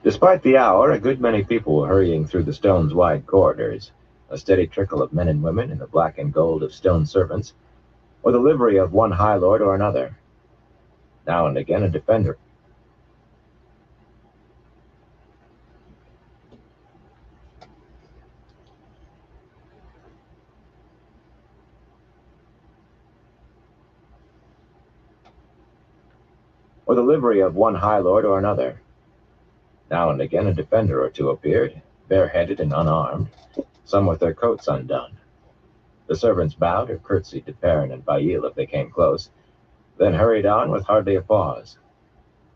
Despite the hour, a good many people were hurrying through the stone's wide corridors, a steady trickle of men and women in the black and gold of stone servants, or the livery of one high lord or another. Now and again a defender. Or the livery of one high lord or another. Now and again a defender or two appeared, bareheaded and unarmed, some with their coats undone. The servants bowed or curtsied to Perrin and Bail if they came close, then hurried on with hardly a pause.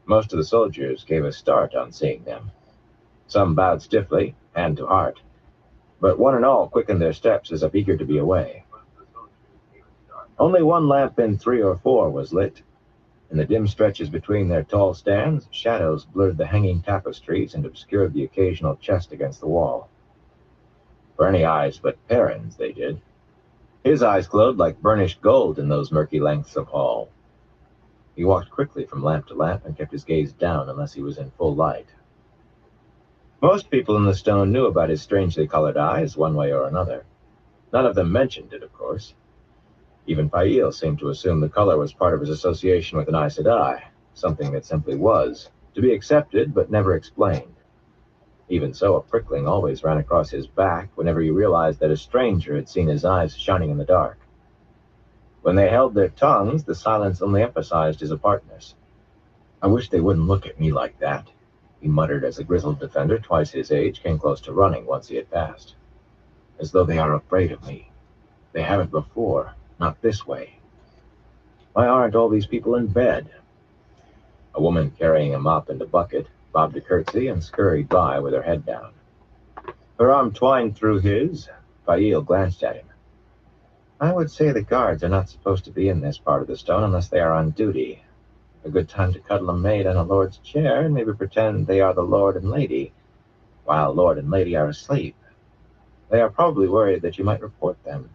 Most of the soldiers gave a start on seeing them. Some bowed stiffly, hand to heart, but one and all quickened their steps as if eager to be away. Only one lamp in 3 or 4 was lit. In the dim stretches between their tall stands, shadows blurred the hanging tapestries and obscured the occasional chest against the wall. For any eyes but Perrin's, they did. His eyes glowed like burnished gold in those murky lengths of hall. He walked quickly from lamp to lamp and kept his gaze down unless he was in full light. Most people in the stone knew about his strangely colored eyes, one way or another. None of them mentioned it, of course. Even Bail seemed to assume the color was part of his association with an Aes Sedai, something that simply was, to be accepted but never explained. Even so, a prickling always ran across his back whenever he realized that a stranger had seen his eyes shining in the dark. When they held their tongues, the silence only emphasized his apartness. "I wish they wouldn't look at me like that," he muttered as a grizzled defender twice his age came close to running once he had passed. "As though they are afraid of me. They haven't before. Not this way. Why aren't all these people in bed?" A woman carrying a mop and a bucket bobbed a curtsy and scurried by with her head down. Her arm twined through his. Bail glanced at him. "I would say the guards are not supposed to be in this part of the stone unless they are on duty. A good time to cuddle a maid on a lord's chair and maybe pretend they are the lord and lady, while lord and lady are asleep. They are probably worried that you might report them.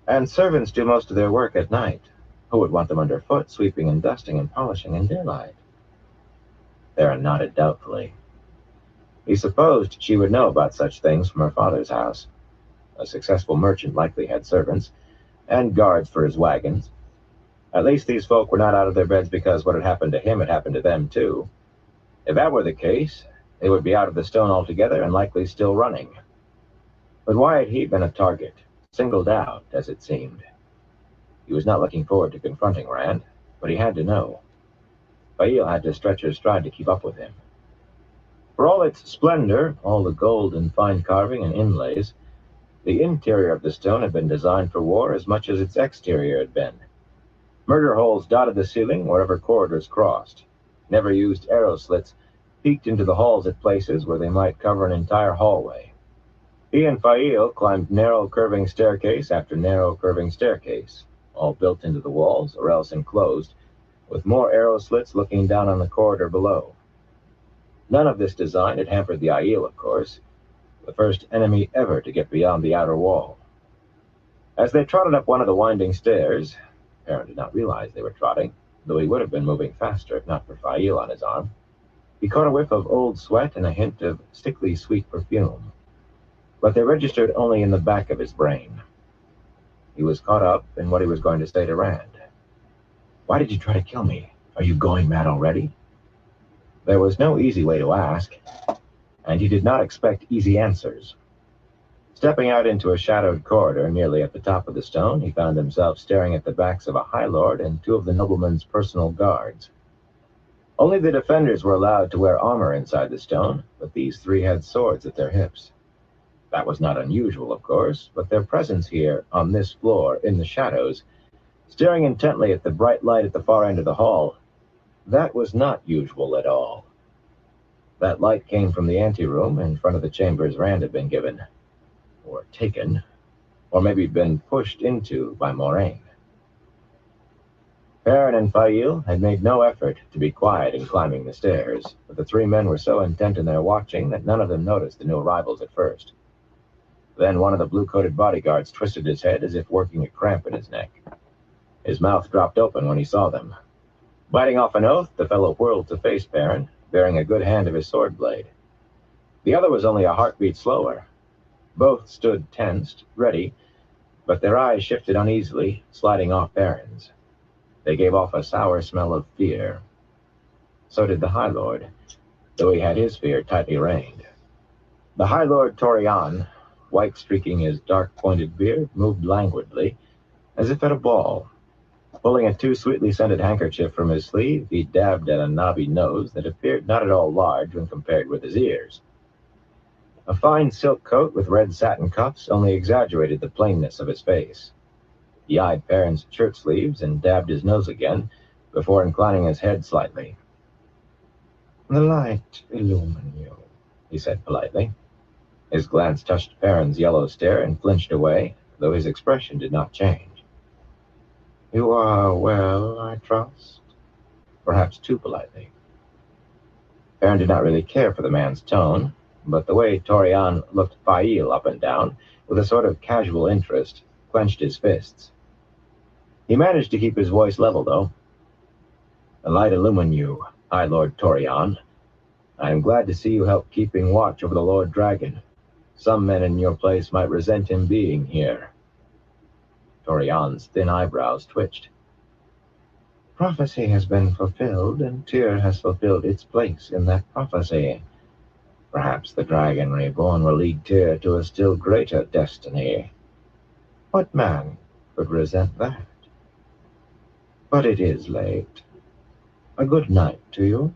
And servants do most of their work at night. Who would want them underfoot, sweeping and dusting and polishing in daylight?" Theron nodded doubtfully. He supposed she would know about such things from her father's house. A successful merchant likely had servants, and guards for his wagons. At least these folk were not out of their beds because what had happened to him had happened to them too. If that were the case, they would be out of the stone altogether and likely still running. But why had he been a target? Singled out, as it seemed. He was not looking forward to confronting Rand, but he had to know. Bail had to stretch her stride to keep up with him. For all its splendor, all the gold and fine carving and inlays, the interior of the stone had been designed for war as much as its exterior had been. Murder holes dotted the ceiling wherever corridors crossed. Never-used arrow slits peeked into the halls at places where they might cover an entire hallway. He and Bail climbed narrow curving staircase after narrow curving staircase, all built into the walls or else enclosed, with more arrow slits looking down on the corridor below. None of this design had hampered the Aiel, of course, the first enemy ever to get beyond the outer wall. As they trotted up one of the winding stairs, Perrin did not realize they were trotting, though he would have been moving faster if not for Bail on his arm. He caught a whiff of old sweat and a hint of sickly sweet perfume, but they registered only in the back of his brain. He was caught up in what he was going to say to Rand. "Why did you try to kill me? Are you going mad already?" There was no easy way to ask, and he did not expect easy answers. Stepping out into a shadowed corridor nearly at the top of the stone, he found himself staring at the backs of a High Lord and 2 of the nobleman's personal guards. Only the defenders were allowed to wear armor inside the stone, but these 3 had swords at their hips. That was not unusual, of course, but their presence here, on this floor, in the shadows, staring intently at the bright light at the far end of the hall, that was not usual at all. That light came from the anteroom in front of the chambers Rand had been given, or taken, or maybe been pushed into by Moraine. Perrin and Bail had made no effort to be quiet in climbing the stairs, but the 3 men were so intent in their watching that none of them noticed the new arrivals at first. Then one of the blue-coated bodyguards twisted his head as if working a cramp in his neck. His mouth dropped open when he saw them. Biting off an oath, the fellow whirled to face Perrin, bearing a good hand of his sword blade. The other was only a heartbeat slower. Both stood tensed, ready, but their eyes shifted uneasily, sliding off Baron's. They gave off a sour smell of fear. So did the High Lord, though he had his fear tightly reined. The High Lord Torian, white streaking his dark-pointed beard, moved languidly, as if at a ball. Pulling a too sweetly scented handkerchief from his sleeve, he dabbed at a knobby nose that appeared not at all large when compared with his ears. A fine silk coat with red satin cuffs only exaggerated the plainness of his face. He eyed Perrin's shirt sleeves and dabbed his nose again, before inclining his head slightly. "The light illumine you," he said politely. His glance touched Perrin's yellow stare and flinched away, though his expression did not change. "You are well, I trust?" Perhaps too politely. Perrin did not really care for the man's tone, but the way Torian looked Fail up and down, with a sort of casual interest, clenched his fists. He managed to keep his voice level, though. "The light illumine you, High Lord Torian. I am glad to see you help keeping watch over the Lord Dragon. Some men in your place might resent him being here." Torian's thin eyebrows twitched. "Prophecy has been fulfilled, and Tyr has fulfilled its place in that prophecy. Perhaps the Dragon Reborn will lead Tyr to a still greater destiny. What man could resent that? But it is late. A good night to you."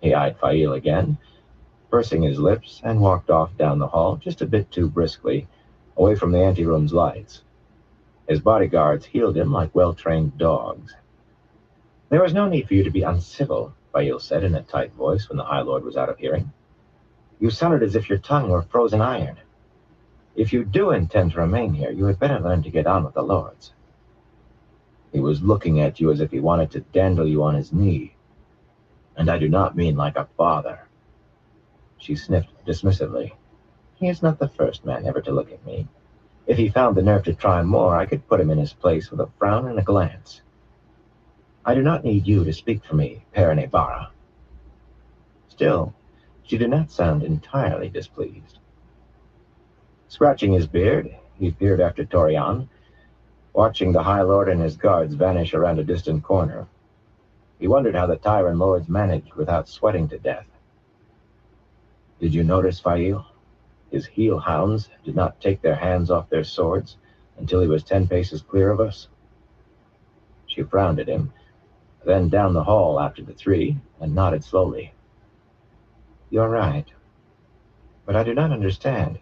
He eyed Fail again, pursing his lips, and walked off down the hall just a bit too briskly, away from the anteroom's lights. His bodyguards heeled him like well-trained dogs. "There was no need for you to be uncivil," Fail said in a tight voice when the High Lord was out of hearing. "You sounded as if your tongue were frozen iron. If you do intend to remain here, you had better learn to get on with the lords." He was looking at you as if he wanted to dandle you on his knee. "And I do not mean like a father." She sniffed dismissively. "He is not the first man ever to look at me. If he found the nerve to try more, I could put him in his place with a frown and a glance. I do not need you to speak for me, Perrin Barra." Still, she did not sound entirely displeased. Scratching his beard, he peered after Torian, watching the High Lord and his guards vanish around a distant corner. He wondered how the Tyrant Lords managed without sweating to death. "Did you notice, Fail? His heel hounds did not take their hands off their swords until he was 10 paces clear of us." She frowned at him, then down the hall after the three, and nodded slowly. "You're right. But I do not understand.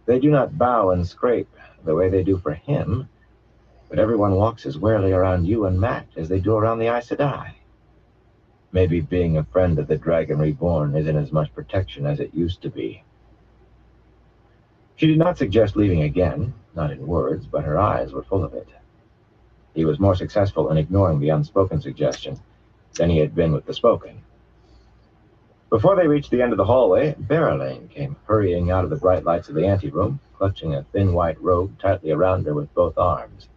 They do not bow and scrape the way they do for him, but everyone walks as warily around you and Matt as they do around the Aes Sedai. Maybe being a friend of the Dragon Reborn isn't as much protection as it used to be." She did not suggest leaving again, not in words, but her eyes were full of it. He was more successful in ignoring the unspoken suggestion than he had been with the spoken. Before they reached the end of the hallway, Berylane came hurrying out of the bright lights of the anteroom, clutching a thin white robe tightly around her with both arms.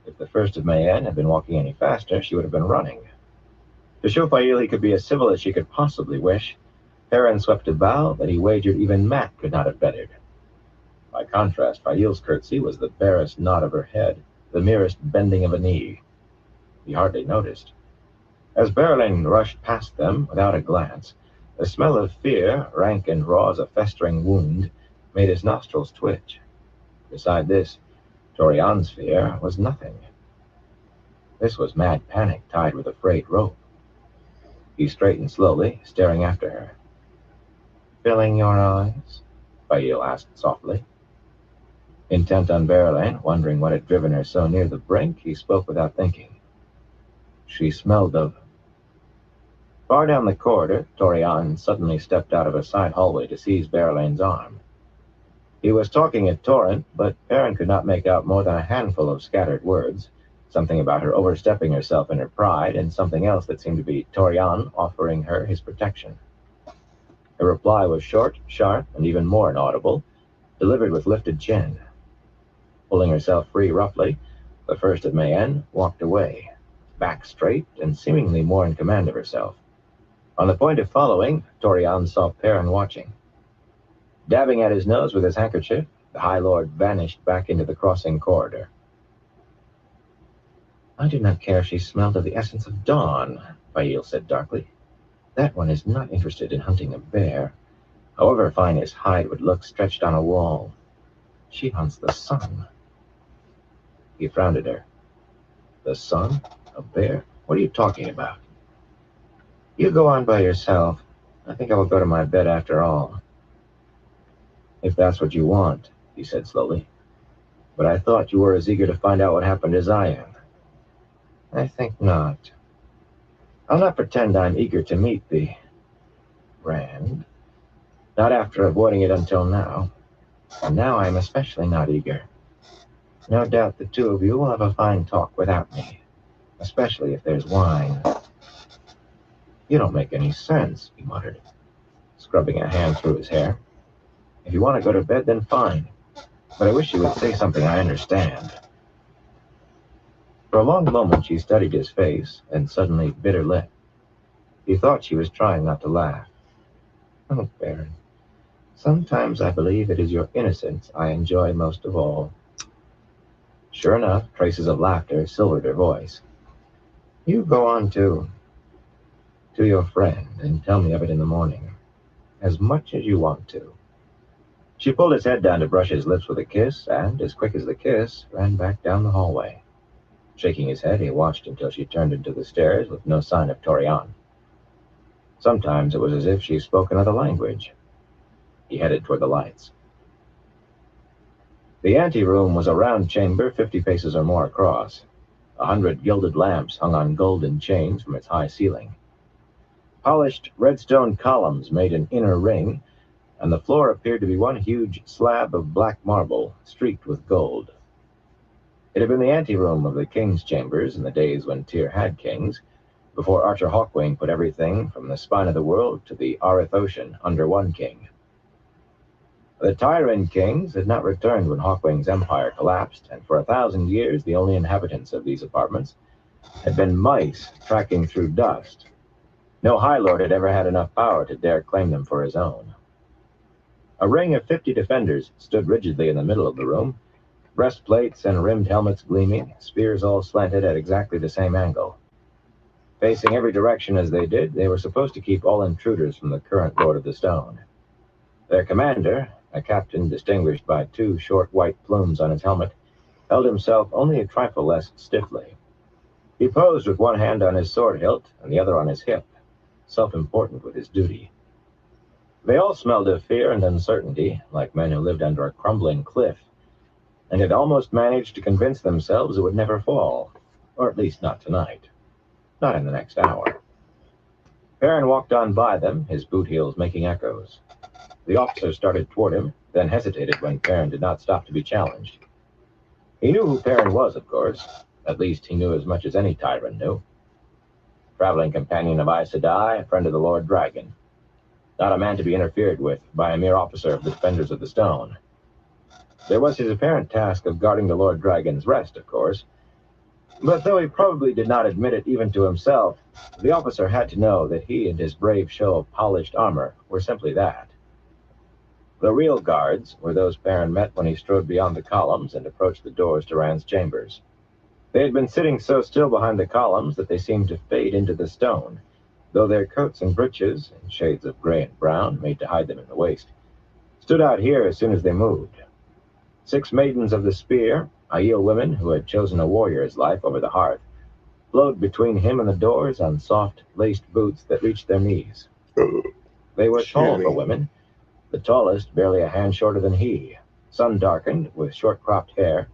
If the First of Mayenne had been walking any faster, she would have been running. To show Fail he could be as civil as she could possibly wish, Perrin swept a bow that he wagered even Matt could not have bettered. By contrast, Fail's curtsy was the barest nod of her head, the merest bending of a knee. He hardly noticed. As Berylane rushed past them without a glance, the smell of fear, rank and raw as a festering wound, made his nostrils twitch. Beside this, Torian's fear was nothing. This was mad panic tied with a frayed rope. He straightened slowly, staring after her. "Filling your eyes?" Fail asked softly. Intent on Berylane, wondering what had driven her so near the brink, he spoke without thinking. "She smelled of—" Far down the corridor, Torian suddenly stepped out of a side hallway to seize Berylane's arm. He was talking at Torrent, but Perrin could not make out more than a handful of scattered words, something about her overstepping herself in her pride, and something else that seemed to be Torian offering her his protection. Her reply was short, sharp, and even more inaudible, delivered with lifted chin. Pulling herself free roughly, the First of Mayenne walked away, back straight and seemingly more in command of herself. On the point of following, Torian saw Perrin watching. Dabbing at his nose with his handkerchief, the High Lord vanished back into the crossing corridor. "I do not care if she smelled of the essence of dawn," Fail said darkly. "That one is not interested in hunting a bear, however fine his hide would look stretched on a wall. She hunts the sun." He frowned at her. "The sun? A bear? What are you talking about?" "You go on by yourself. I think I will go to my bed after all." "If that's what you want," he said slowly. "But I thought you were as eager to find out what happened as I am." "I think not. I'll not pretend I'm eager to meet the Rand. Not after avoiding it until now. And now I'm especially not eager. No doubt the two of you will have a fine talk without me, especially if there's wine." "You don't make any sense," he muttered, scrubbing a hand through his hair. "If you want to go to bed, then fine. But I wish you would say something I understand." For a long moment she studied his face, and suddenly bit her lip. He thought she was trying not to laugh. "Oh, Baron, sometimes I believe it is your innocence I enjoy most of all." Sure enough, traces of laughter silvered her voice. "You go on to your friend and tell me of it in the morning. As much as you want to." She pulled his head down to brush his lips with a kiss, and, as quick as the kiss, ran back down the hallway. Shaking his head, he watched until she turned into the stairs with no sign of Torian. Sometimes it was as if she spoke another language. He headed toward the lights. The anteroom was a round chamber 50 paces or more across. 100 gilded lamps hung on golden chains from its high ceiling. Polished redstone columns made an inner ring, and the floor appeared to be one huge slab of black marble, streaked with gold. It had been the anteroom of the king's chambers in the days when Tyr had kings, before Archer Hawkwing put everything from the spine of the world to the Arith Ocean under one king. The Tyran kings had not returned when Hawkwing's empire collapsed, and for 1,000 years the only inhabitants of these apartments had been mice tracking through dust. No High Lord had ever had enough power to dare claim them for his own. A ring of 50 defenders stood rigidly in the middle of the room, breastplates and rimmed helmets gleaming, spears all slanted at exactly the same angle. Facing every direction as they did, they were supposed to keep all intruders from the current Lord of the Stone. Their commander, a captain distinguished by 2 short white plumes on his helmet, held himself only a trifle less stiffly. He posed with one hand on his sword hilt and the other on his hip, self-important with his duty. They all smelled of fear and uncertainty, like men who lived under a crumbling cliff, and had almost managed to convince themselves it would never fall, or at least not tonight, not in the next hour. Perrin walked on by them, his boot heels making echoes. The officer started toward him, then hesitated when Perrin did not stop to be challenged. He knew who Perrin was, of course. At least he knew as much as any Tyran knew. Traveling companion of Aes Sedai, a friend of the Lord Dragon. Not a man to be interfered with by a mere officer of the Defenders of the Stone. There was his apparent task of guarding the Lord Dragon's rest, of course. But though he probably did not admit it even to himself, the officer had to know that he and his brave show of polished armor were simply that. The real guards were those Perrin met when he strode beyond the columns and approached the doors to Rand's chambers. They had been sitting so still behind the columns that they seemed to fade into the stone, though their coats and breeches, in shades of gray and brown, made to hide them in the waist, stood out here as soon as they moved. 6 maidens of the spear, Aiel women who had chosen a warrior's life over the hearth, flowed between him and the doors on soft, laced boots that reached their knees. They were tall for women, the tallest barely a hand shorter than he, sun-darkened, with short-cropped hair,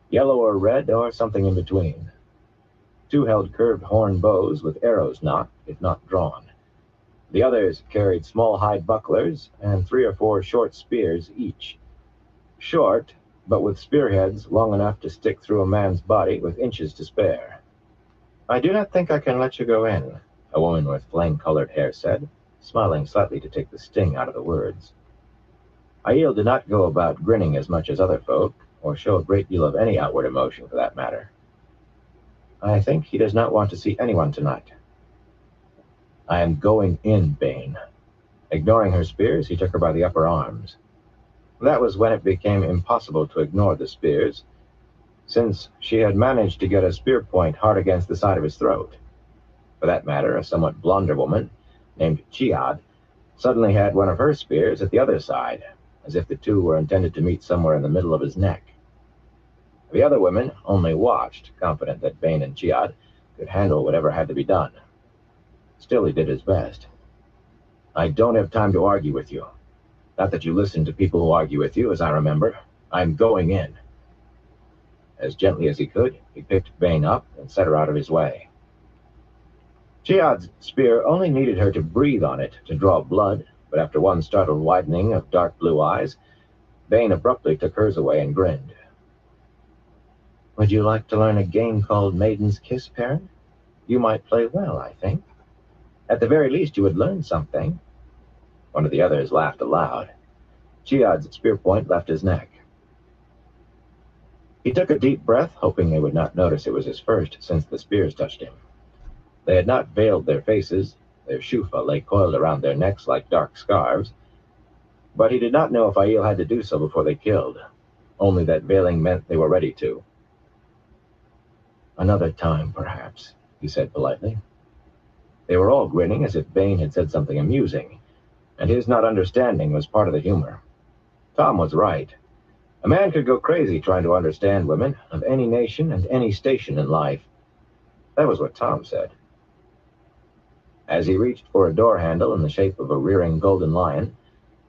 yellow or red or something in between. 2 held curved horn bows with arrows knocked, if not drawn. The others carried small hide bucklers and 3 or 4 short spears each. Short, but with spearheads long enough to stick through a man's body with inches to spare. "I do not think I can let you go in," a woman with flame-colored hair said, smiling slightly to take the sting out of the words. Aiel did not go about grinning as much as other folk, or show a great deal of any outward emotion for that matter. "I think he does not want to see anyone tonight." I am going in, Bane. Ignoring her spears, he took her by the upper arms. That was when it became impossible to ignore the spears, since she had managed to get a spear point hard against the side of his throat. For that matter, a somewhat blonder woman, named Chiad, suddenly had one of her spears at the other side, as if the two were intended to meet somewhere in the middle of his neck. The other women only watched, confident that Bane and Chiad could handle whatever had to be done. Still, he did his best. I don't have time to argue with you. Not that you listen to people who argue with you, as I remember. I'm going in. As gently as he could, he picked Bane up and set her out of his way. Chiad's spear only needed her to breathe on it to draw blood, but after one startled widening of dark blue eyes, Bane abruptly took hers away and grinned. Would you like to learn a game called Maiden's Kiss, Perrin? You might play well, I think. At the very least, you would learn something. One of the others laughed aloud. Chiad's spear point left his neck. He took a deep breath, hoping they would not notice it was his first since the spears touched him. They had not veiled their faces. Their shufa lay coiled around their necks like dark scarves. But he did not know if Aiel had to do so before they killed, only that veiling meant they were ready to. Another time, perhaps, he said politely. They were all grinning as if Bane had said something amusing, and his not understanding was part of the humor. Tom was right. A man could go crazy trying to understand women of any nation and any station in life. That was what Tom said. As he reached for a door handle in the shape of a rearing golden lion,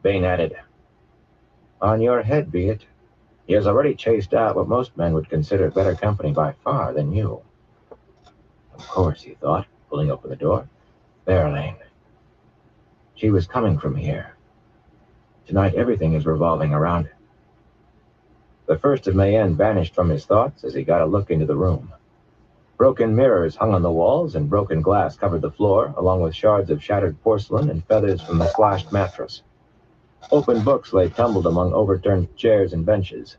Bane added, On your head be it. He has already chased out what most men would consider better company by far than you. Of course, he thought, pulling open the door. Berelain. She was coming from here. Tonight everything is revolving around it. The first of Mayenne vanished from his thoughts as he got a look into the room. Broken mirrors hung on the walls and broken glass covered the floor, along with shards of shattered porcelain and feathers from the slashed mattress. Open books lay tumbled among overturned chairs and benches,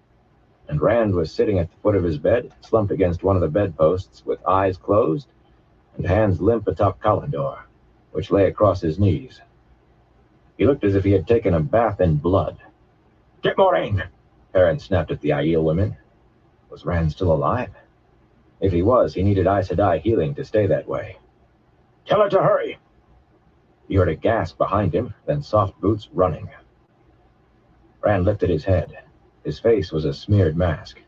and Rand was sitting at the foot of his bed, slumped against one of the bedposts, with eyes closed and hands limp atop Kalendor, which lay across his knees. He looked as if he had taken a bath in blood. Get Moraine! Perrin snapped at the Aiel women. Was Rand still alive? If he was, he needed Aes Sedai healing to stay that way. Tell her to hurry! He heard a gasp behind him, then soft boots running. Rand lifted his head. His face was a smeared mask.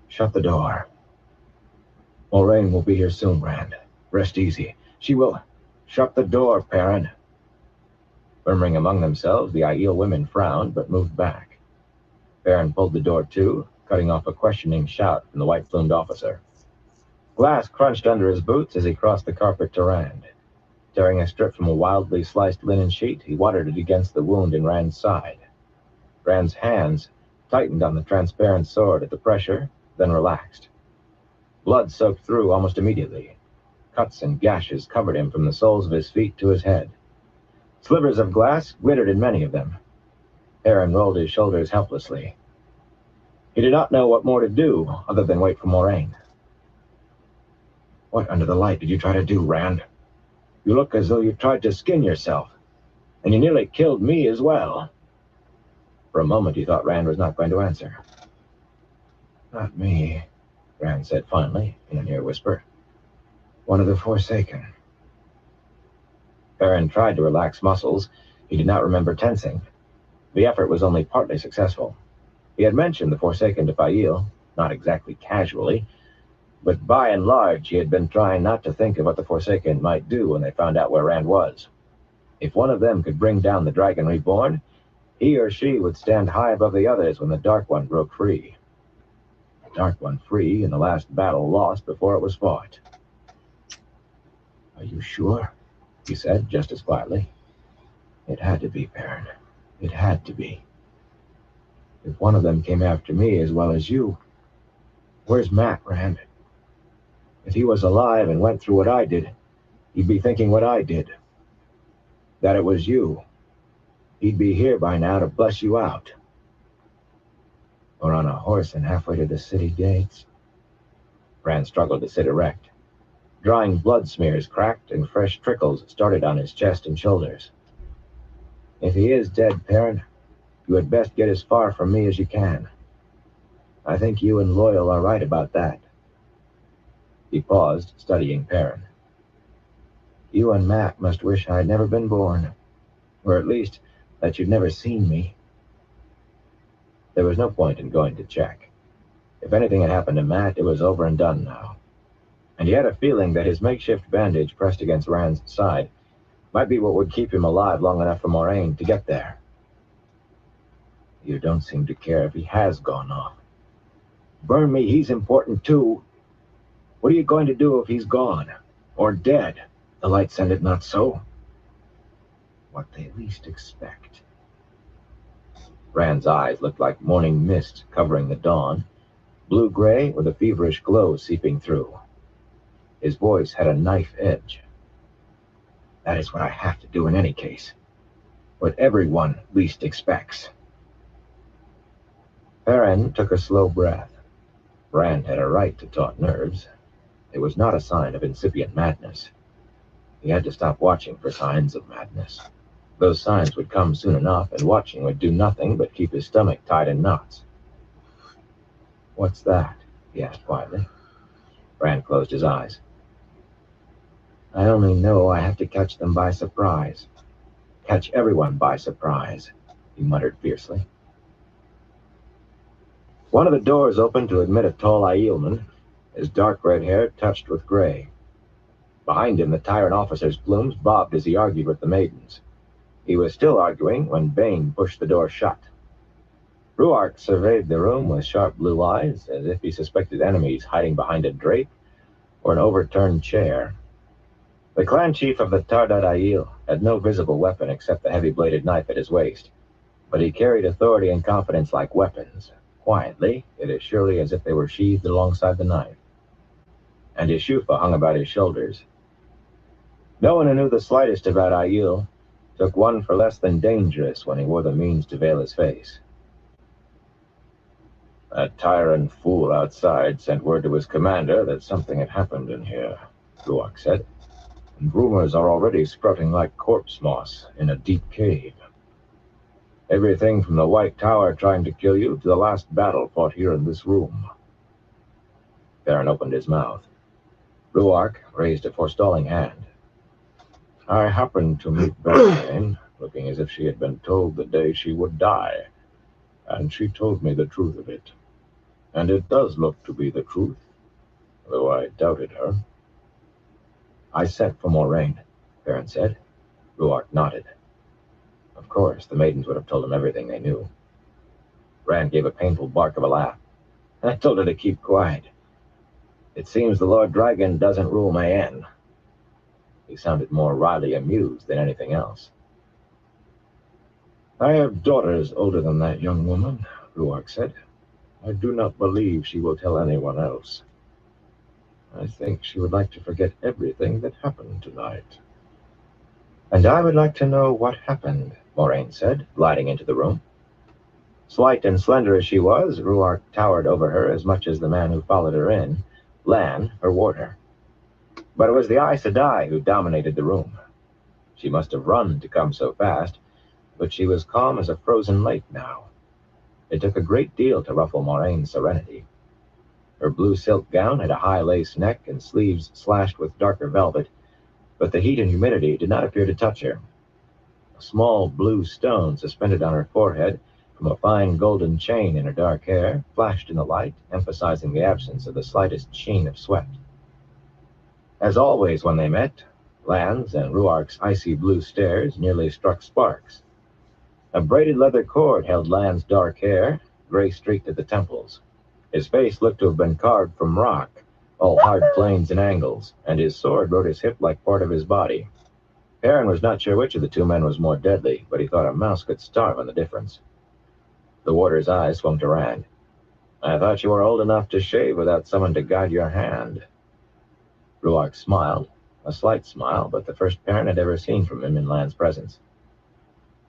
Shut the door. Moraine will be here soon, Rand. Rest easy. She will... Shut the door, Perrin. Murmuring among themselves, the Aiel women frowned, but moved back. Perrin pulled the door to, cutting off a questioning shout from the white-plumed officer. Glass crunched under his boots as he crossed the carpet to Rand. Tearing a strip from a wildly sliced linen sheet, he watered it against the wound in Rand's side. Rand's hands tightened on the transparent sword at the pressure, then relaxed. Blood soaked through almost immediately. Cuts and gashes covered him from the soles of his feet to his head. Slivers of glass glittered in many of them. Perrin rolled his shoulders helplessly. He did not know what more to do other than wait for Moraine. What under the light did you try to do, Rand? You look as though you tried to skin yourself, and you nearly killed me as well. For a moment he thought Rand was not going to answer. Not me, Rand said finally, in a near whisper. One of the Forsaken. Perrin tried to relax muscles he did not remember tensing. The effort was only partly successful. He had mentioned the Forsaken to Aiel, not exactly casually, but by and large he had been trying not to think of what the Forsaken might do when they found out where Rand was. If one of them could bring down the Dragon Reborn, he or she would stand high above the others when the Dark One broke free. The Dark One free in the last battle lost before it was fought. Are you sure? He said, just as quietly. It had to be, Perrin. It had to be. If one of them came after me as well as you, where's Mat, Rand? If he was alive and went through what I did, he'd be thinking what I did. That it was you. He'd be here by now to bless you out. Or on a horse and halfway to the city gates. Rand struggled to sit erect. Drying blood smears cracked and fresh trickles started on his chest and shoulders. If he is dead, Perrin, you had best get as far from me as you can. I think you and Loyal are right about that. He paused, studying Perrin. You and Matt must wish I'd never been born, or at least that you'd never seen me. There was no point in going to check. If anything had happened to Matt, it was over and done now. And he had a feeling that his makeshift bandage pressed against Rand's side might be what would keep him alive long enough for Moraine to get there. You don't seem to care if he has gone off. Burn me, he's important too. What are you going to do if he's gone? Or dead? The light send it not so. What they least expect. Rand's eyes looked like morning mist covering the dawn, blue-gray with a feverish glow seeping through. His voice had a knife edge. That is what I have to do in any case. What everyone least expects. Perrin took a slow breath. Rand had a right to taut nerves. It was not a sign of incipient madness. He had to stop watching for signs of madness. Those signs would come soon enough, and watching would do nothing but keep his stomach tied in knots. What's that? He asked quietly. Rand closed his eyes. I only know I have to catch them by surprise. Catch everyone by surprise, he muttered fiercely. One of the doors opened to admit a tall Aielman, his dark red hair touched with gray. Behind him, the tyrant officer's plumes bobbed as he argued with the maidens. He was still arguing when Bane pushed the door shut. Ruark surveyed the room with sharp blue eyes, as if he suspected enemies hiding behind a drape or an overturned chair. The clan chief of the Tardat Aiel had no visible weapon except the heavy-bladed knife at his waist, but he carried authority and confidence like weapons, quietly, yet as surely as if they were sheathed alongside the knife. And his shufa hung about his shoulders. No one who knew the slightest about Aiel took one for less than dangerous when he wore the means to veil his face. That tyrant fool outside sent word to his commander that something had happened in here, Ruark said, and rumors are already sprouting like corpse moss in a deep cave. Everything from the White Tower trying to kill you to the last battle fought here in this room. Perrin opened his mouth. Ruark raised a forestalling hand. I happened to meet Bethany, looking as if she had been told the day she would die, and she told me the truth of it. And it does look to be the truth, though I doubted her. I sent for Moraine, Perrin said. Ruark nodded. Of course, the maidens would have told him everything they knew. Rand gave a painful bark of a laugh. I told her to keep quiet. It seems the Lord Dragon doesn't rule Mayenne. He sounded more wryly amused than anything else. I have daughters older than that young woman, Ruark said. I do not believe she will tell anyone else. I think she would like to forget everything that happened tonight. And I would like to know what happened, Moraine said, gliding into the room. Slight and slender as she was, Ruark towered over her as much as the man who followed her in, Lan, her warder. But it was the Aes Sedai who dominated the room. She must have run to come so fast, but she was calm as a frozen lake now. It took a great deal to ruffle Moraine's serenity. Her blue silk gown had a high lace neck and sleeves slashed with darker velvet, but the heat and humidity did not appear to touch her. A small blue stone suspended on her forehead from a fine golden chain in her dark hair flashed in the light, emphasizing the absence of the slightest sheen of sweat. As always when they met, Lan's and Ruark's icy blue stares nearly struck sparks. A braided leather cord held Lan's dark hair, gray-streaked at the temples. His face looked to have been carved from rock, all hard planes and angles, and his sword rode his hip like part of his body. Perrin was not sure which of the two men was more deadly, but he thought a mouse could starve on the difference. The warder's eyes swung to Rand. I thought you were old enough to shave without someone to guide your hand. Ruark smiled, a slight smile, but the first Perrin had ever seen from him in Lan's presence.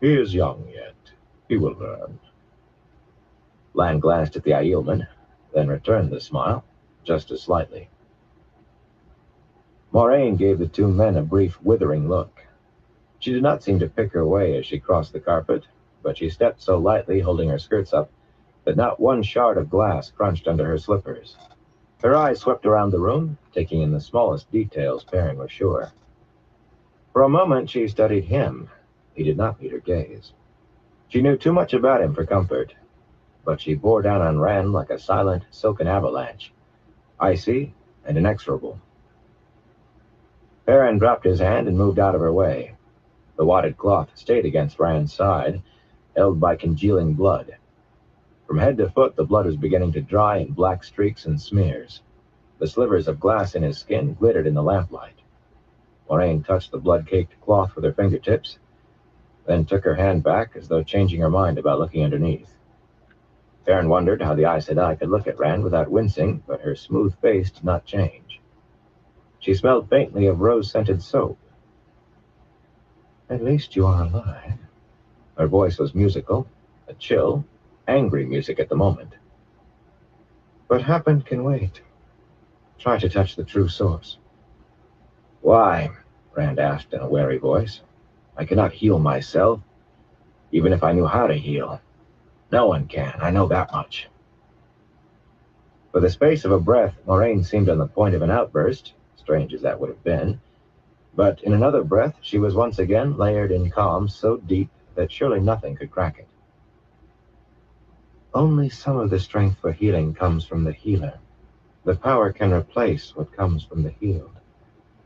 He is young yet. He will learn. Lan glanced at the Aielman, then returned the smile, just as slightly. Moraine gave the two men a brief, withering look. She did not seem to pick her way as she crossed the carpet, but she stepped so lightly, holding her skirts up, that not one shard of glass crunched under her slippers. Her eyes swept around the room, taking in the smallest details, Perrin was sure. For a moment she studied him. He did not meet her gaze. She knew too much about him for comfort, but she bore down on Rand like a silent, silken avalanche, icy and inexorable. Perrin dropped his hand and moved out of her way. The wadded cloth stayed against Rand's side, held by congealing blood. From head to foot, the blood was beginning to dry in black streaks and smears. The slivers of glass in his skin glittered in the lamplight. Moraine touched the blood-caked cloth with her fingertips, then took her hand back as though changing her mind about looking underneath. Perrin wondered how the Aes Sedai could look at Rand without wincing, but her smooth face did not change. She smelled faintly of rose-scented soap. "At least you are alive." Her voice was musical, a chill, angry music at the moment. "What happened can wait. Try to touch the true source." "Why?" Rand asked in a wary voice. "I cannot heal myself, even if I knew how to heal. No one can, I know that much." For the space of a breath, Moraine seemed on the point of an outburst, strange as that would have been. But in another breath, she was once again layered in calm so deep that surely nothing could crack it. "Only some of the strength for healing comes from the healer. The power can replace what comes from the healed.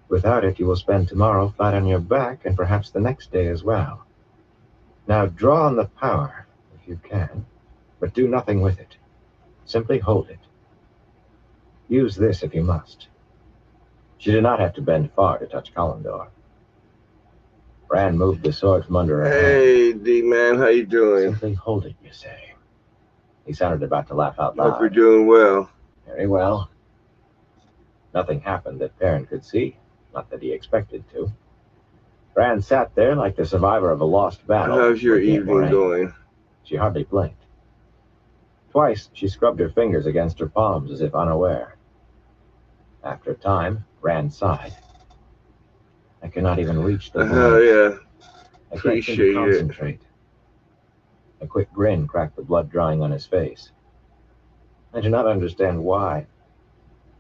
Without it, you will spend tomorrow flat on your back and perhaps the next day as well. Now draw on the power, if you can, but do nothing with it. Simply hold it. Use this if you must." She did not have to bend far to touch Kalendor. Rand moved the sword from under her hand. "Hey, D-Man, how you doing?" "Simply hold it, you say." He sounded about to laugh out loud. "Hope you're doing well." "Very well." Nothing happened that Perrin could see, not that he expected to. Rand sat there like the survivor of a lost battle. "How's your looking at evening Moraine. going?" She hardly blinked. Twice she scrubbed her fingers against her palms as if unaware. After a time, Rand sighed. "I cannot even reach the blade. Yeah. I can't seem to concentrate." A quick grin cracked the blood drying on his face. "I do not understand why."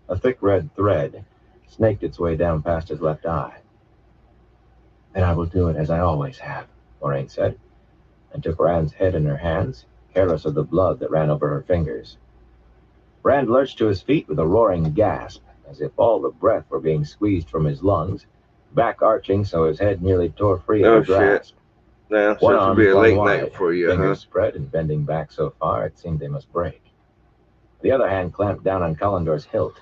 A thick red thread snaked its way down past his left eye. "Then I will do it as I always have," Moraine said, and took Rand's head in her hands, careless of the blood that ran over her fingers. Rand lurched to his feet with a roaring gasp, as if all the breath were being squeezed from his lungs, back arching so his head nearly tore free of her grasp. Now, One it's arm be a flung late wide, night for you, fingers spread and bending back so far it seemed they must break. The other hand clamped down on Kalendor's hilt,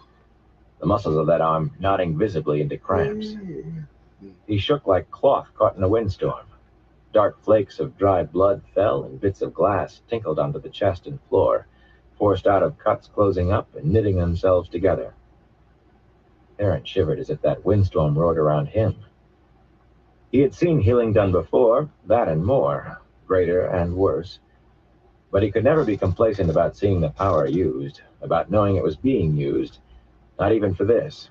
the muscles of that arm knotting visibly into cramps. He shook like cloth caught in a windstorm. Dark flakes of dried blood fell, and bits of glass tinkled onto the chest and floor, forced out of cuts closing up and knitting themselves together. Perrin shivered as if that windstorm roared around him. He had seen healing done before, that and more, greater and worse. But he could never be complacent about seeing the power used, about knowing it was being used, not even for this.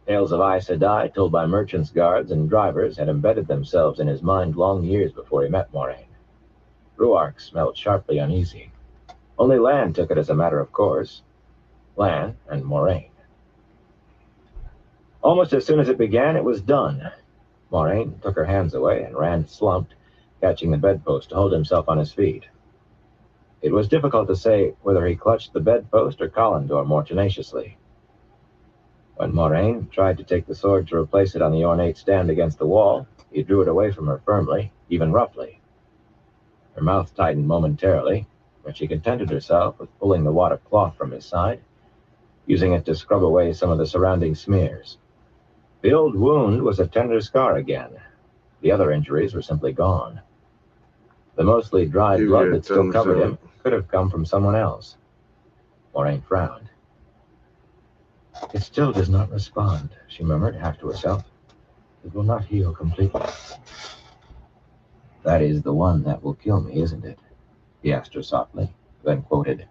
Tales of Aes Sedai, told by merchants' guards and drivers, had embedded themselves in his mind long years before he met Moraine. Ruark smelled sharply uneasy. Only Lan took it as a matter of course. Lan and Moraine. Almost as soon as it began, it was done. Moraine took her hands away, and Rand slumped, catching the bedpost to hold himself on his feet. It was difficult to say whether he clutched the bedpost or Kalendor more tenaciously. When Moraine tried to take the sword to replace it on the ornate stand against the wall, he drew it away from her firmly, even roughly. Her mouth tightened momentarily, but she contented herself with pulling the wad of cloth from his side, using it to scrub away some of the surrounding smears. The old wound was a tender scar again. The other injuries were simply gone. The mostly dried blood that still covered him could have come from someone else. Moraine frowned. "It still does not respond," she murmured, half to herself. "It will not heal completely." "That is the one that will kill me, isn't it?" he asked her softly, then quoted,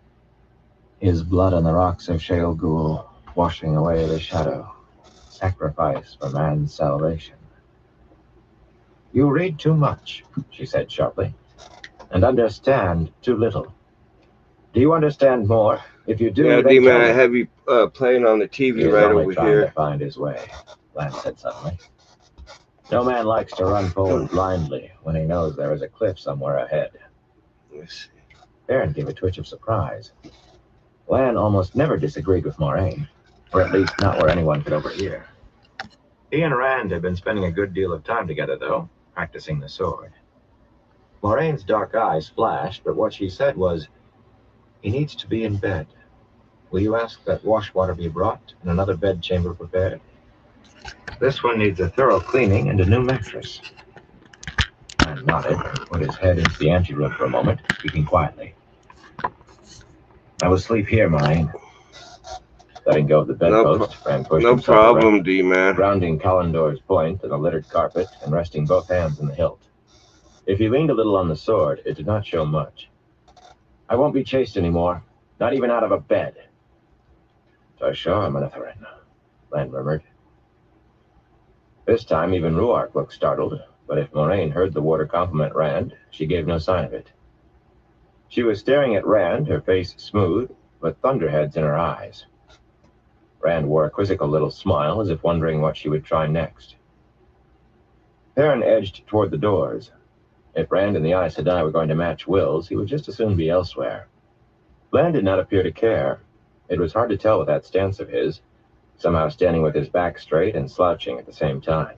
"His blood on the rocks of Sheol Ghul, washing away the shadow." sacrifice for man's salvation. You read too much, she said sharply, and understand too little. Do you understand more? If you Yeah, do, then D-Man, tell I me. have you playing on the He TV is right only over trying to here. find his way, Lance said suddenly. No man likes to run forward blindly when he knows there is a cliff somewhere ahead. Let's see. Aaron gave a twitch of surprise. Lan almost never disagreed with Moraine, or at least not where anyone could overhear. He and Rand had been spending a good deal of time together, though, practicing the sword. Moraine's dark eyes flashed, but what she said was, "He needs to be in bed. Will you ask that wash water be brought and another bed chamber prepared? This one needs a thorough cleaning and a new mattress." Rand nodded and put his head into the anteroom for a moment, speaking quietly. "I will sleep here, Moraine." Letting go of the bedpost, Rand pushed No himself erect, problem, D-Man. grounding Callandor's point in the littered carpet and resting both hands in the hilt. If he leaned a little on the sword, it did not show much. "I won't be chased anymore, not even out of a bed." "For sure, Manatharin," Lan murmured. This time, even Ruark looked startled, but if Moraine heard the warder compliment Rand, she gave no sign of it. She was staring at Rand, her face smooth, but thunderheads in her eyes. Rand wore a quizzical little smile, as if wondering what she would try next. Perrin edged toward the doors. If Rand and the Aes Sedai were going to match wills, he would just as soon be elsewhere. Lan did not appear to care. It was hard to tell with that stance of his, somehow standing with his back straight and slouching at the same time.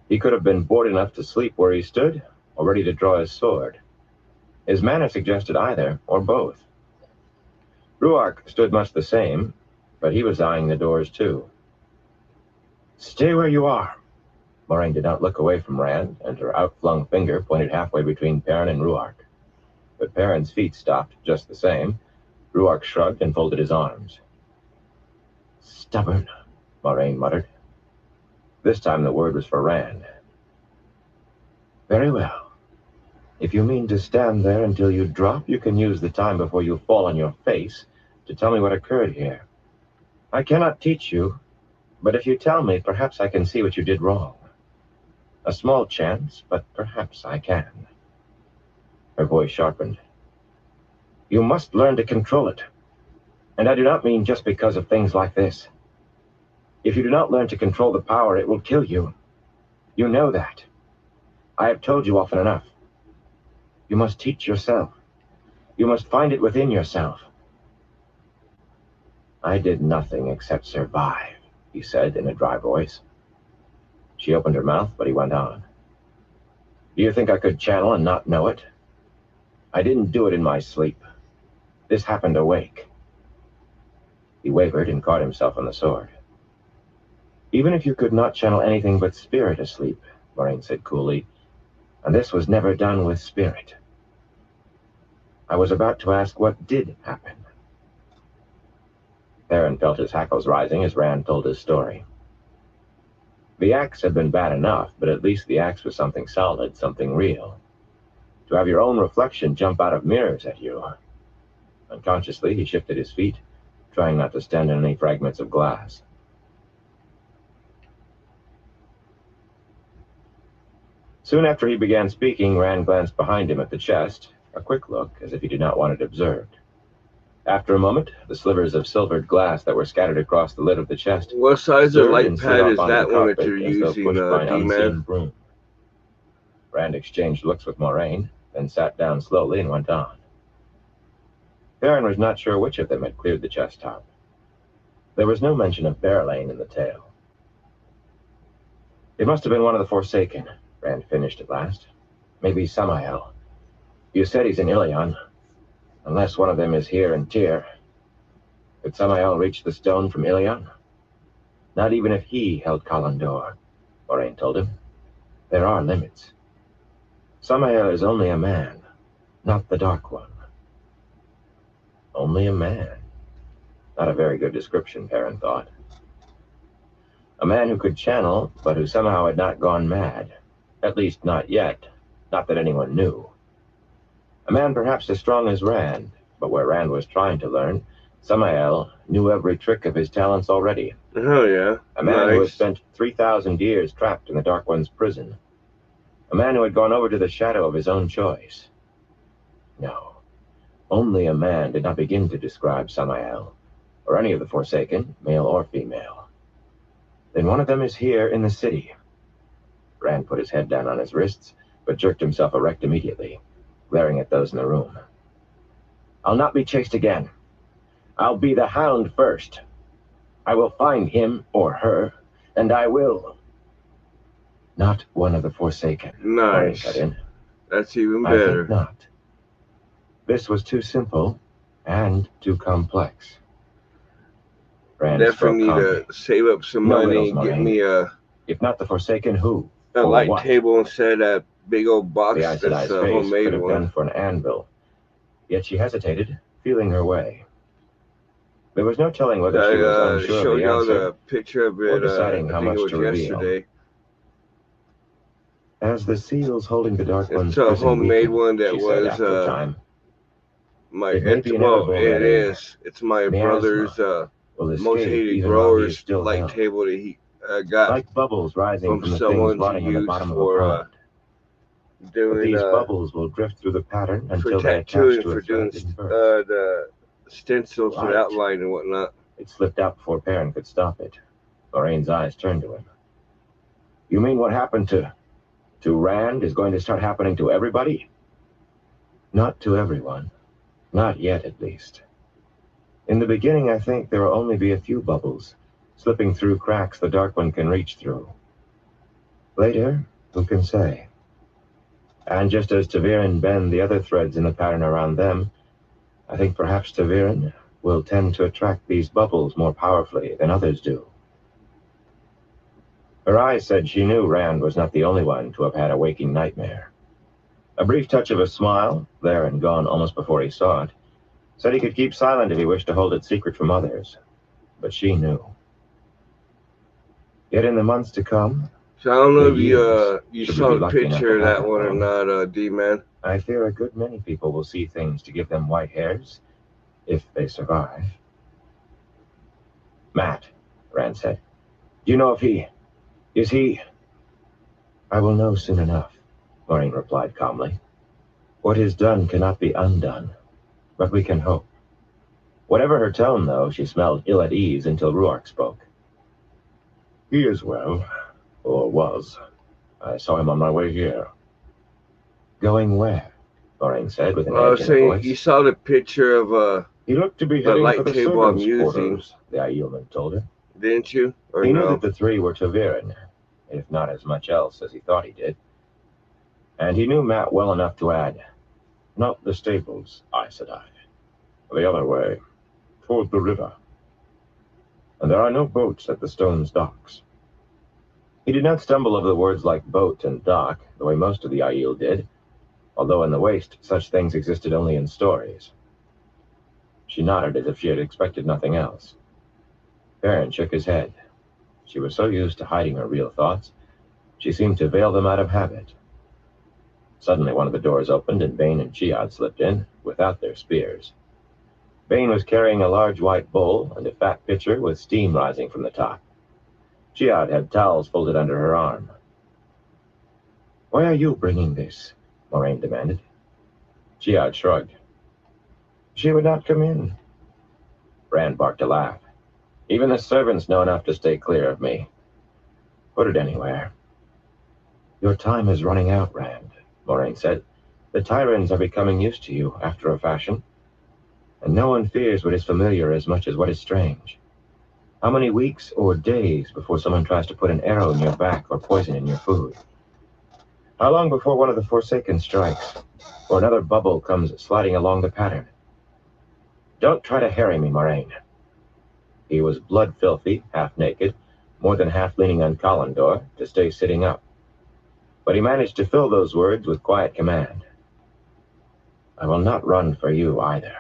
He could have been bored enough to sleep where he stood, or ready to draw his sword. His manner suggested either, or both. Ruark stood much the same, but he was eyeing the doors too. "Stay where you are." Moraine did not look away from Rand, and her outflung finger pointed halfway between Perrin and Ruark. But Perrin's feet stopped just the same. Ruark shrugged and folded his arms. "Stubborn," Moraine muttered. This time the word was for Rand. "Very well. If you mean to stand there until you drop, you can use the time before you fall on your face to tell me what occurred here. I cannot teach you, but if you tell me, perhaps I can see what you did wrong. A small chance, but perhaps I can." Her voice sharpened. "You must learn to control it. And I do not mean just because of things like this. If you do not learn to control the power, it will kill you. You know that. I have told you often enough. You must teach yourself. You must find it within yourself." "I did nothing except survive," he said in a dry voice. She opened her mouth, but he went on. "Do you think I could channel and not know it? I didn't do it in my sleep. This happened awake." He wavered and caught himself on the sword. "Even if you could not channel anything but spirit asleep," Moraine said coolly, "and this was never done with spirit." I was about to ask what did happen. Perrin felt his hackles rising as Rand told his story. The axe had been bad enough, but at least the axe was something solid, something real. To have your own reflection jump out of mirrors at you. Unconsciously, he shifted his feet, trying not to stand on any fragments of glass. Soon after he began speaking, Rand glanced behind him at the chest, a quick look, as if he did not want it observed. After a moment, the slivers of silvered glass that were scattered across the lid of the chest What size of stirred light and slid pad off is onto the that one that carpet you're as though using, pushed by an D-Man? unseen broom. Rand exchanged looks with Moraine, then sat down slowly and went on. Perrin was not sure which of them had cleared the chest top. There was no mention of Berelain in the tale. "It must have been one of the Forsaken," Rand finished at last. "Maybe Samael. You said he's in Ilion. Unless one of them is here in Tyr. Could Samael reach the stone from Ilion? Not even if he held Callandor," Moraine told him. "There are limits. Samael is only a man, not the Dark One." Only a man. Not a very good description, Perrin thought. A man who could channel, but who somehow had not gone mad. At least not yet. Not that anyone knew. A man perhaps as strong as Rand, but where Rand was trying to learn, Samael knew every trick of his talents already. Oh, yeah. A man who had Nice. spent 3,000 years trapped in the Dark One's prison. A man who had gone over to the shadow of his own choice. No, only a man did not begin to describe Samael, or any of the Forsaken, male or female. Then one of them is here in the city. Rand put his head down on his wrists, but jerked himself erect immediately, glaring at those in the room. I'll not be chased again. I'll be the Hound first. I will find him or her, and I will. Not one of the Forsaken. Nice. Cut in. That's even I better. think not. This was too simple and too complex. Rand Definitely spoke need calmly. to save up some No money riddles, and get Moraine. me a If not the Forsaken, who? light what? table instead of that big old box The Aes that's Sedai's a face homemade could have one. done for an anvil. Yet she hesitated, feeling her way. There was no telling whether she was I unsure of showed the y'all answer, the picture of or it, deciding I how think it much was to reveal. yesterday. As the seals holding the Dark One's It's a prison homemade weakened, one that she said was after a time, it is. It's my miasma brother's will most escape hated even while he is grower's still light held. table that he got Like bubbles rising from from the someone things to rotting in the use bottom of a for pond. But doing these bubbles will drift through the pattern for until they attach tattooing, to for a doing thread and burst. the stencils for the Right. outline and whatnot. It slipped out before Perrin could stop it. Lorraine's eyes turned to him. You mean what happened to Rand is going to start happening to everybody? Not to everyone. Not yet, at least. In the beginning, I think there will only be a few bubbles, slipping through cracks the Dark One can reach through. Later, who can say? And just as Taviran bend the other threads in the pattern around them, I think perhaps Taviran will tend to attract these bubbles more powerfully than others do. Her eyes said she knew Rand was not the only one to have had a waking nightmare. A brief touch of a smile, there and gone almost before he saw it, said he could keep silent if he wished to hold it secret from others. But she knew. Yet in the months to come, So I don't know if you should we saw be the lucky enough picture to of have that that one or long, not, D-Man. I fear a good many people will see things to give them white hairs, if they survive. Matt, Rand said. Do you know if is he? I will know soon enough, Moraine replied calmly. What is done cannot be undone, but we can hope. Whatever her tone, though, she smelled ill at ease until Ruark spoke. He is well, or was. I saw him on my way here. Going where? Moraine said with an edge in her voice. You saw the picture of He looked to be the heading light for the table I'm servants' using, quarters, the Aielman told her. Didn't you? Or he no? knew that the three were Taviran, if not as much else as he thought he did. And he knew Matt well enough to add, not the stables, Aes Sedai. The other way, toward the river. And there are no boats at the Stone's docks. He did not stumble over the words like boat and dock, the way most of the Aiel did, although in the Waste such things existed only in stories. She nodded as if she had expected nothing else. Perrin shook his head. She was so used to hiding her real thoughts, she seemed to veil them out of habit. Suddenly one of the doors opened and Bane and Chiad slipped in, without their spears. Bane was carrying a large white bowl and a fat pitcher with steam rising from the top. Chiad had towels folded under her arm. Why are you bringing this? Moraine demanded. Chiad shrugged. She would not come in. Rand barked a laugh. Even the servants know enough to stay clear of me. Put it anywhere. Your time is running out, Rand, Moraine said. The Tyrants are becoming used to you, after a fashion. And no one fears what is familiar as much as what is strange. How many weeks or days before someone tries to put an arrow in your back or poison in your food? How long before one of the Forsaken strikes, or another bubble comes sliding along the pattern? Don't try to harry me, Moraine. He was blood-filthy, half-naked, more than half leaning on Collindor to stay sitting up. But he managed to fill those words with quiet command. I will not run for you either.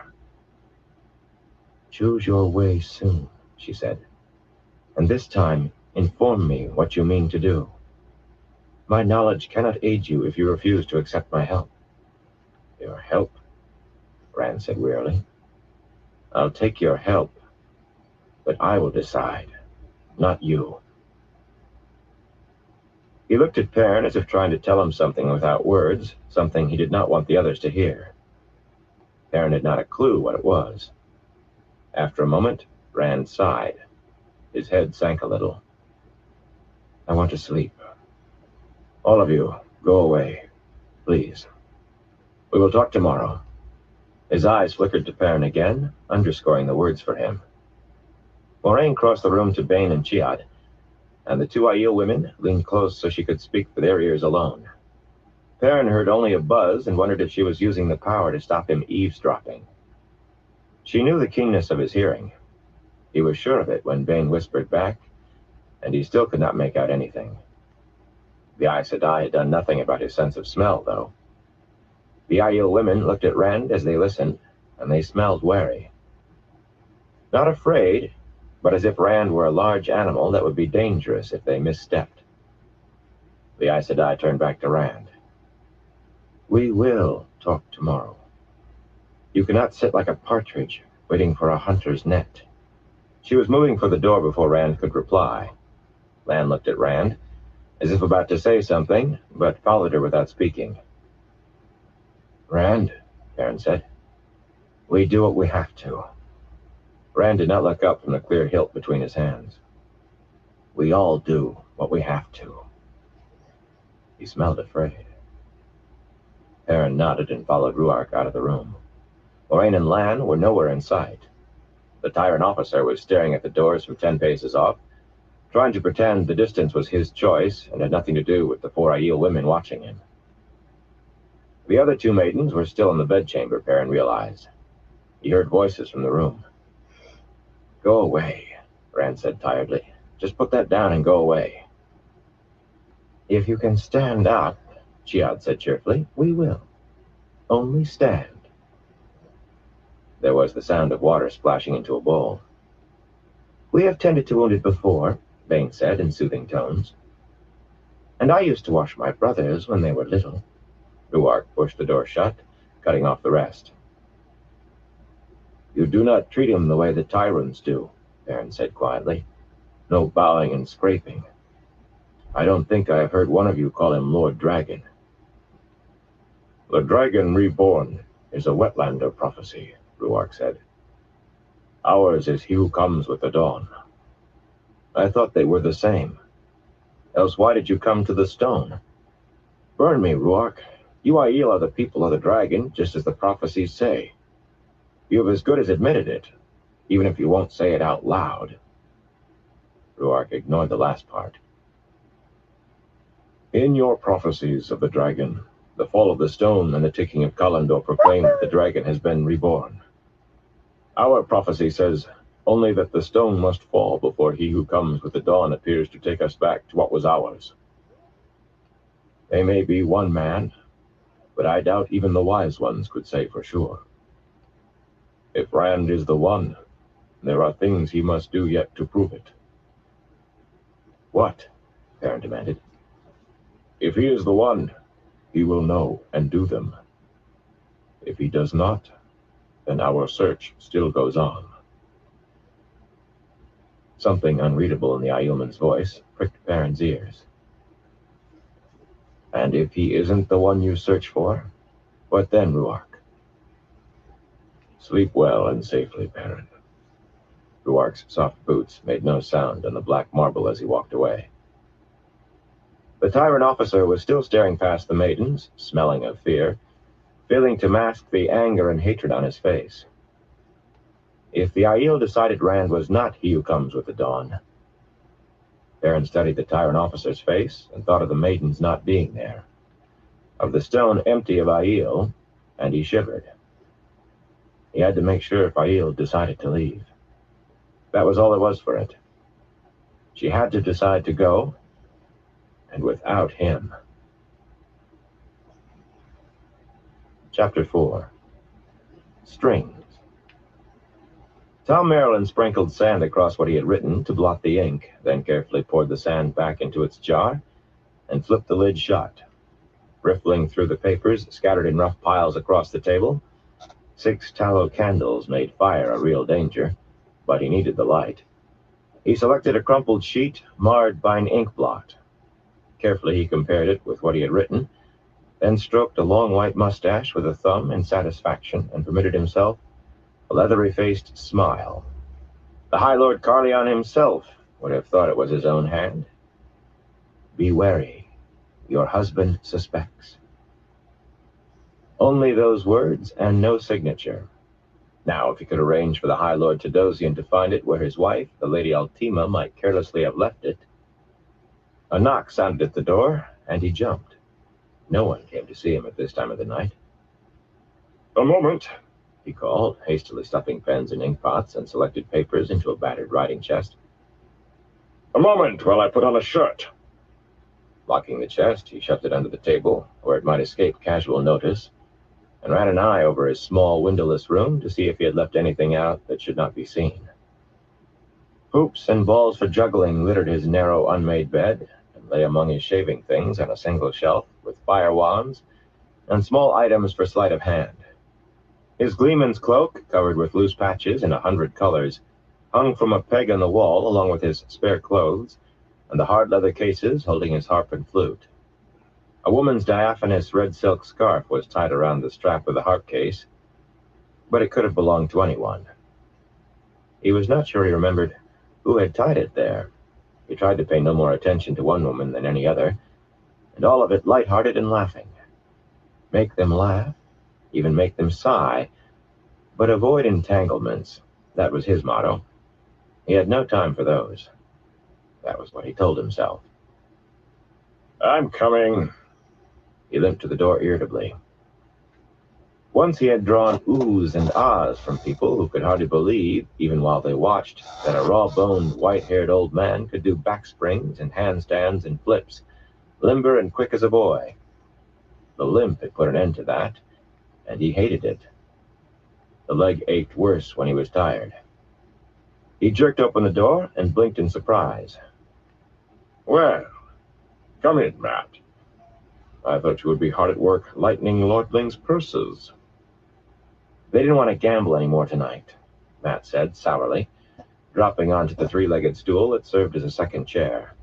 Choose your way soon, she said. And this time, inform me what you mean to do. My knowledge cannot aid you if you refuse to accept my help. Your help? Rand said wearily. I'll take your help, but I will decide, not you. He looked at Perrin as if trying to tell him something without words, something he did not want the others to hear. Perrin had not a clue what it was. After a moment, Rand sighed. His head sank a little. I want to sleep. All of you, go away, please. We will talk tomorrow. His eyes flickered to Perrin again, underscoring the words for him. Moraine crossed the room to Bane and Chiad, and the two Aiel women leaned close so she could speak for their ears alone. Perrin heard only a buzz and wondered if she was using the power to stop him eavesdropping. She knew the keenness of his hearing. He was sure of it when Bane whispered back, and he still could not make out anything. The Aes Sedai had done nothing about his sense of smell, though. The Aiel women looked at Rand as they listened, and they smelled wary. Not afraid, but as if Rand were a large animal that would be dangerous if they misstepped. The Aes Sedai turned back to Rand. We will talk tomorrow. You cannot sit like a partridge, waiting for a hunter's net. She was moving for the door before Rand could reply. Lan looked at Rand, as if about to say something, but followed her without speaking. Rand, Perrin said, we do what we have to. Rand did not look up from the clear hilt between his hands. We all do what we have to. He smelled afraid. Perrin nodded and followed Ruark out of the room. Moraine and Lan were nowhere in sight. The tyrant officer was staring at the doors from 10 paces off, trying to pretend the distance was his choice and had nothing to do with the 4 Aiel women watching him. The other 2 maidens were still in the bedchamber, Perrin realized. He heard voices from the room. Go away, Rand said tiredly. Just put that down and go away. If you can stand up, Chiad said cheerfully, we will. Only stand. There was the sound of water splashing into a bowl. We have tended to wounded before, Bane said in soothing tones. And I used to wash my brothers when they were little. Ruark pushed the door shut, cutting off the rest. You do not treat him the way the tyrants do, Perrin said quietly. No bowing and scraping. I don't think I have heard one of you call him Lord Dragon. The Dragon Reborn is a Wetlander prophecy, Ruark said. Ours is he who comes with the dawn. I thought they were the same. Else why did you come to the stone? Burn me, Ruark. You Aiel are the people of the dragon, just as the prophecies say. You have as good as admitted it, even if you won't say it out loud. Ruark ignored the last part. In your prophecies of the dragon, the fall of the stone and the ticking of Kalandor proclaim that the dragon has been reborn. Our prophecy says only that the stone must fall before he who comes with the dawn appears to take us back to what was ours. They may be one man, but I doubt even the wise ones could say for sure. If Rand is the one, there are things he must do yet to prove it. What? Perrin demanded. If he is the one, he will know and do them. If he does not, then our search still goes on. Something unreadable in the Aielman's voice pricked Perrin's ears. And if he isn't the one you search for, what then, Ruark? Sleep well and safely, Perrin. Ruark's soft boots made no sound on the black marble as he walked away. The tyrant officer was still staring past the maidens, smelling of fear, failing to mask the anger and hatred on his face. If the Aiel decided Rand was not he who comes with the dawn, Perrin studied the tyrant officer's face and thought of the maidens not being there, of the stone empty of Aiel, and he shivered. He had to make sure if Aiel decided to leave. That was all there was for it. She had to decide to go, and without him. Chapter 4. Strings. Tom Maryland sprinkled sand across what he had written to blot the ink, then carefully poured the sand back into its jar and flipped the lid shut. Riffling through the papers scattered in rough piles across the table, 6 tallow candles made fire a real danger, but he needed the light. He selected a crumpled sheet marred by an ink blot. Carefully he compared it with what he had written, then stroked a long white mustache with a thumb in satisfaction and permitted himself a leathery-faced smile. The High Lord Carleon himself would have thought it was his own hand. Be wary. Your husband suspects. Only those words and no signature. Now, if he could arrange for the High Lord Tadosian to find it where his wife, the Lady Altima, might carelessly have left it. A knock sounded at the door, and he jumped. No one came to see him at this time of the night. "A moment," he called, hastily stuffing pens and inkpots and selected papers into a battered writing chest. "A moment while I put on a shirt." Locking the chest, he shoved it under the table, where it might escape casual notice, and ran an eye over his small, windowless room to see if he had left anything out that should not be seen. Hoops and balls for juggling littered his narrow, unmade bed, and lay among his shaving things on a single shelf, with fire wands and small items for sleight of hand. His gleeman's cloak, covered with loose patches in 100 colors, hung from a peg on the wall along with his spare clothes and the hard leather cases holding his harp and flute. A woman's diaphanous red silk scarf was tied around the strap of the harp case, but it could have belonged to anyone. He was not sure he remembered who had tied it there. He tried to pay no more attention to one woman than any other, and all of it light-hearted and laughing. Make them laugh, even make them sigh, but avoid entanglements. That was his motto. He had no time for those. That was what he told himself. "I'm coming." He limped to the door irritably. Once he had drawn oohs and ahs from people who could hardly believe, even while they watched, that a raw-boned, white-haired old man could do backsprings and handstands and flips, limber and quick as a boy. The limp had put an end to that, and he hated it. The leg ached worse when he was tired. He jerked open the door and blinked in surprise. "Well, come in, Matt. I thought you would be hard at work lightening lordlings' purses." "They didn't want to gamble any more tonight," Matt said sourly, dropping onto the 3-legged stool that served as a second chair.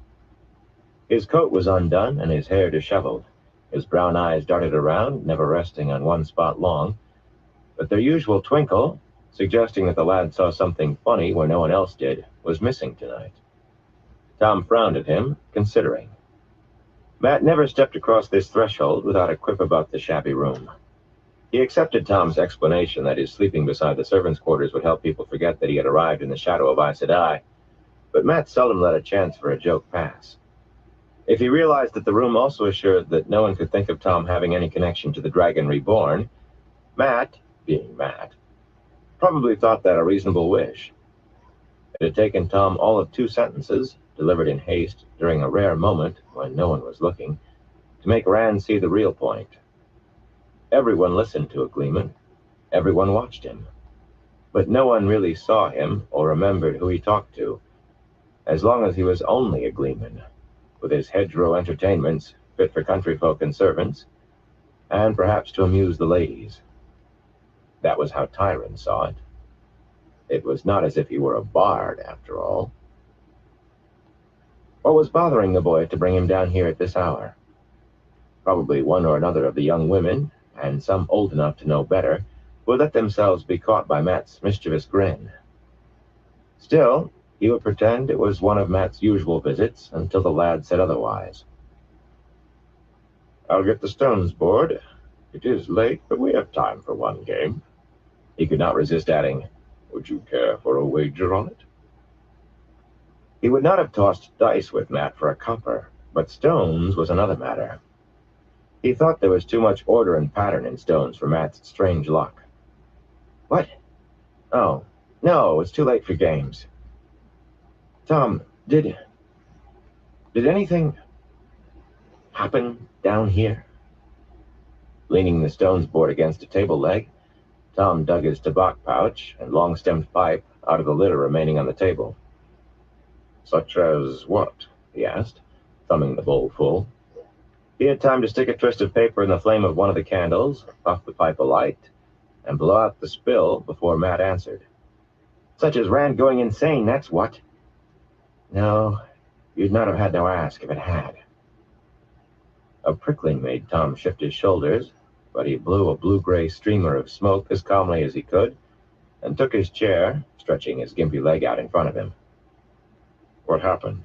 His coat was undone and his hair disheveled. His brown eyes darted around, never resting on one spot long, but their usual twinkle, suggesting that the lad saw something funny where no one else did, was missing tonight. Tom frowned at him, considering. Matt never stepped across this threshold without a quip about the shabby room. He accepted Tom's explanation that his sleeping beside the servants' quarters would help people forget that he had arrived in the shadow of Aes Sedai, but Matt seldom let a chance for a joke pass. If he realized that the room also assured that no one could think of Tom having any connection to the Dragon Reborn, Matt, being Matt, probably thought that a reasonable wish. It had taken Tom all of 2 sentences, delivered in haste during a rare moment when no one was looking, to make Rand see the real point. Everyone listened to a Gleeman. Everyone watched him. But no one really saw him or remembered who he talked to, as long as he was only a Gleeman, with his hedgerow entertainments fit for country folk and servants, and perhaps to amuse the ladies. That was how Tyron saw it. It was not as if he were a bard, after all. What was bothering the boy to bring him down here at this hour? Probably one or another of the young women, and some old enough to know better, would let themselves be caught by Matt's mischievous grin. Still, he would pretend it was one of Matt's usual visits until the lad said otherwise. "I'll get the stones board. It is late, but we have time for one game." He could not resist adding, "Would you care for a wager on it?" He would not have tossed dice with Matt for a copper, but stones was another matter. He thought there was too much order and pattern in stones for Matt's strange luck. "What? Oh, no, it's too late for games. Tom, did anything happen down here?" Leaning the stones board against a table leg, Tom dug his tobacco pouch and long-stemmed pipe out of the litter remaining on the table. "Such as what?" he asked, thumbing the bowl full. He had time to stick a twist of paper in the flame of one of the candles, puff the pipe alight, and blow out the spill before Matt answered. Such as Rand going insane, that's what. No, you'd not have had to ask if it had. A prickling made Tom shift his shoulders, but he blew a blue-gray streamer of smoke as calmly as he could, and took his chair, stretching his gimpy leg out in front of him. What happened?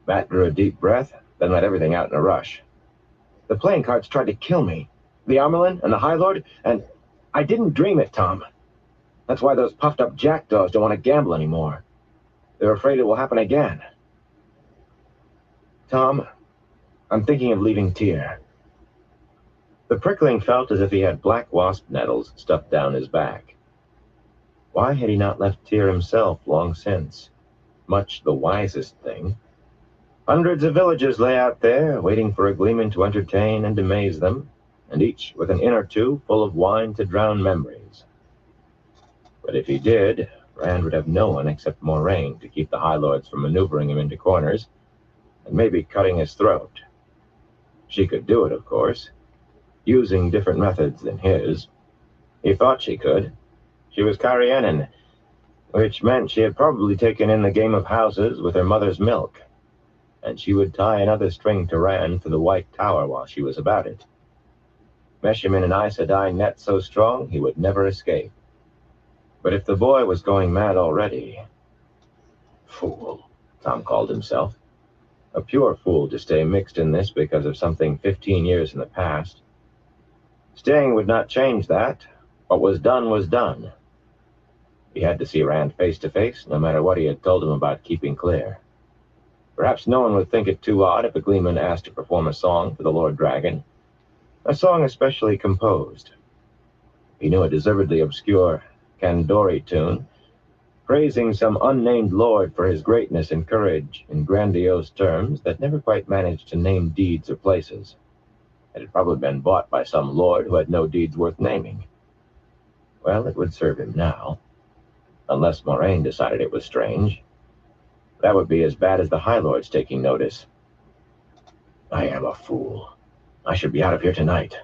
Matt drew a deep breath, then let everything out in a rush. The playing cards tried to kill me. The Armelin and the High Lord, and I didn't dream it, Tom. That's why those puffed-up jackdaws don't want to gamble anymore. They're afraid it will happen again. Tom, I'm thinking of leaving Tyr. The prickling felt as if he had black wasp nettles stuffed down his back. Why had he not left Tyr himself long since? Much the wisest thing. Hundreds of villages lay out there, waiting for a gleeman to entertain and amaze them, and each with an inn or two full of wine to drown memories. But if he did, Rand would have no one except Moraine to keep the High Lords from maneuvering him into corners, and maybe cutting his throat. She could do it, of course, using different methods than his. He thought she could. She was Carianan, which meant she had probably taken in the game of houses with her mother's milk, and she would tie another string to Rand for the White Tower while she was about it. Mesh him in an Aes Sedai net so strong he would never escape. But if the boy was going mad already... Fool, Tom called himself. A pure fool to stay mixed in this because of something 15 years in the past. Staying would not change that. What was done was done. He had to see Rand face to face, no matter what he had told him about keeping clear. Perhaps no one would think it too odd if a gleeman asked to perform a song for the Lord Dragon, a song especially composed. He knew a deservedly obscure Kandori tune, praising some unnamed lord for his greatness and courage in grandiose terms that never quite managed to name deeds or places. It had probably been bought by some lord who had no deeds worth naming. Well, it would serve him now, unless Moraine decided it was strange. That would be as bad as the High Lords taking notice. I am a fool. I should be out of here tonight.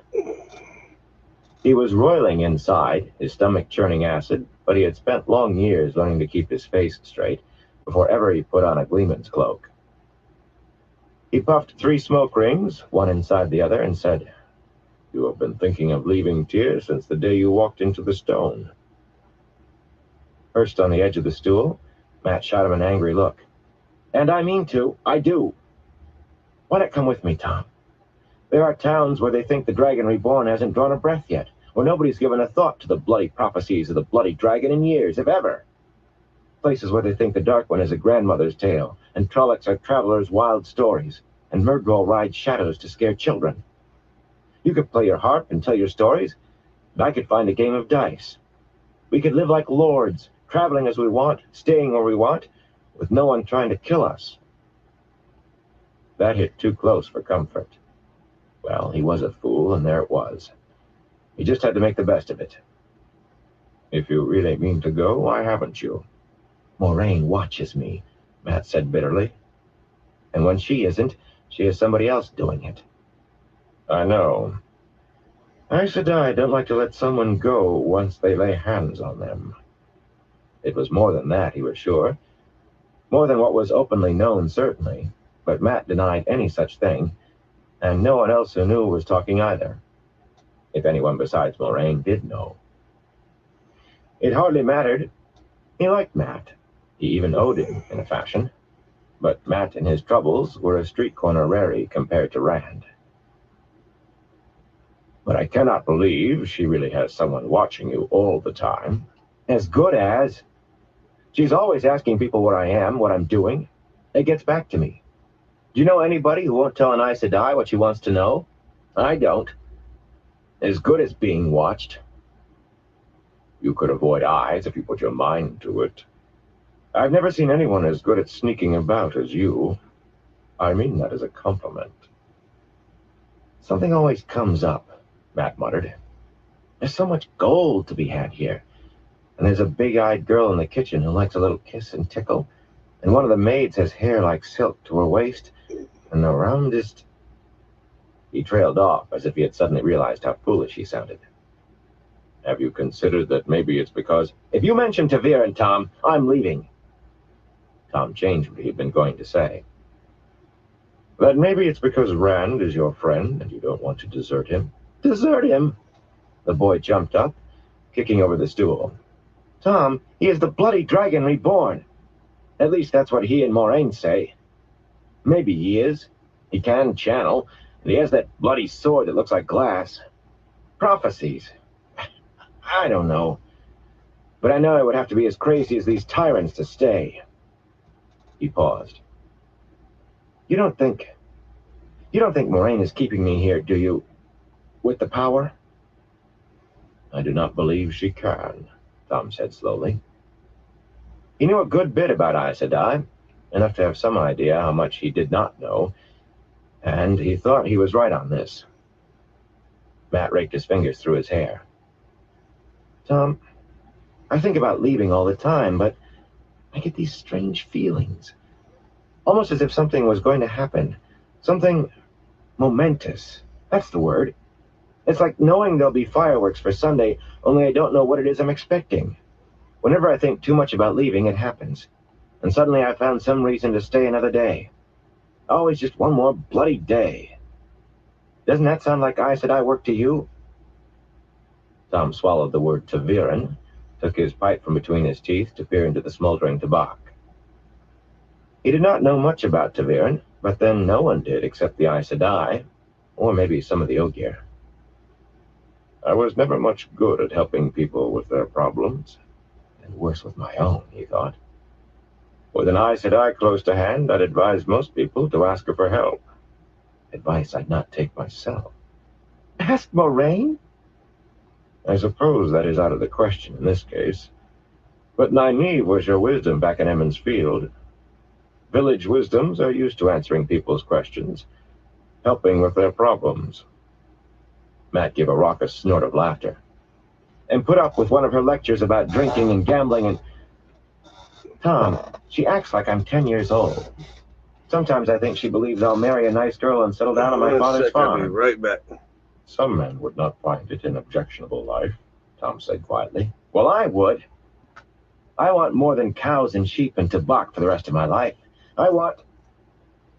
He was roiling inside, his stomach churning acid, but he had spent long years learning to keep his face straight before ever he put on a gleeman's cloak. He puffed 3 smoke rings, one inside the other, and said, You have been thinking of leaving Tyr since the day you walked into the stone. Perched on the edge of the stool, Matt shot him an angry look. And I mean to. I do. Why not come with me, Tom? There are towns where they think the Dragon Reborn hasn't drawn a breath yet, where nobody's given a thought to the bloody prophecies of the bloody dragon in years, if ever. Places where they think the Dark One is a grandmother's tale, and Trollocs are travelers' wild stories, and Murdrol rides shadows to scare children. You could play your harp and tell your stories, and I could find a game of dice. We could live like lords, traveling as we want, staying where we want, with no one trying to kill us. That hit too close for comfort. Well, he was a fool, and there it was. He just had to make the best of it. If you really mean to go, why haven't you? Moraine watches me, Matt said bitterly. And when she isn't, she has somebody else doing it. I know. Aes Sedai don't like to let someone go once they lay hands on them. It was more than that, he was sure. More than what was openly known, certainly, but Matt denied any such thing, and no one else who knew was talking either, if anyone besides Moraine did know. It hardly mattered. He liked Matt. He even owed him, in a fashion. But Matt and his troubles were a street-corner rarity compared to Rand. But I cannot believe she really has someone watching you all the time. As good as. She's always asking people where I am, what I'm doing. It gets back to me. Do you know anybody who won't tell an Aes Sedai what she wants to know? I don't. As good as being watched. You could avoid eyes if you put your mind to it. I've never seen anyone as good at sneaking about as you. I mean that as a compliment. Something always comes up, Matt muttered. There's so much gold to be had here. And there's a big-eyed girl in the kitchen who likes a little kiss and tickle. And one of the maids has hair like silk to her waist. And the roundest... He trailed off as if he had suddenly realized how foolish he sounded. Have you considered that maybe it's because... If you mention Tavir and Tom, I'm leaving. Tom changed what he had been going to say. That maybe it's because Rand is your friend and you don't want to desert him. Desert him? The boy jumped up, kicking over the stool. Tom, he is the bloody dragon reborn. At least that's what he and Moraine say. Maybe he is. He can channel, and he has that bloody sword that looks like glass. Prophecies. I don't know. But I know I would have to be as crazy as these tyrants to stay. He paused. You don't think Moraine is keeping me here, do you? With the power? I do not believe she can, Tom said slowly. He knew a good bit about Aes Sedai, enough to have some idea how much he did not know, and he thought he was right on this. Matt raked his fingers through his hair. Tom, I think about leaving all the time, but I get these strange feelings. Almost as if something was going to happen. Something momentous. That's the word. It's like knowing there'll be fireworks for Sunday, only I don't know what it is I'm expecting. Whenever I think too much about leaving, it happens. And suddenly I found some reason to stay another day. Always just one more bloody day. Doesn't that sound like Aes Sedai work to you? Tom swallowed the word Taviran, took his pipe from between his teeth to peer into the smoldering tobacco. He did not know much about Taviran, but then no one did except the Aes Sedai, or maybe some of the Ogier. I was never much good at helping people with their problems, and worse with my own, he thought. With an Aes Sedai close to hand, I'd advise most people to ask her for help. Advice I'd not take myself. Ask Moraine? I suppose that is out of the question in this case. But Nynaeve was your wisdom back in Emond's Field. Village wisdoms are used to answering people's questions, helping with their problems. Matt gave a raucous snort of laughter. And put up with one of her lectures about drinking and gambling and... Tom, she acts like I'm 10 years old. Sometimes I think she believes I'll marry a nice girl and settle down on my father's farm. I'll be right back. Some men would not find it an objectionable life, Tom said quietly. Well, I would. I want more than cows and sheep and tobacco for the rest of my life. I want...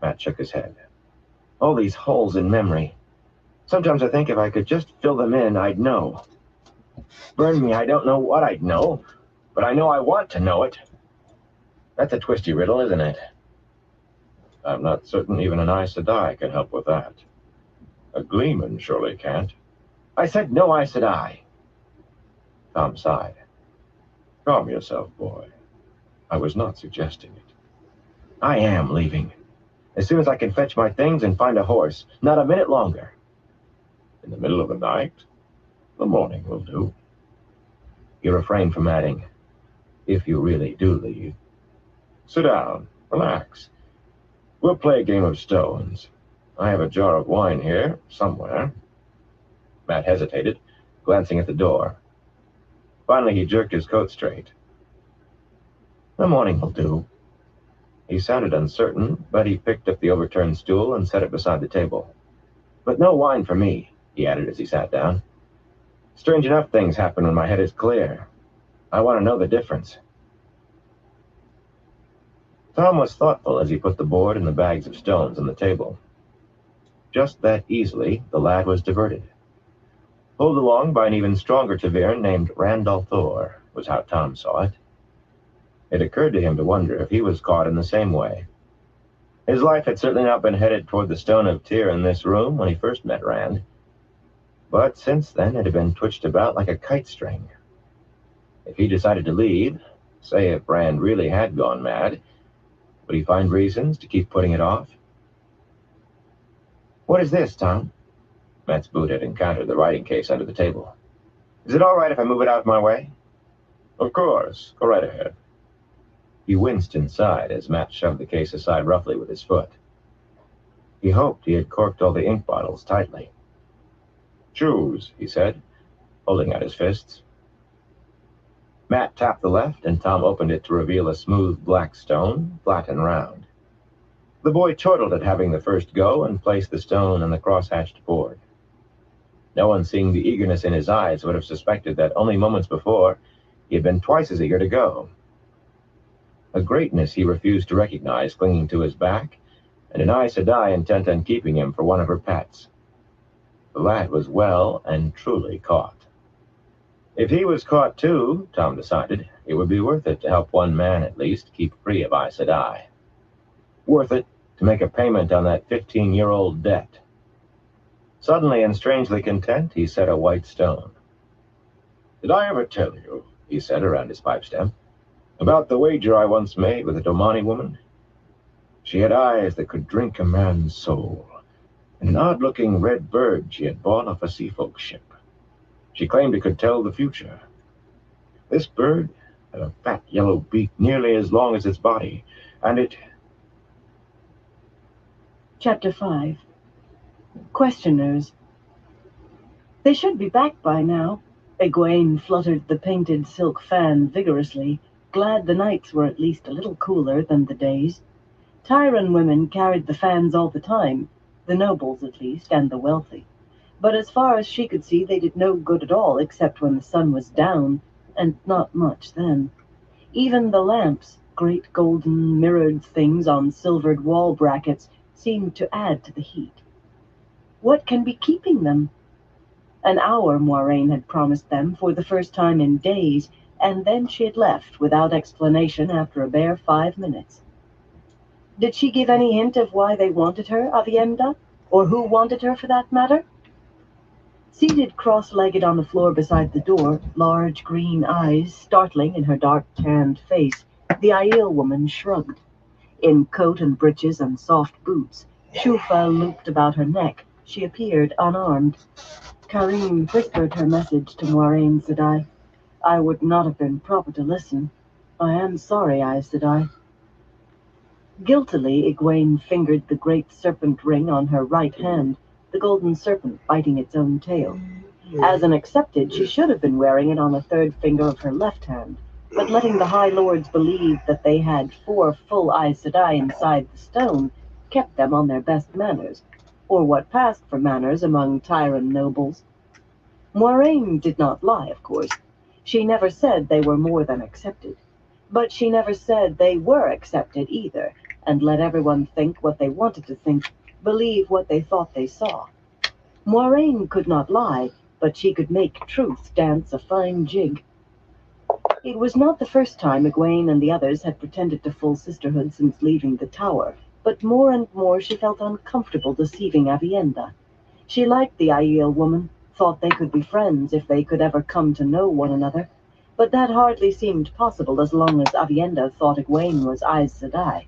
Matt shook his head. All these holes in memory. Sometimes I think if I could just fill them in, I'd know. Burn me, I don't know what I'd know, but I know I want to know it. That's a twisty riddle, isn't it? I'm not certain even an Aes Sedai can help with that. A Gleeman surely can't. I said no Aes Sedai. Tom sighed. Calm yourself, boy. I was not suggesting it. I am leaving. As soon as I can fetch my things and find a horse. Not a minute longer. In the middle of the night? The morning will do. He refrained from adding, if you really do leave. Sit down. Relax. We'll play a game of stones. I have a jar of wine here, somewhere. Matt hesitated, glancing at the door. Finally, he jerked his coat straight. The morning will do. He sounded uncertain, but he picked up the overturned stool and set it beside the table. But no wine for me, he added as he sat down. Strange enough things happen when my head is clear. I want to know the difference. Tom was thoughtful as he put the board and the bags of stones on the table. Just that easily, the lad was diverted. Pulled along by an even stronger Taviran named Randall Thor, was how Tom saw it. It occurred to him to wonder if he was caught in the same way. His life had certainly not been headed toward the Stone of Tyr in this room when he first met Rand. But since then it had been twitched about like a kite string. If he decided to leave, say if Rand really had gone mad, would he find reasons to keep putting it off? What is this, Tom? Matt's boot had encountered the writing case under the table. Is it all right if I move it out of my way? Of course. Go right ahead. He winced inside as Matt shoved the case aside roughly with his foot. He hoped he had corked all the ink bottles tightly. Choose, he said, holding out his fists. Matt tapped the left, and Tom opened it to reveal a smooth black stone, flat and round. The boy chortled at having the first go and placed the stone on the cross-hatched board. No one seeing the eagerness in his eyes would have suspected that only moments before he had been twice as eager to go. A greatness he refused to recognize clinging to his back, and an Aes Sedai intent on keeping him for one of her pets. The lad was well and truly caught. If he was caught too, Tom decided, it would be worth it to help one man at least keep free of Aes Sedai. Worth it to make a payment on that 15-year-old debt. Suddenly and strangely content, he set a white stone. "Did I ever tell you," he said around his pipe stem, "about the wager I once made with a Domani woman? She had eyes that could drink a man's soul, and an odd-looking red bird she had bought off a seafolk ship. She claimed it could tell the future. This bird had a fat yellow beak nearly as long as its body, and it..." Chapter 5. Questioners. They should be back by now. Egwene fluttered the painted silk fan vigorously, glad the nights were at least a little cooler than the days. Tyran women carried the fans all the time, the nobles at least, and the wealthy. But as far as she could see, they did no good at all except when the sun was down, and not much then. Even the lamps, great golden mirrored things on silvered wall brackets, seemed to add to the heat. What can be keeping them? An hour Moiraine had promised them for the first time in days, and then she had left without explanation after a bare 5 minutes. Did she give any hint of why they wanted her, Avienda? Or who wanted her, for that matter? Seated cross-legged on the floor beside the door, large green eyes startling in her dark-tanned face, the Aiel woman shrugged. In coat and breeches and soft boots, Shufa looped about her neck, she appeared unarmed. Karim whispered her message to Moiraine Sedai. "I would not have been proper to listen. I am sorry, Aes Sedai." Guiltily, Egwene fingered the great serpent ring on her right hand, the golden serpent biting its own tail. As an accepted, she should have been wearing it on the third finger of her left hand, but letting the High Lords believe that they had 4 full Aes Sedai inside the stone kept them on their best manners, or what passed for manners among Tyran nobles. Moiraine did not lie, of course. She never said they were more than accepted. But she never said they were accepted either, and let everyone think what they wanted to think, believe what they thought they saw. Moiraine could not lie, but she could make truth dance a fine jig. It was not the first time Egwene and the others had pretended to full sisterhood since leaving the tower, but more and more she felt uncomfortable deceiving Avienda. She liked the Aiel woman, thought they could be friends if they could ever come to know one another, but that hardly seemed possible as long as Avienda thought Egwene was Aes Sedai.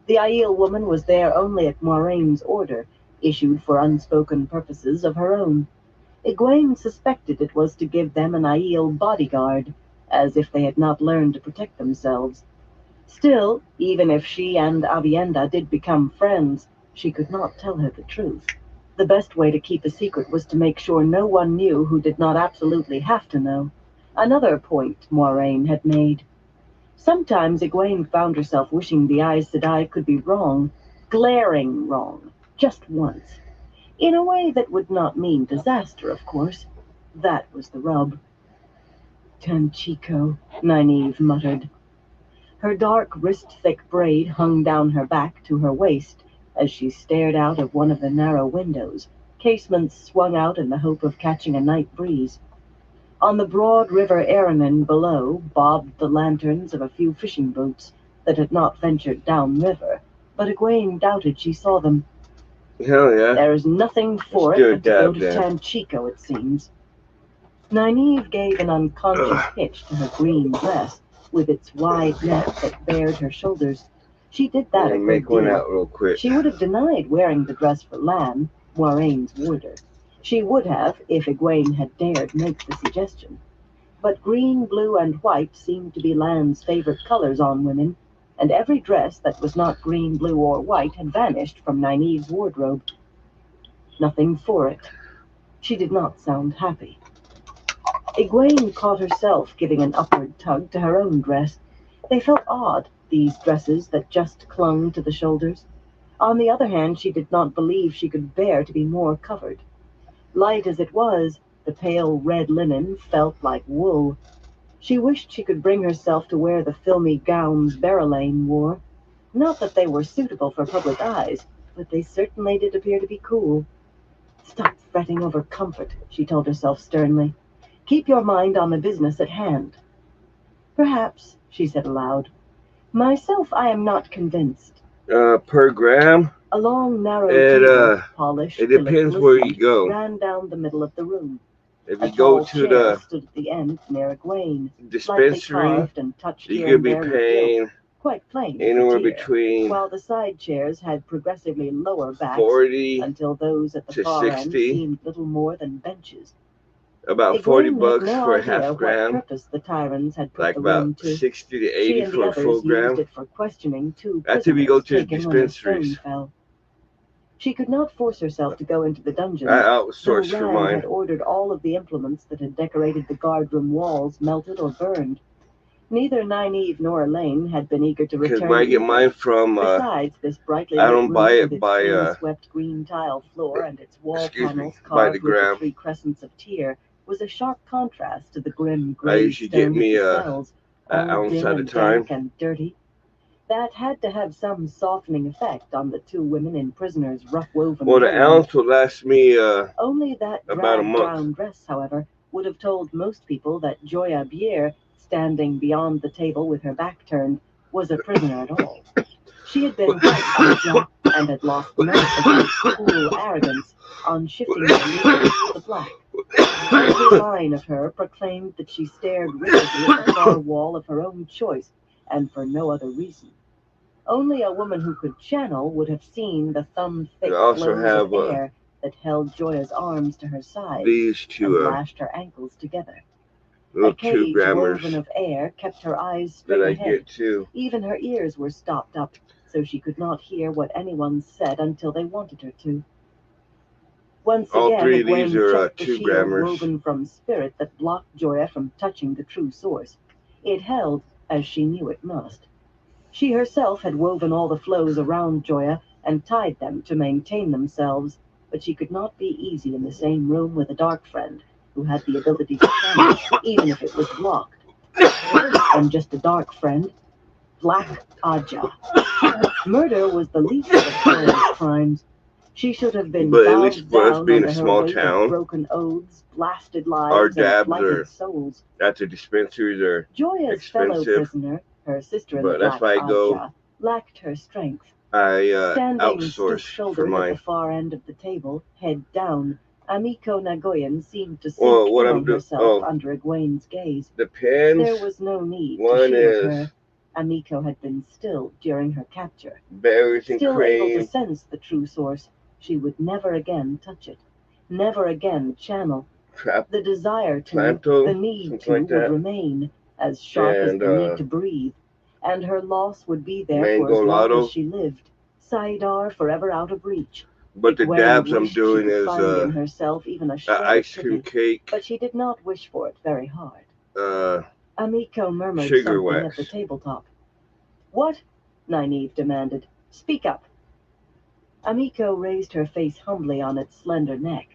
The Aiel woman was there only at Moiraine's order, issued for unspoken purposes of her own. Egwene suspected it was to give them an Aiel bodyguard, as if they had not learned to protect themselves. Still, even if she and Avienda did become friends, she could not tell her the truth. The best way to keep a secret was to make sure no one knew who did not absolutely have to know. Another point Moiraine had made. Sometimes Egwene found herself wishing the Aes Sedai could be wrong, glaring wrong, just once. In a way that would not mean disaster, of course. That was the rub. "Tanchico," Nynaeve muttered. Her dark, wrist-thick braid hung down her back to her waist as she stared out of one of the narrow windows, casements swung out in the hope of catching a night breeze. On the broad river Aranon below bobbed the lanterns of a few fishing boats that had not ventured downriver, but Egwene doubted she saw them. Hell yeah. "There is nothing for Let's do it a but to go dab to dance. Tanchico, it seems." Nynaeve gave an unconscious hitch to her green dress, with its wide neck that bared her shoulders. She did that a And good make one deal. out real quick. She would have denied wearing the dress for Lan, Moiraine's warder. She would have, if Egwene had dared make the suggestion. But green, blue, and white seemed to be Lan's favorite colors on women, and every dress that was not green, blue, or white had vanished from Nynaeve's wardrobe. Nothing for it. She did not sound happy. Egwene caught herself giving an upward tug to her own dress. They felt odd, these dresses that just clung to the shoulders. On the other hand, she did not believe she could bear to be more covered. Light as it was, the pale red linen felt like wool. She wished she could bring herself to wear the filmy gowns Berylane wore. Not that they were suitable for public eyes, but they certainly did appear to be cool. Stop fretting over comfort, she told herself sternly. Keep your mind on the business at hand. Perhaps, she said aloud. Myself, I am not convinced. Per gram, A long, narrow it table, polished it till it depends where you glistened, go. ran down the middle of the room. If A you go tall to chair the stood at the end near Egwene, slightly dispensary, carved and touched you here could and be there with gilt, paying quite plain for anywhere Tyr, between while the side chairs had progressively lower backs 40 until those at the to far end 60, seemed little more than benches. about 40 Egwene had bucks no for a idea half what gram, purpose the Tyrans had put like the about room to. 60 to She 80 and the for a full others used gram. it for questioning two That's if you go prisoners to the taken when the stone dispensaries. fell. She could not force herself to go into the dungeons, I though outsourced for Rand mine. had ordered all of the implements that had decorated the guardroom walls melted or burned. Neither Nynaeve nor Elaine had been eager to Because return when I get either. mine from, Besides, this brightly I lit don't buy room it with its by, clean-swept green tile floor and its wall panels by the carved with the gram. 3 crescents of Tyr was a sharp contrast to the grim I gray usually get stone me of the a cells, an all ounce dim at a and time. dank and dirty. That had to have some softening effect on the 2 women in Prisoner's rough-woven Well, the wonderland. ounce will last me Only that about a drab month. brown dress, however, would have told most people that Joya Bier, standing beyond the table with her back turned, was a prisoner at all. She had been quite Adja and had lost none of her cool arrogance on shifting her allegiance to the black. Every line of her proclaimed that she stared rigidly at the far wall of her own choice, and for no other reason. Only a woman who could channel would have seen the thumb-thick You also flows have of air that held Joya's arms to her sides these and two lashed her ankles together. little A cage 2-grammers woven of air kept her eyes that straight I ahead. get too. Even her ears were stopped up, so she could not hear what anyone said until they wanted her to. Once All again, 3 of these Egwene are checked the shield 2-grammers. woven from spirit that blocked Joya from touching the true source. It held, as she knew it must. She herself had woven all the flows around Joya and tied them to maintain themselves, but she could not be easy in the same room with a dark friend who had the ability to channel, even if it was blocked. And just a dark friend, Black Aja. Murder was the least of Joya's crimes. She should have been But at bowed least for us down being under a her small weight town, of broken oaths, blasted our lives, and dabs blighted are souls. at the dispensaries are Joya's fellow expensive. prisoner, her sister in the But that's Black why I go. Aja, lacked her strength. I Standing outsource for stoop-shouldered at mine. the far end of the table, head down, Amiko Nagoyan seemed to sink Well, what in I'm on doing. herself under Egwene's gaze. The pens. There was no need to One shield is her. Amiko had been stilled during her capture. berries and Still able to cream. sense the true source, she would never again touch it. Never again channel. Trap The desire to, planto, the need something to like would that. remain, as sharp as And the need to breathe, and her loss would be there for mango as long lotto. as she lived. Saidar forever out of reach. But the Egwene dabs I'm wished she doing could is find in herself even a shred of ice cream pity, cake, but she did not wish for it very hard. Amiko murmured sugar something wax. at the tabletop. What? Nynaeve demanded. Speak up. Amiko raised her face humbly on its slender neck.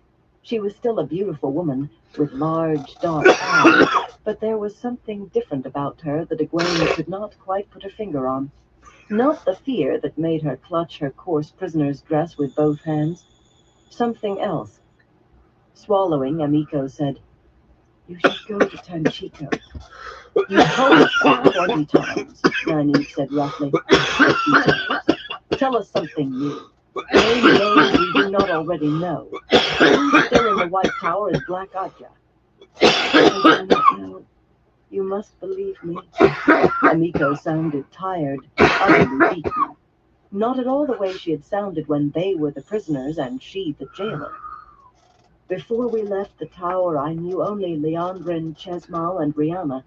She was still a beautiful woman, with large, dark eyes, but there was something different about her that Egwene could not quite put her finger on. Not the fear that made her clutch her coarse prisoner's dress with both hands. Something else. Swallowing, Amiko said, You should go to Tanchico. You told us that 20 times, Nynaeve said roughly. 50 times. Tell us something new. Name names we do not already know. Who's still in the White Tower is Black Aja. I do not know. You must believe me. Amiko sounded tired, utterly beaten. Not at all the way she had sounded when they were the prisoners and she the jailer. Before we left the tower, I knew only Leandrin, Chesmal, and Rihanna.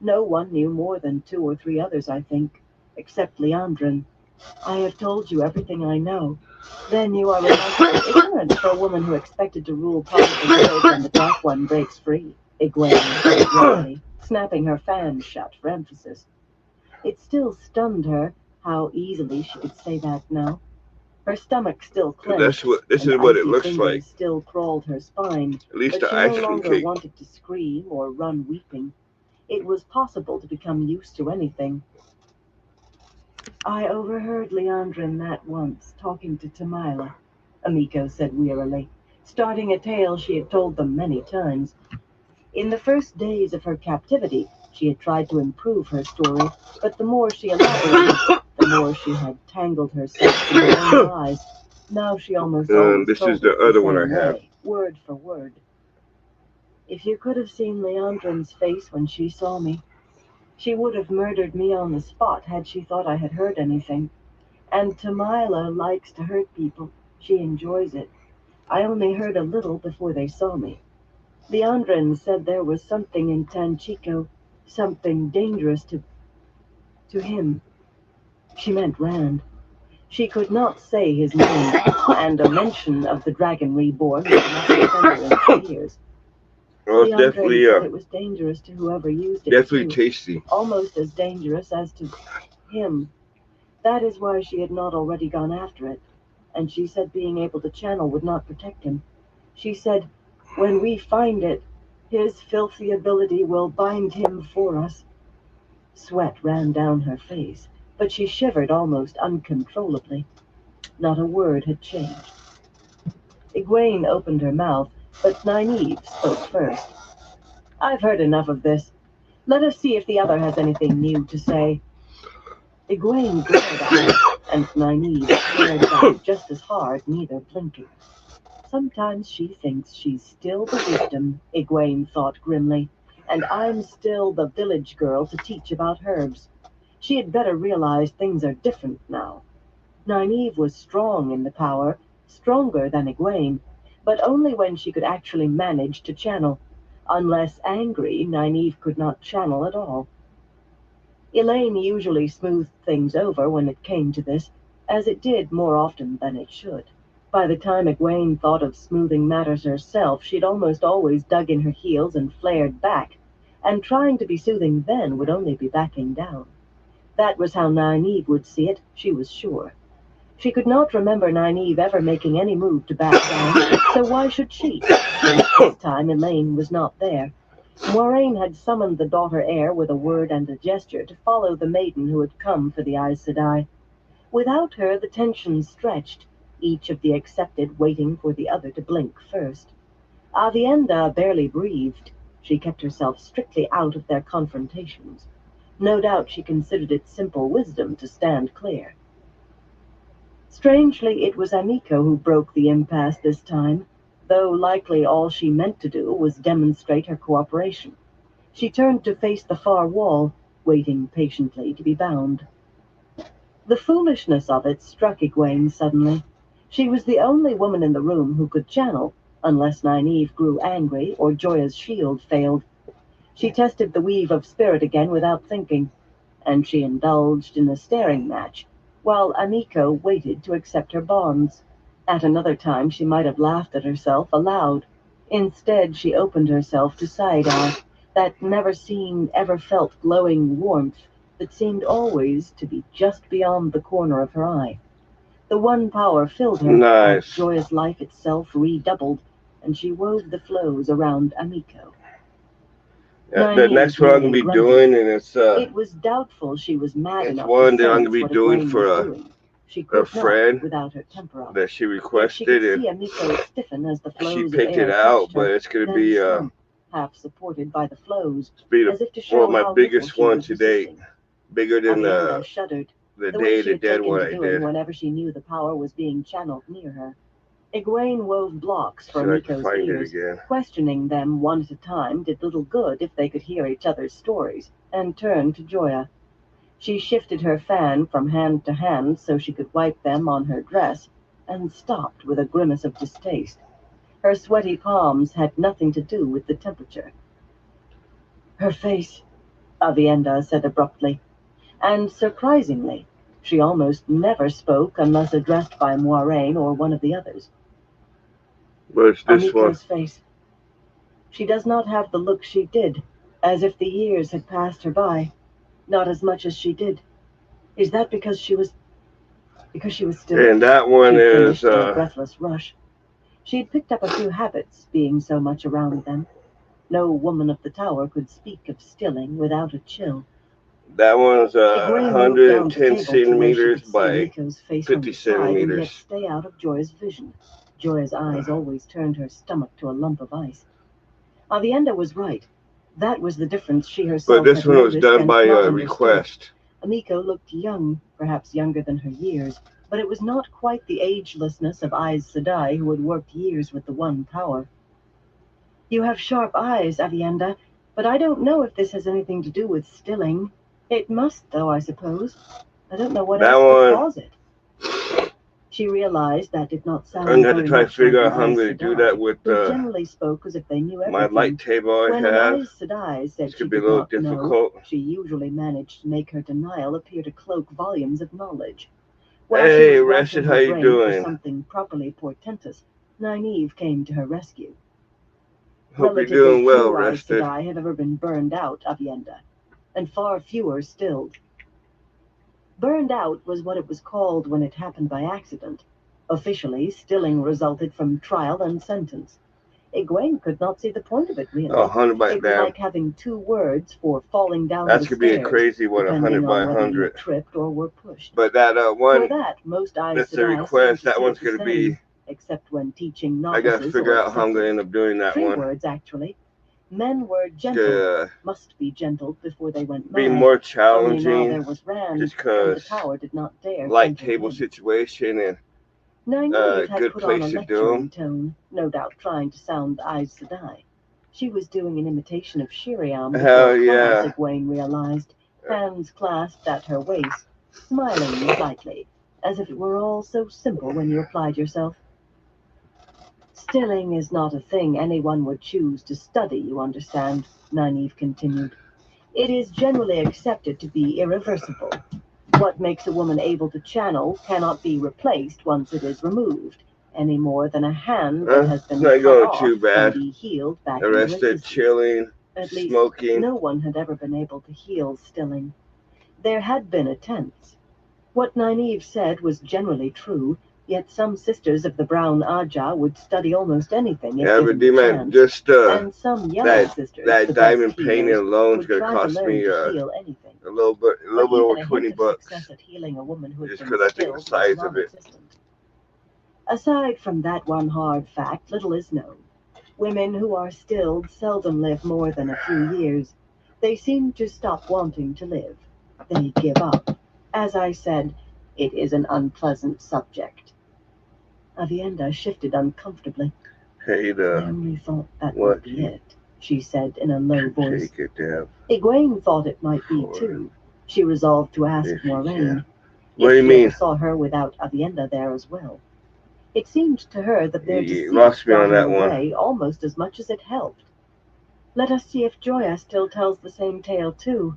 No one knew more than 2 or 3 others, I think, except Leandrin. I have told you everything I know. Then you are remarkably ignorant for a woman who expected to rule part of the world when the Dark One breaks free, Egwene said gently, snapping her fan shut for emphasis. It still stunned her how easily she could say that now. Her stomach still So that's clenched, what this and is what it icy looks fingers like. still crawled her spine, At least but the she no ice cream longer cake. wanted to scream or run weeping. It was possible to become used to anything. I overheard Leandrin that once, talking to Tamila, Amico said wearily, starting a tale she had told them many times. In the first days of her captivity, she had tried to improve her story, but the more she elaborated, the more she had tangled herself in her own lies. Now she almost always This is told the it the other one same I have. way, word for word. If you could have seen Leandrin's face when she saw me, she would have murdered me on the spot had she thought I had heard anything. And Tamila likes to hurt people. She enjoys it. I only heard a little before they saw me. Leandrin said there was something in Tanchico, something dangerous to him. She meant Rand. She could not say his name, and a mention of the dragon reborn would not send her into tears. Well, it's Leandrin said it was dangerous to whoever used it definitely too, tasty. almost as dangerous as to him. That is why she had not already gone after it, and she said being able to channel would not protect him. She said, when we find it, his filthy ability will bind him for us. Sweat ran down her face, but she shivered almost uncontrollably. Not a word had changed. Egwene opened her mouth, but Nynaeve spoke first. I've heard enough of this. Let us see if the other has anything new to say. Egwene glared at her, and Nynaeve glared back just as hard, neither blinking. Sometimes she thinks she's still the wisdom, Egwene thought grimly, and I'm still the village girl to teach about herbs. She had better realize things are different now. Nynaeve was strong in the power, stronger than Egwene, but only when she could actually manage to channel. Unless angry, Nynaeve could not channel at all. Elaine usually smoothed things over when it came to this, as it did more often than it should. By the time Egwene thought of smoothing matters herself, she'd almost always dug in her heels and flared back, and trying to be soothing then would only be backing down. That was how Nynaeve would see it, she was sure. She could not remember Nynaeve ever making any move to back down, so why should she? This time Elaine was not there. Moiraine had summoned the daughter heir with a word and a gesture to follow the maiden who had come for the Aes Sedai. Without her, the tension stretched, each of the accepted waiting for the other to blink first. Avienda barely breathed. She kept herself strictly out of their confrontations. No doubt she considered it simple wisdom to stand clear. Strangely, it was Amico who broke the impasse this time, though likely all she meant to do was demonstrate her cooperation. She turned to face the far wall, waiting patiently to be bound. The foolishness of it struck Egwene suddenly. She was the only woman in the room who could channel, unless Nynaeve grew angry or Joya's shield failed. She tested the weave of spirit again without thinking, and she indulged in a staring match, while Amico waited to accept her bonds. At another time she might have laughed at herself aloud. Instead, she opened herself to Saidar, that never-seen, ever-felt glowing warmth that seemed always to be just beyond the corner of her eye. The one power filled her, as Nice. joyous life itself redoubled, and she wove the flows around Amico. Yeah, the next one I'm gonna be doing, and It was doubtful she was mad it's enough to one that I'm gonna sense be what doing Egwene for was a doing. She could friend not, without her temper up. that she Yet she requested, could and see Amico stiffen as the she flows of picked it air out. touched But her, it's gonna then be slump, half supported by the flows, be as if to one show of my how little biggest she one was to date, resisting. bigger than Avienda shuddered, the the way Day of she the had Dead taken one to I doing did. whenever she knew the power was being channeled near her. Egwene wove blocks for See if I can Amico's find it ears, again. questioning them one at a time did little good if they could hear each other's stories, and turned to Joya. She shifted her fan from hand to hand so she could wipe them on her dress, and stopped with a grimace of distaste. Her sweaty palms had nothing to do with the temperature. Her face, Avienda said abruptly, and surprisingly, she almost never spoke unless addressed by Moiraine or one of the others. Where's this one? Amico's face. She does not have the look she did, as if the years had passed her by. Not as much as she did. Is that because she was... Because she was still. And that one is in a breathless rush. She had picked up a few habits, being so much around them. No woman of the tower could speak of stilling without a chill. That one's Egwene moved down the 110 table to where she centimeters could see by Miko's face 50 from the side and yet centimeters. stay out of Joya's vision. Joya's eyes always turned her stomach to a lump of ice. Avienda was right. That was the difference she herself But this had one was noticed done and by not understood. request. Miko looked young, perhaps younger than her years, but it was not quite the agelessness of Aes Sedai who had worked years with the One Power. You have sharp eyes, Avienda, but I don't know if this has anything to do with stilling. It must, though, I suppose. I don't know what else could cause it. She realized that did not sound I'm going to try to figure out like how I'm going to do that with who generally spoke as if they knew everything. my light table I when have. Aes Sedai said It's she going to be a did little not difficult. know, she usually managed to make her denial appear to cloak volumes of knowledge. While Hey, she was Rashid, how her you brain doing? For something properly portentous, Nynaeve came to her rescue. Hope you're doing well, Aes Rashid. Sedai have ever been burned out, Avienda, and far fewer stilled. Burned out was what it was called when it happened by accident. Officially, stilling resulted from trial and sentence. Egwene could not see the point of it, really. Oh, 100 by it was like having 2 words for falling down That's the going to be a stairs, crazy one, 100 by 100. Tripped or were pushed. But that one, for that, most that's a request. That one's going to be, except when teaching I got to figure out how I'm going to end up doing that 3 one. words, actually. Men were gentle, must be gentled before they went mad. Be more challenging, only now there was Rand, just because the tower did not dare light table situation and good place to do them. Tone, no doubt trying to sound Aes Sedai. She was doing an imitation of Shiriam Hell yeah. Egwene realized, hands clasped at her waist, smiling slightly, as if it were all so simple when you applied yourself. Stilling is not a thing anyone would choose to study, you understand, Nynaeve continued. It is generally accepted to be irreversible. What makes a woman able to channel cannot be replaced once it is removed, any more than a hand that has been not cut going off too bad. can be healed back Arrested, chilling, At least, smoking. no one had ever been able to heal stilling. There had been attempts. What Nynaeve said was generally true, yet some sisters of the Brown Aja would study almost anything if given the chance. Just and some yellow sisters, that diamond painting alone is going to cost me a little bit over $20. At healing a woman who just because I think the size of it. Aside from that one hard fact, little is known. Women who are stilled seldom live more than a few years. They seem to stop wanting to live. They give up. As I said, it is an unpleasant subject. Avienda shifted uncomfortably. Hey, I only thought that would be it, she said in a low voice. Egwene thought it might be too. She resolved to ask Moiraine. What do you mean? Saw her without Avienda there as well. It seemed to her that their deceit lost me on that one almost as much as it helped. Let us see if Joya still tells the same tale too.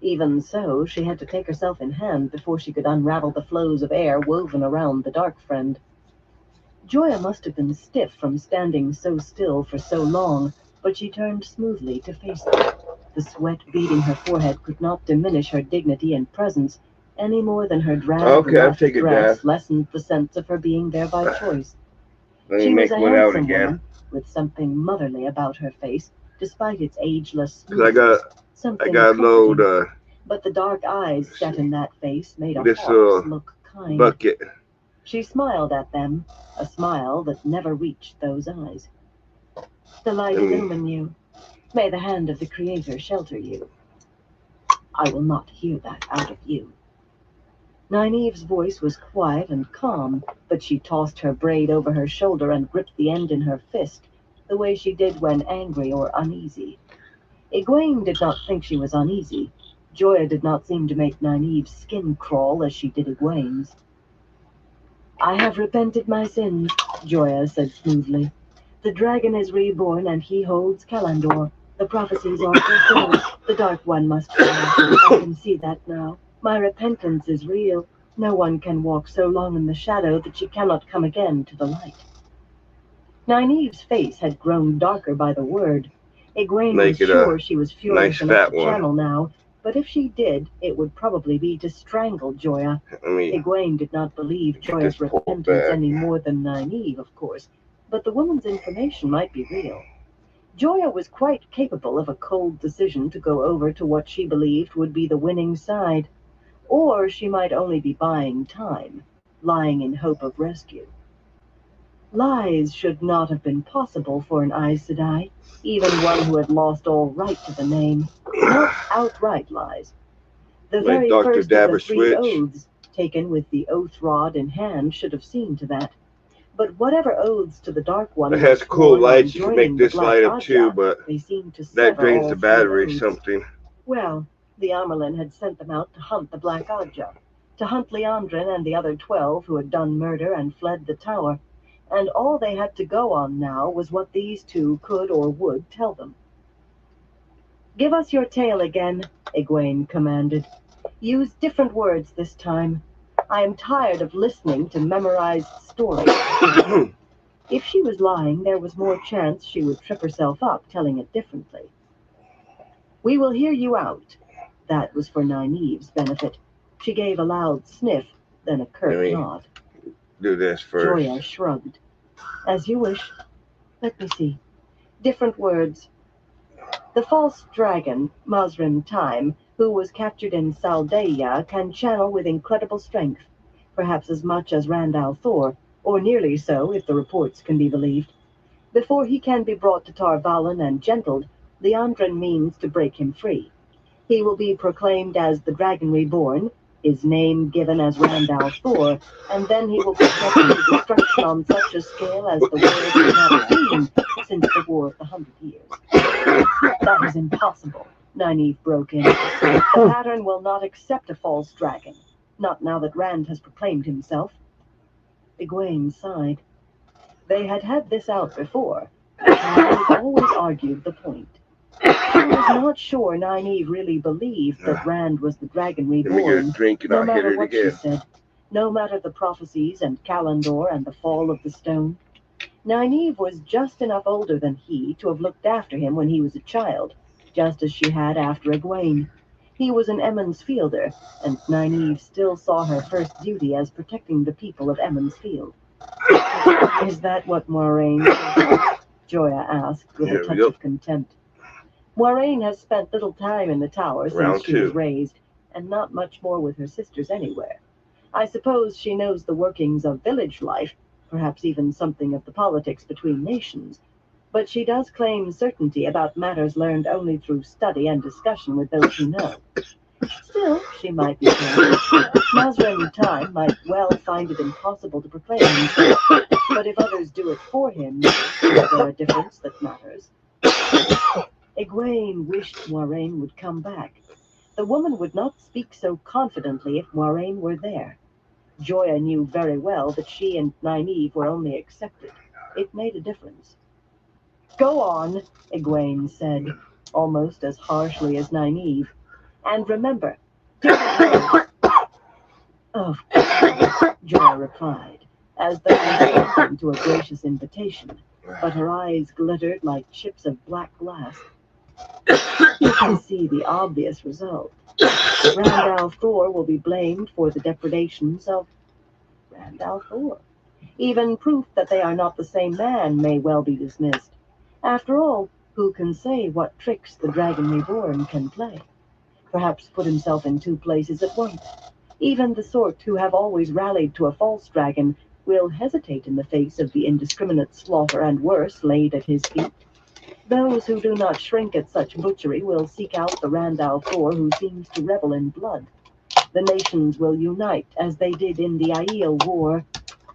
Even so, she had to take herself in hand before she could unravel the flows of air woven around the dark friend. Joya must have been stiff from standing so still for so long, but she turned smoothly to face them. The sweat beading her forehead could not diminish her dignity and presence, any more than her drab dress lessened the sense of her being there by choice. She was a handsome woman, with something motherly about her face, despite its ageless smoothness. I got a load, but the dark eyes set in that face made a hawk's look kind. Bucket. She smiled at them, a smile that never reached those eyes. The light illumine you. May the hand of the Creator shelter you. I will not hear that out of you. Nynaeve's voice was quiet and calm, but she tossed her braid over her shoulder and gripped the end in her fist, the way she did when angry or uneasy. Egwene did not think she was uneasy. Joya did not seem to make Nynaeve's skin crawl as she did Egwene's. I have repented my sins, Joya said smoothly. The dragon is reborn and he holds Kalandor. The prophecies are fulfilled. The Dark One must die. I can see that now. My repentance is real. No one can walk so long in the shadow that she cannot come again to the light. Nynaeve's face had grown darker by the word. Egwene was sure she was furious enough to channel now, But if she did, it would probably be to strangle Joya. Egwene did not believe Joya's repentance any more than Nynaeve, of course, but the woman's information might be real. Joya was quite capable of a cold decision to go over to what she believed would be the winning side, or she might only be buying time, lying in hope of rescue. Lies should not have been possible for an Aes Sedai, even one who had lost all right to the name. Not outright lies. The very first of the 3 oaths, taken with the oath rod in hand, should have seen to that. But whatever oaths to the Dark One it has cool lights. You can make this light up too, but they seemed to that drains the battery oaths. something. Well, the Amerlin had sent them out to hunt the Black Adja, to hunt Liandrin and the other 12 who had done murder and fled the tower, and all they had to go on now was what these 2 could or would tell them. "Give us your tale again," Egwene commanded. "Use different words this time. I am tired of listening to memorized stories." If she was lying, there was more chance she would trip herself up telling it differently. "We will hear you out." That was for Nynaeve's benefit. She gave a loud sniff, then a curt nod. Do this first. Joya shrugged. "As you wish. Let me see. Different words. The false dragon, Masrim Time, who was captured in Saldeia, can channel with incredible strength, perhaps as much as Rand al'Thor, or nearly so if the reports can be believed. Before he can be brought to Tar Valon and gentled, Liandrin means to break him free. He will be proclaimed as the Dragon Reborn, his name given as Rand al'Thor, and then he will protect the destruction on such a scale as the world has not seen since the War of the 100 Years. "That is impossible," Nynaeve broke in. "The pattern will not accept a false dragon, not now that Rand has proclaimed himself." Egwene sighed. They had had this out before, but Nynaeve always argued the point. She was not sure Nynaeve really believed that Rand was the Dragon Reborn, no matter what she said, no matter the prophecies and Kalandor and the fall of the stone. Nynaeve was just enough older than he to have looked after him when he was a child, just as she had after Egwene. He was an Emmons Fielder, and Nynaeve still saw her first duty as protecting the people of Emmons Field. "Is that what Moiraine did?" Joya asked with a touch of contempt. "Moiraine has spent little time in the tower since she was raised, and not much more with her sisters anywhere. I suppose she knows the workings of village life, perhaps even something of the politics between nations, but she does claim certainty about matters learned only through study and discussion with those who know. Still, she might be correct. Masrim Time might well find it impossible to proclaim himself, but if others do it for him, is there a difference that matters?" Egwene wished Moiraine would come back. The woman would not speak so confidently if Moiraine were there. Joya knew very well that she and Nynaeve were only accepted. It made a difference. "Go on," Egwene said, almost as harshly as Nynaeve. "And remember, different words." "Of course," Joya replied, as though responding to a gracious invitation, but her eyes glittered like chips of black glass. "You can see the obvious result. Rand al'Thor will be blamed for the depredations of Rand al'Thor. Even proof that they are not the same man may well be dismissed. After all, who can say what tricks the Dragon Reborn can play? Perhaps put himself in 2 places at once. Even the sort who have always rallied to a false dragon will hesitate in the face of the indiscriminate slaughter and worse laid at his feet. Those who do not shrink at such butchery will seek out the Rand al'Thor who seems to revel in blood. The nations will unite as they did in the Aiel War."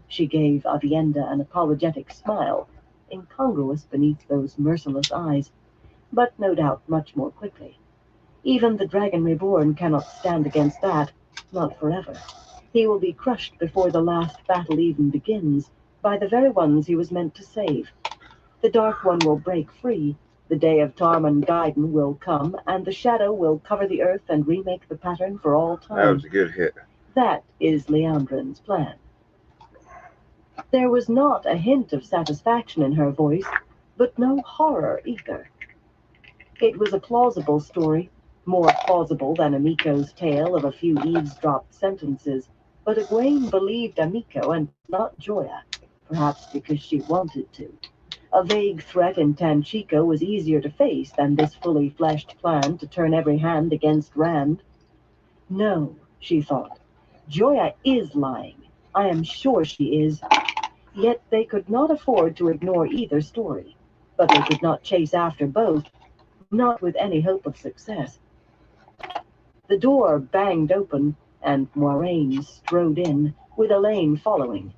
She gave Avienda an apologetic smile, incongruous beneath those merciless eyes, but no doubt much more quickly. "Even the Dragon Reborn cannot stand against that, not forever. He will be crushed before the last battle even begins, by the very ones he was meant to save. The Dark One will break free, the day of Tarmon Gai'don will come, and the shadow will cover the earth and remake the pattern for all time. That was a good hit. That is Liandrin's plan." There was not a hint of satisfaction in her voice, but no horror either. It was a plausible story, More plausible than Amiko's tale of a few eavesdropped sentences, but Egwene believed Amiko and not Joya, perhaps because she wanted to. A vague threat in Tanchico was easier to face than this fully fleshed plan to turn every hand against Rand. No, she thought. Joya is lying. I am sure she is. Yet they could not afford to ignore either story. But they could not chase after both, not with any hope of success. The door banged open, and Moiraine strode in, with Elaine following.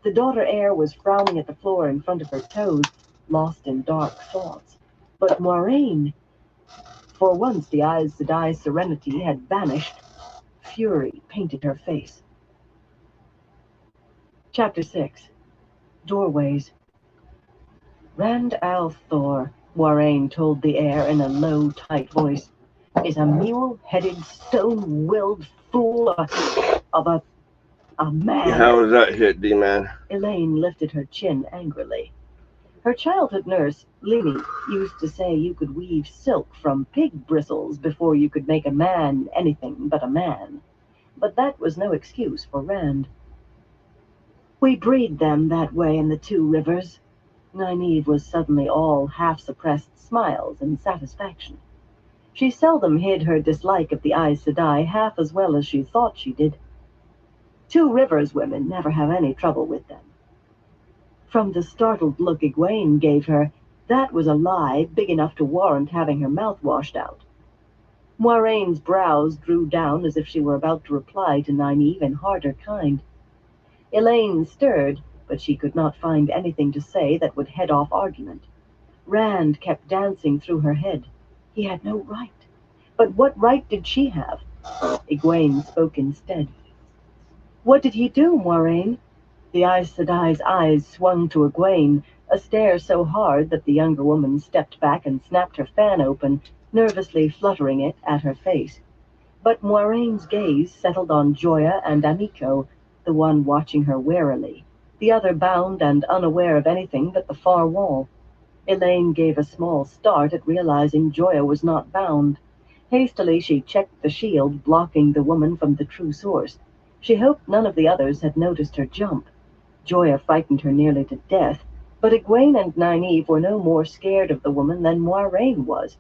The daughter heir was frowning at the floor in front of her toes, lost in dark thoughts. But Moiraine, for once the Aes Sedai's serenity had vanished. Fury painted her face. Chapter 6. Doorways. Rand al'Thor, Moiraine told the heir in a low, tight voice, is a mule-headed, stone-willed fool of a man. How was that hit, D-Man? Elaine lifted her chin angrily. Her childhood nurse, Lily, used to say you could weave silk from pig bristles before you could make a man anything but a man. But that was no excuse for Rand. We breed them that way in the Two Rivers. Nynaeve was suddenly all half-suppressed smiles and satisfaction. She seldom hid her dislike of the Aes Sedai half as well as she thought she did. Two Rivers women never have any trouble with them. From the startled look Egwene gave her, that was a lie big enough to warrant having her mouth washed out. Moiraine's brows drew down as if she were about to reply to Nynaeve in harder kind. Elaine stirred, but she could not find anything to say that would head off argument. Rand kept dancing through her head. He had no right. But what right did she have? Egwene spoke instead. What did he do, Moiraine? The Aes Sedai's eyes swung to Egwene, a stare so hard that the younger woman stepped back and snapped her fan open, nervously fluttering it at her face. But Moiraine's gaze settled on Joya and Amiko, the one watching her warily, the other bound and unaware of anything but the far wall. Elaine gave a small start at realizing Joya was not bound. Hastily she checked the shield blocking the woman from the true source. She hoped none of the others had noticed her jump. Joya frightened her nearly to death, but Egwene and Nynaeve were no more scared of the woman than Moiraine was.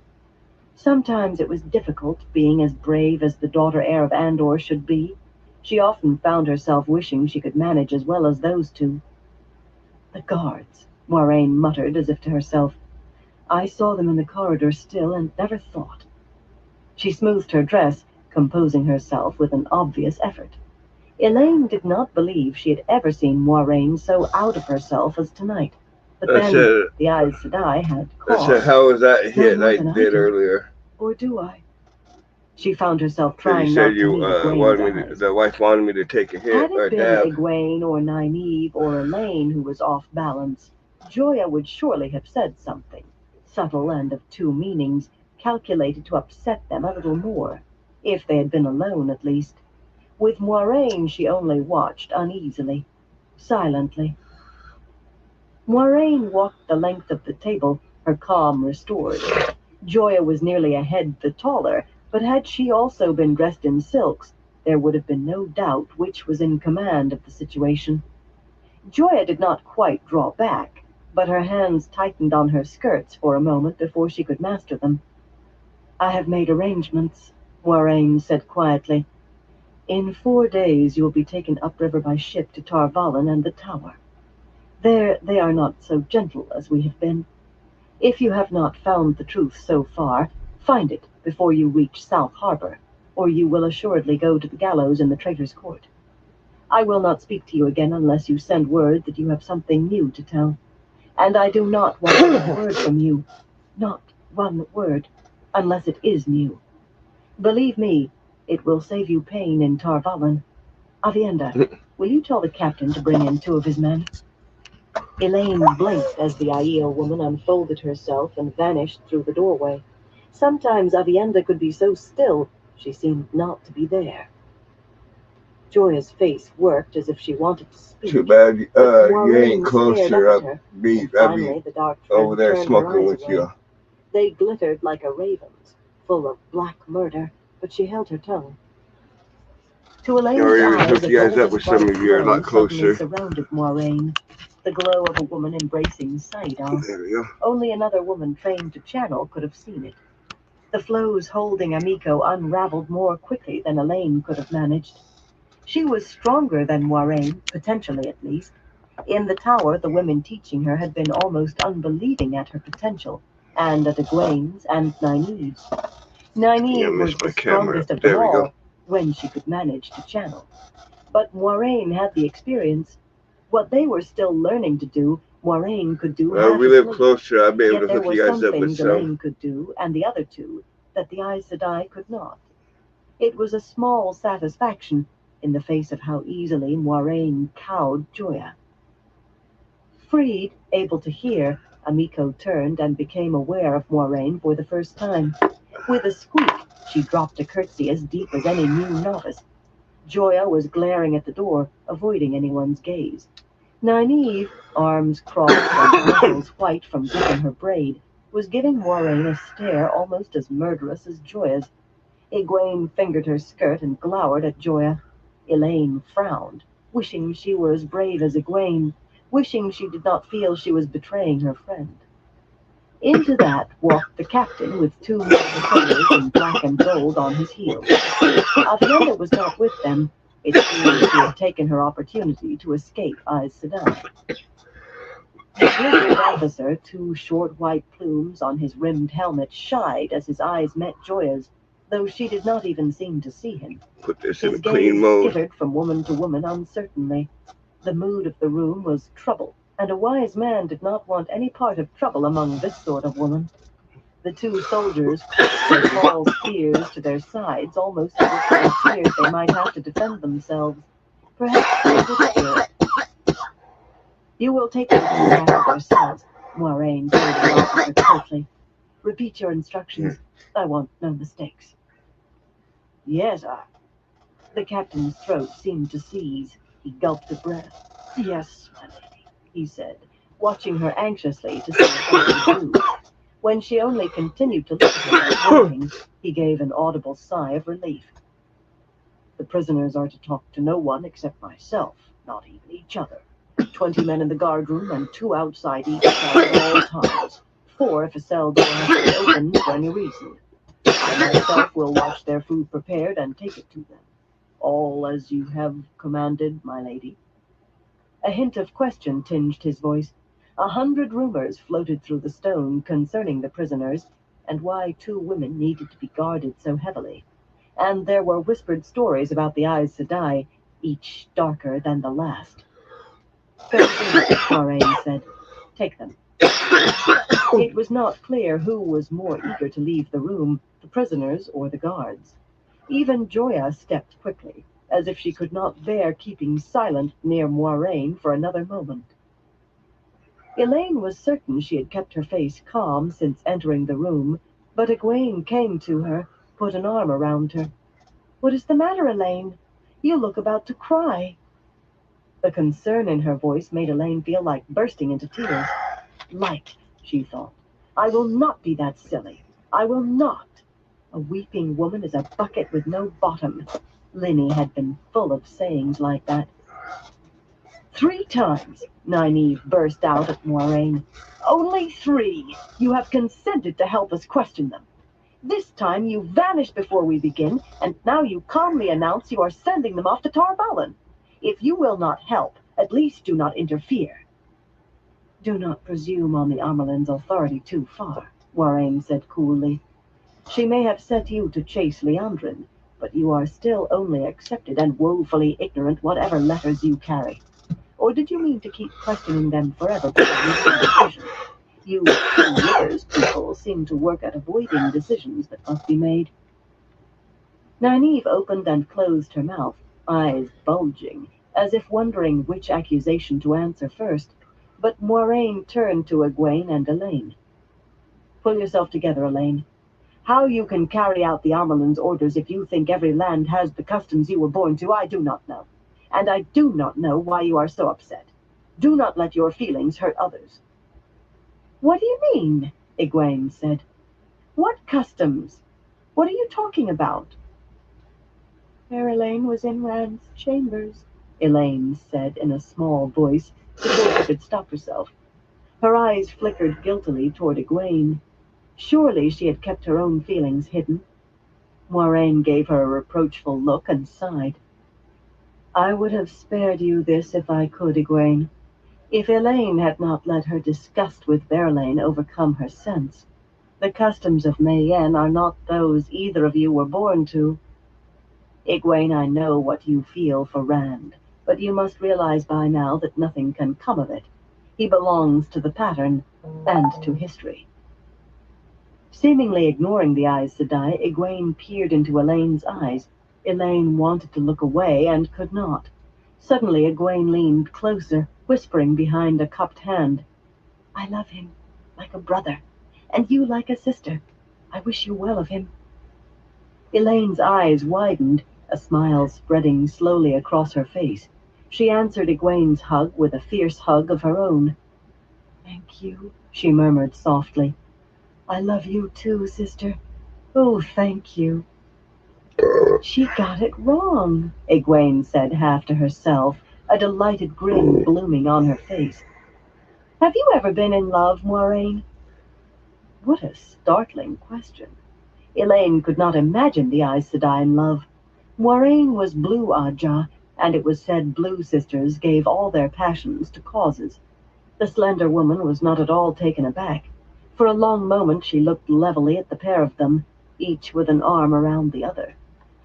Sometimes it was difficult being as brave as the daughter heir of Andor should be. She often found herself wishing she could manage as well as those two. The guards, Moiraine muttered as if to herself. I saw them in the corridor still and never thought. She smoothed her dress, composing herself with an obvious effort. Elaine did not believe she had ever seen Moiraine so out of herself as tonight. But then the Aes Sedai had cause. How was that hit I did earlier? Or do I? She found herself trying you not said you to wanted me to, the wife wanted me to take a hit Had or it been dab. Egwene or Nynaeve or Elaine who was off balance, Joya would surely have said something, subtle and of two meanings, calculated to upset them a little more, if they had been alone at least. With Moiraine she only watched uneasily, silently. Moiraine walked the length of the table, her calm restored. Joya was nearly a head the taller, but had she also been dressed in silks, there would have been no doubt which was in command of the situation. Joya did not quite draw back, but her hands tightened on her skirts for a moment before she could master them. I have made arrangements, Moiraine said quietly. In 4 days you will be taken upriver by ship to Tar Valon and the Tower. There they are not so gentle as we have been. If you have not found the truth so far, find it before you reach South Harbor, or you will assuredly go to the gallows in the Traitor's Court. I will not speak to you again unless you send word that you have something new to tell. And I do not want a word from you, not one word, unless it is new. Believe me, it will save you pain in Tar Valon. Avienda, will you tell the captain to bring in 2 of his men? Elaine blinked as the Aiel woman unfolded herself and vanished through the doorway. Sometimes Avienda could be so still, she seemed not to be there. Joya's face worked as if she wanted to speak. Too bad you ain't closer closer up up. Be the dark over there smoking with away. you. They glittered like a raven's, full of black murder, but she held her tongue. To Elaine's Or even eyes, hook a you guys up golden with some bright of you. A glow lot suddenly closer. surrounded Moiraine, the glow of a woman embracing Saidar. There we go. Only another woman trained to channel could have seen it. The flows holding Amiko unraveled more quickly than Elaine could have managed. She was stronger than Moiraine, potentially at least. In the tower, the women teaching her had been almost unbelieving at her potential, and at Egwene's and Nynaeve's. Yeah, Nynaeve was missed the my camera. strongest of them There we go. all, when she could manage to channel. But Moiraine had the experience. What they were still learning to do, Moiraine could do Well, half we live asleep. closer. I'll be able Yet to there hook were you guys some up with things some. Elaine could do, and the other two, that the Aes Sedai could not. It was a small satisfaction in the face of how easily Moiraine cowed Joya. Freed, able to hear, Amiko turned and became aware of Moiraine for the first time. With a squeak, she dropped a curtsy as deep as any new novice. Joya was glaring at the door, avoiding anyone's gaze. Nynaeve, arms crossed and ankles white from gripping her braid, was giving Moiraine a stare almost as murderous as Joya's. Egwene fingered her skirt and glowered at Joya. Elaine frowned, wishing she were as brave as Egwene, wishing she did not feel she was betraying her friend. Into that walked the captain with two more sailors in black and gold on his heels. Avienda was not with them. It seemed she had taken her opportunity to escape Aes Sedai. The grizzled officer, two short white plumes on his rimmed helmet, shied as his eyes met Joya's, though she did not even seem to see him. Put this in His clean gaze mode. skittered from woman to woman uncertainly. The mood of the room was trouble, and a wise man did not want any part of trouble among this sort of woman. The two soldiers crossed their tall spears to their sides, almost as if they feared they might have to defend themselves. Perhaps they would fear it. You will take them back to their cells, Moiraine told the officer curtly. Repeat your instructions. I want no mistakes. Yes, sir. The captain's throat seemed to seize. He gulped a breath. Yes, my lady, he said, watching her anxiously to see what they would do. When she only continued to look at him without blinking, he gave an audible sigh of relief. The prisoners are to talk to no one except myself, not even each other. 20 men in the guard room and 2 outside each cell at all times. 4 if a cell door has to be opened for any reason. I myself will watch their food prepared and take it to them. All as you have commanded, my lady. A hint of question tinged his voice. 100 rumors floated through the stone concerning the prisoners, and why 2 women needed to be guarded so heavily. And there were whispered stories about the Aes Sedai, each darker than the last. Fair enough, Moiraine said. Take them. It was not clear who was more eager to leave the room, the prisoners or the guards. Even Joya stepped quickly, as if she could not bear keeping silent near Moiraine for another moment. Elaine was certain she had kept her face calm since entering the room, but Egwene came to her, put an arm around her. What is the matter, Elaine? You look about to cry. The concern in her voice made Elaine feel like bursting into tears. Light, she thought. I will not be that silly. I will not. A weeping woman is a bucket with no bottom. Linny had been full of sayings like that. 3 times, Nynaeve burst out at Moiraine. Only 3. You have consented to help us question them. This time you vanished before we begin, and now you calmly announce you are sending them off to Tarvalon. If you will not help, at least do not interfere. Do not presume on the Amerlin's authority too far, Moiraine said coolly. She may have set you to chase Liandrin, but you are still only accepted and woefully ignorant whatever letters you carry. Or did you mean to keep questioning them forever before making a decision? You Two Rivers people seem to work at avoiding decisions that must be made. Nynaeve opened and closed her mouth, eyes bulging, as if wondering which accusation to answer first, but Moiraine turned to Egwene and Elaine. Pull yourself together, Elaine. How you can carry out the Amerlin's orders if you think every land has the customs you were born to, I do not know. And I do not know why you are so upset. Do not let your feelings hurt others. What do you mean? Egwene said. What customs? What are you talking about? Fair Elaine was in Rand's chambers, Elaine said in a small voice before she could stop herself. Her eyes flickered guiltily toward Egwene. Surely she had kept her own feelings hidden. Moiraine gave her a reproachful look and sighed. I would have spared you this if I could, Egwene. If Elaine had not let her disgust with Verlaine overcome her sense. The customs of Mayenne are not those either of you were born to. Egwene, I know what you feel for Rand, but you must realize by now that nothing can come of it. He belongs to the pattern and to history. Seemingly ignoring the Aes Sedai, Egwene peered into Elaine's eyes. Elaine wanted to look away and could not. Suddenly, Egwene leaned closer, whispering behind a cupped hand. I love him, like a brother, and you like a sister. I wish you well of him. Elaine's eyes widened, a smile spreading slowly across her face. She answered Egwene's hug with a fierce hug of her own. Thank you, she murmured softly. I love you too, sister. Oh, thank you. She got it wrong, Egwene said half to herself, a delighted grin blooming on her face. Have you ever been in love, Moiraine? What a startling question. Elaine could not imagine the Aes Sedai in love. Moiraine was blue Ajah, and it was said blue sisters gave all their passions to causes. The slender woman was not at all taken aback. For a long moment she looked levelly at the pair of them, each with an arm around the other.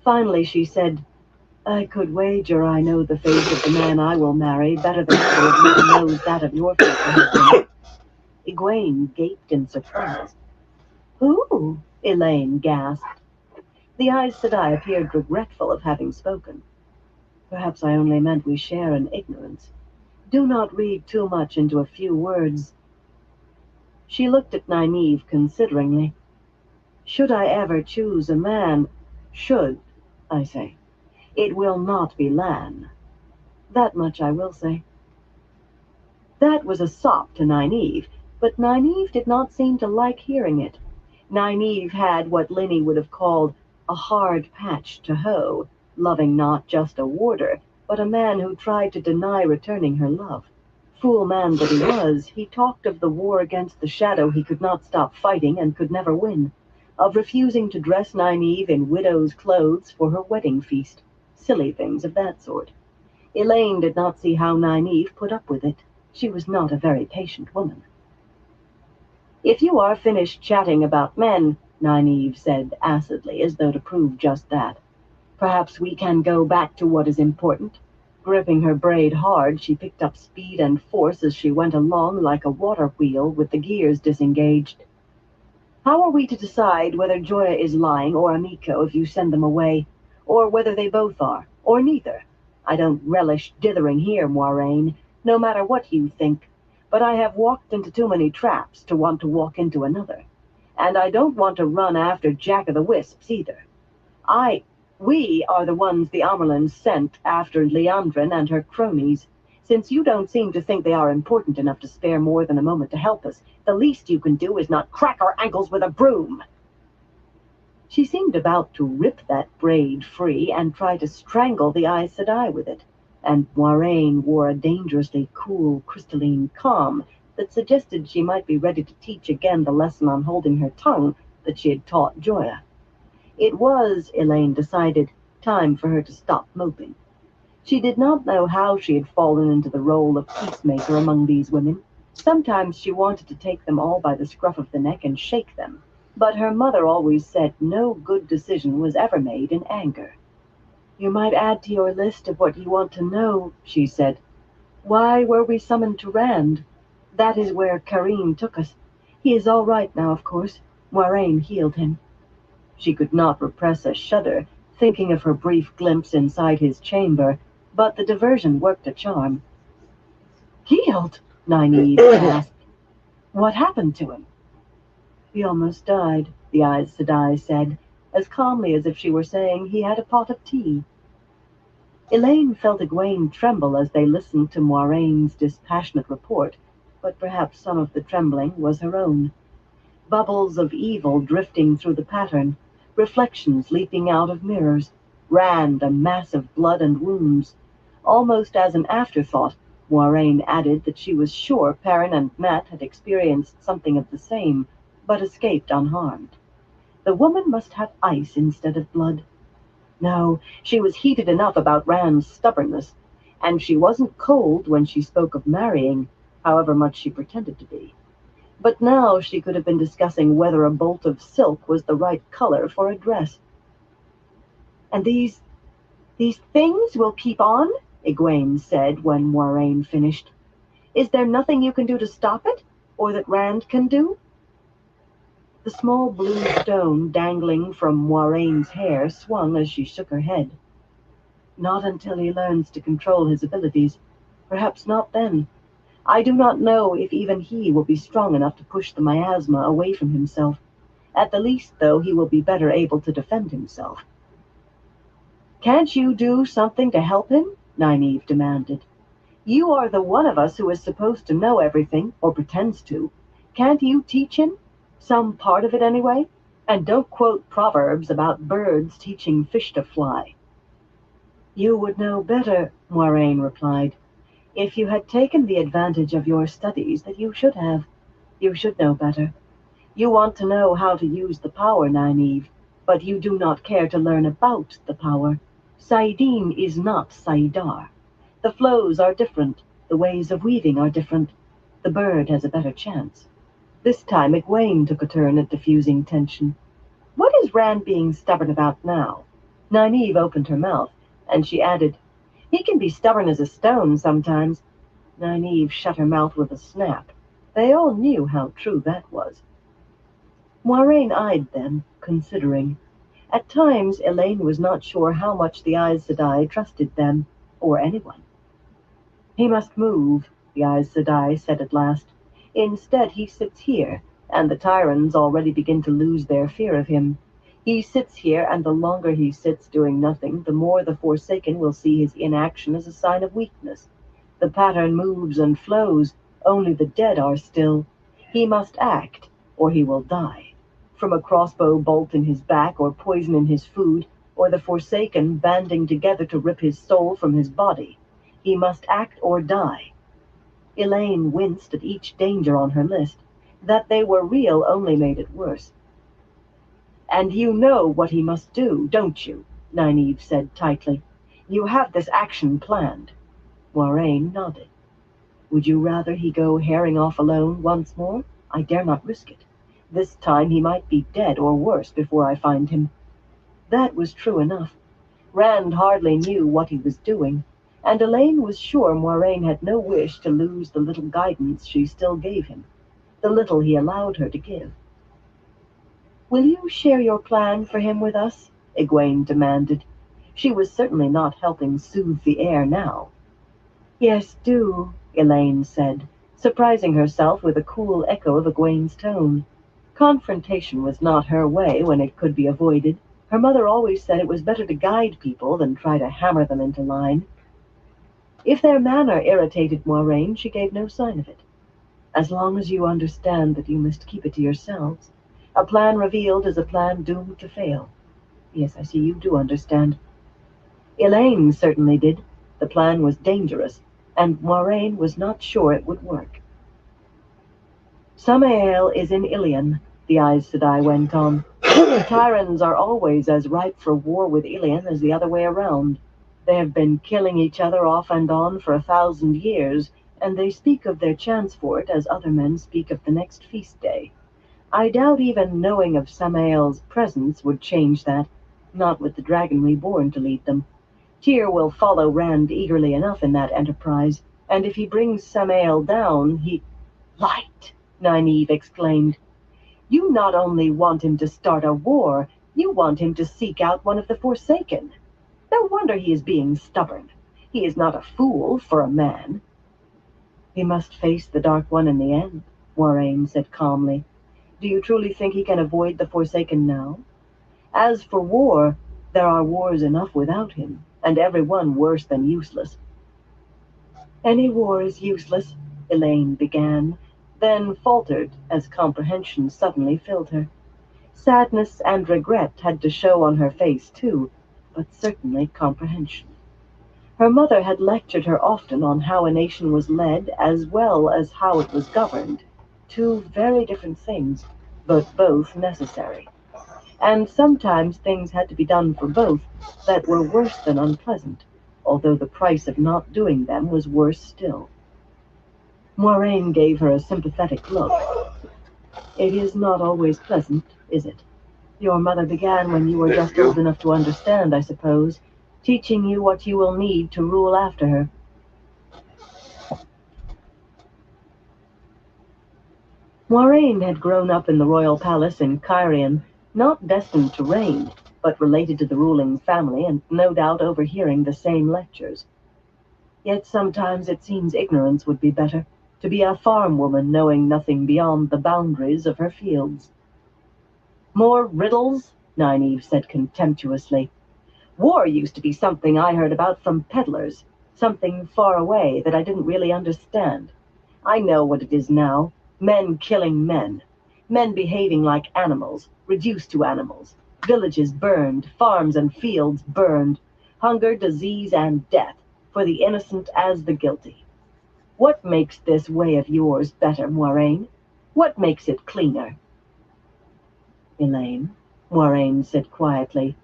Finally she said, I could wager I know the face of the man I will marry better than either of you knows that of your future husband. Egwene gaped in surprise. Who? Elaine gasped. The Aes Sedai appeared regretful of having spoken. Perhaps I only meant we share in ignorance. Do not read too much into a few words. She looked at Nynaeve consideringly. Should I ever choose a man, should, I say, it will not be Lan. That much I will say. That was a sop to Nynaeve, but Nynaeve did not seem to like hearing it. Nynaeve had what Linny would have called a hard patch to hoe, loving not just a warder, but a man who tried to deny returning her love. Fool man that he was, he talked of the war against the shadow he could not stop fighting and could never win, of refusing to dress Nynaeve in widow's clothes for her wedding feast, silly things of that sort. Elaine did not see how Nynaeve put up with it. She was not a very patient woman. If you are finished chatting about men, Nynaeve said acidly, as though to prove just that, perhaps we can go back to what is important. Gripping her braid hard, she picked up speed and force as she went along like a water wheel with the gears disengaged. How are we to decide whether Joya is lying or Amiko if you send them away, or whether they both are, or neither? I don't relish dithering here, Moiraine, no matter what you think, but I have walked into too many traps to want to walk into another. And I don't want to run after Jack-o'-the-Wisps either. We are the ones the Amerlins sent after Liandrin and her cronies. Since you don't seem to think they are important enough to spare more than a moment to help us, the least you can do is not crack our ankles with a broom. She seemed about to rip that braid free and try to strangle the Aes Sedai with it, and Moiraine wore a dangerously cool, crystalline calm that suggested she might be ready to teach again the lesson on holding her tongue that she had taught Joya. It was, Elaine decided, time for her to stop moping. She did not know how she had fallen into the role of peacemaker among these women. Sometimes she wanted to take them all by the scruff of the neck and shake them, but her mother always said no good decision was ever made in anger. You might add to your list of what you want to know, she said. Why were we summoned to Rand? That is where Karine took us. He is all right now, of course. Moiraine healed him. She could not repress a shudder, thinking of her brief glimpse inside his chamber, but the diversion worked a charm. Healed? Nynaeve asked. What happened to him? He almost died, the Aes Sedai said, as calmly as if she were saying he had a pot of tea. Elaine felt Egwene tremble as they listened to Moiraine's dispassionate report, but perhaps some of the trembling was her own. Bubbles of evil drifting through the pattern, reflections leaping out of mirrors, Rand a mass of blood and wounds. Almost as an afterthought, Moiraine added that she was sure Perrin and Mat had experienced something of the same, but escaped unharmed. The woman must have ice instead of blood. No, she was heated enough about Rand's stubbornness, and she wasn't cold when she spoke of marrying, however much she pretended to be. But now she could have been discussing whether a bolt of silk was the right color for a dress. And these things will keep on? Egwene said when Moiraine finished. Is there nothing you can do to stop it, or that Rand can do? The small blue stone dangling from Moiraine's hair swung as she shook her head. Not until he learns to control his abilities. Perhaps not then. I do not know if even he will be strong enough to push the miasma away from himself. At the least, though, he will be better able to defend himself. Can't you do something to help him? Nynaeve demanded. You are the one of us who is supposed to know everything, or pretends to. Can't you teach him? Some part of it, anyway? And don't quote proverbs about birds teaching fish to fly. You would know better, Moiraine replied. If you had taken the advantage of your studies that you should have. You should know better. You want to know how to use the power, Nynaeve, but you do not care to learn about the power. saidin is not saidar. The flows are different. The ways of weaving are different. The bird has a better chance. This time Egwene took a turn at diffusing tension. What is Rand being stubborn about now? Nynaeve opened her mouth, and she added, He can be stubborn as a stone sometimes. Nynaeve shut her mouth with a snap. They all knew how true that was. Moiraine eyed them, considering. At times, Elaine was not sure how much the Aes Sedai trusted them, or anyone. He must move, the Aes Sedai said at last. Instead, he sits here, and the Tyrants already begin to lose their fear of him. He sits here, and the longer he sits doing nothing, the more the Forsaken will see his inaction as a sign of weakness. The pattern moves and flows, only the dead are still. He must act, or he will die. From a crossbow bolt in his back, or poison in his food, or the Forsaken banding together to rip his soul from his body. He must act or die. Elaine winced at each danger on her list. That they were real only made it worse. And you know what he must do, don't you? Nynaeve said tightly. You have this action planned. Moiraine nodded. Would you rather he go herring off alone once more? I dare not risk it. This time he might be dead or worse before I find him. That was true enough. Rand hardly knew what he was doing, and Elaine was sure Moiraine had no wish to lose the little guidance she still gave him, the little he allowed her to give. Will you share your plan for him with us? Egwene demanded. She was certainly not helping soothe the air now. Yes, do, Elaine said, surprising herself with a cool echo of Egwene's tone. Confrontation was not her way when it could be avoided. Her mother always said it was better to guide people than try to hammer them into line. If their manner irritated Moiraine, she gave no sign of it. As long as you understand that you must keep it to yourselves. A plan revealed is a plan doomed to fail. Yes, I see you do understand. Elaine certainly did. The plan was dangerous, and Moiraine was not sure it would work. Samael is in Ilion, the Aes Sedai went on. The Tyrants are always as ripe for war with Ilion as the other way around. They have been killing each other off and on for 1,000 years, and they speak of their chance for it as other men speak of the next feast day. I doubt even knowing of Samael's presence would change that, not with the Dragon Reborn to lead them. Tyr will follow Rand eagerly enough in that enterprise, and if he brings Samael down, he— Light! Nynaeve exclaimed. You not only want him to start a war, you want him to seek out one of the Forsaken. No wonder he is being stubborn. He is not a fool for a man. He must face the Dark One in the end, Moiraine said calmly. Do you truly think he can avoid the Forsaken now? As for war, there are wars enough without him, and every one worse than useless. Any war is useless, Elaine began, then faltered as comprehension suddenly filled her. Sadness and regret had to show on her face, too, but certainly comprehension. Her mother had lectured her often on how a nation was led as well as how it was governed. Two very different things, but both necessary. And sometimes things had to be done for both that were worse than unpleasant, although the price of not doing them was worse still. Moiraine gave her a sympathetic look. It is not always pleasant, is it? Your mother began when you were just old enough to understand, I suppose, teaching you what you will need to rule after her. Moiraine had grown up in the royal palace in Cairhien, not destined to reign, but related to the ruling family and no doubt overhearing the same lectures. Yet sometimes it seems ignorance would be better, to be a farm woman knowing nothing beyond the boundaries of her fields. More riddles? Nynaeve said contemptuously. War used to be something I heard about from peddlers, something far away that I didn't really understand. I know what it is now. Men killing men. Men behaving like animals, reduced to animals. Villages burned, farms and fields burned. Hunger, disease, and death, for the innocent as the guilty. What makes this way of yours better, Moiraine? What makes it cleaner? Elaine, Moiraine said quietly.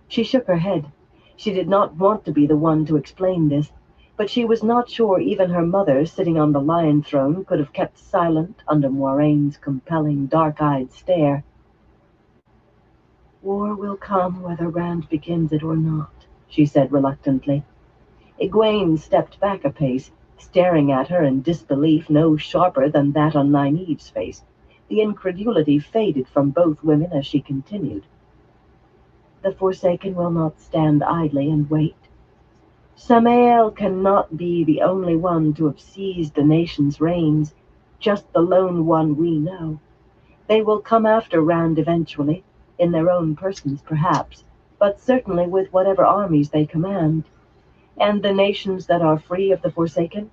She shook her head. She did not want to be the one to explain this, but she was not sure even her mother, sitting on the lion throne, could have kept silent under Moiraine's compelling, dark-eyed stare. War will come whether Rand begins it or not, she said reluctantly. Egwene stepped back a pace, staring at her in disbelief no sharper than that on Nynaeve's face. The incredulity faded from both women as she continued. The Forsaken will not stand idly and wait. Samael cannot be the only one to have seized the nation's reins, just the lone one we know. They will come after Rand eventually, in their own persons perhaps, but certainly with whatever armies they command. And the nations that are free of the Forsaken?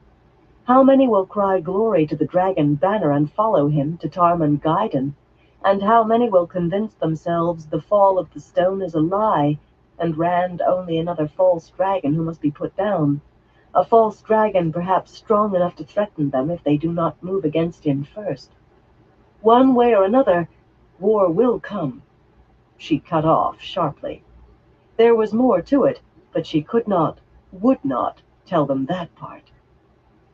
How many will cry glory to the dragon banner and follow him to Tarmon Gaidan? And how many will convince themselves the fall of the stone is a lie, and Rand only another false dragon who must be put down? A false dragon perhaps strong enough to threaten them if they do not move against him first. One way or another, war will come. She cut off sharply. There was more to it, but she could not, would not, tell them that part.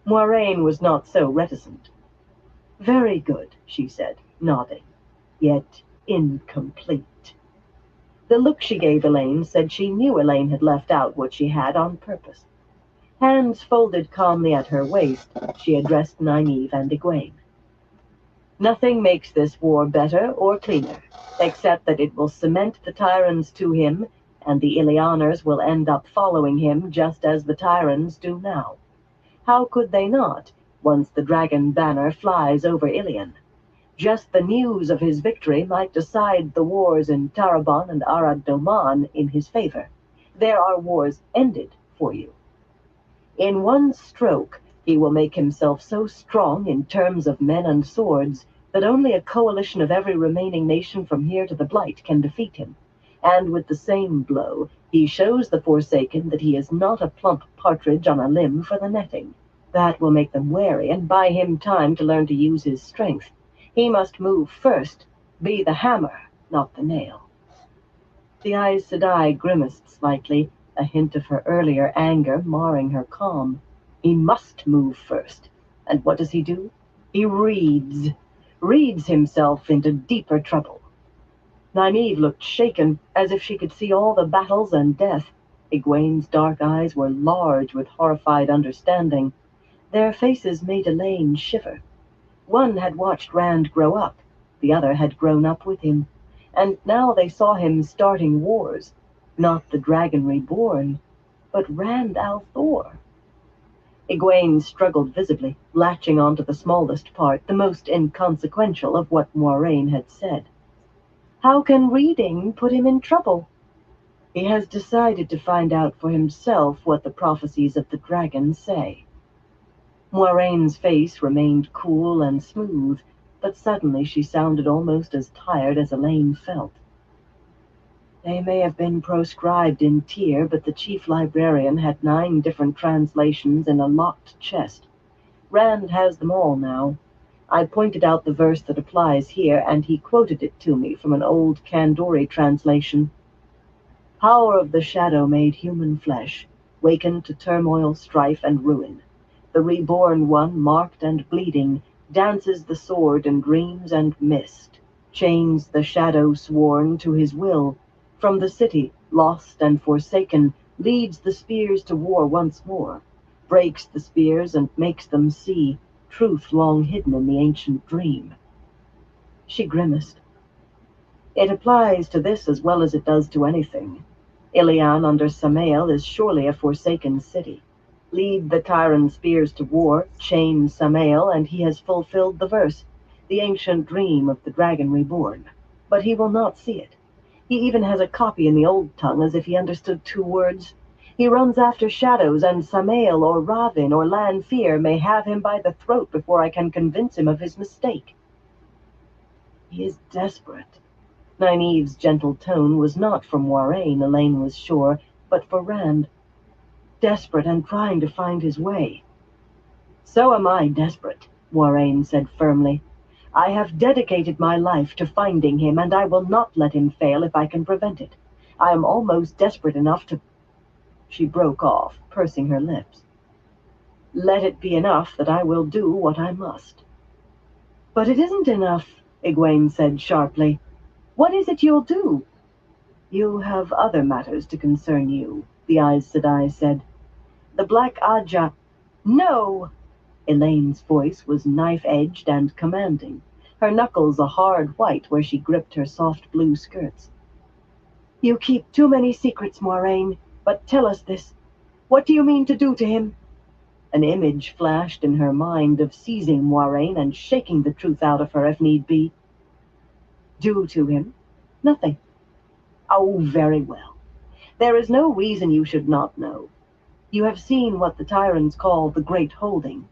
Moiraine was not so reticent. Very good, she said, nodding, yet incomplete. The look she gave Elaine said she knew Elaine had left out what she had on purpose. Hands folded calmly at her waist, she addressed Nynaeve and Egwene. Nothing makes this war better or cleaner, except that it will cement the tyrants to him, and the Illianers will end up following him just as the tyrants do now. How could they not, once the dragon banner flies over Ilion? Just the news of his victory might decide the wars in Tarabon and Arad Doman in his favor. There are wars ended for you. In one stroke, he will make himself so strong in terms of men and swords that only a coalition of every remaining nation from here to the Blight can defeat him. And with the same blow, he shows the Forsaken that he is not a plump partridge on a limb for the netting. That will make them wary and buy him time to learn to use his strength. He must move first, be the hammer, not the nail. The Aes Sedai grimaced slightly, a hint of her earlier anger marring her calm. He must move first. And what does he do? He reads himself into deeper trouble. Nynaeve looked shaken, as if she could see all the battles and death. Egwene's dark eyes were large with horrified understanding. Their faces made Elaine shiver. One had watched Rand grow up, the other had grown up with him, and now they saw him starting wars. Not the dragon reborn, but Rand al'Thor. Egwene struggled visibly, latching onto the smallest part, the most inconsequential of what Moiraine had said. How can reading put him in trouble? He has decided to find out for himself what the prophecies of the dragon say. Moiraine's face remained cool and smooth, but suddenly she sounded almost as tired as Elaine felt. They may have been proscribed in Tyr, but the chief librarian had 9 different translations in a locked chest. Rand has them all now. I pointed out the verse that applies here, and he quoted it to me from an old Kandori translation. Power of the shadow made human flesh, wakened to turmoil, strife, and ruin. The reborn one, marked and bleeding, dances the sword in dreams and mist, chains the shadow sworn to his will. From the city, lost and forsaken, leads the spears to war once more, breaks the spears and makes them see truth long hidden in the ancient dream. She grimaced. It applies to this as well as it does to anything. Ilion under Samael is surely a forsaken city. Lead the Tyran spears to war, chain Samael, and he has fulfilled the verse, the ancient dream of the dragon reborn. But he will not see it. He even has a copy in the old tongue as if he understood 2 words. He runs after shadows, and Samael or Ravin or Lanfear may have him by the throat before I can convince him of his mistake. He is desperate. Nynaeve's gentle tone was not from Moiraine, Elaine was sure, but for Rand. Desperate and trying to find his way. So am I desperate, Moiraine said firmly. I have dedicated my life to finding him, and I will not let him fail if I can prevent it. I am almost desperate enough to... She broke off, pursing her lips. Let it be enough that I will do what I must. But it isn't enough, Egwene said sharply. What is it you'll do? You have other matters to concern you, the Aes Sedai said. The Black Ajah... No! Elaine's voice was knife-edged and commanding, her knuckles a hard white where she gripped her soft blue skirts. You keep too many secrets, Moiraine, but tell us this. What do you mean to do to him? An image flashed in her mind of seizing Moiraine and shaking the truth out of her if need be. Do to him? Nothing. Oh, very well. There is no reason you should not know. You have seen what the Tyrants call the Great Holding.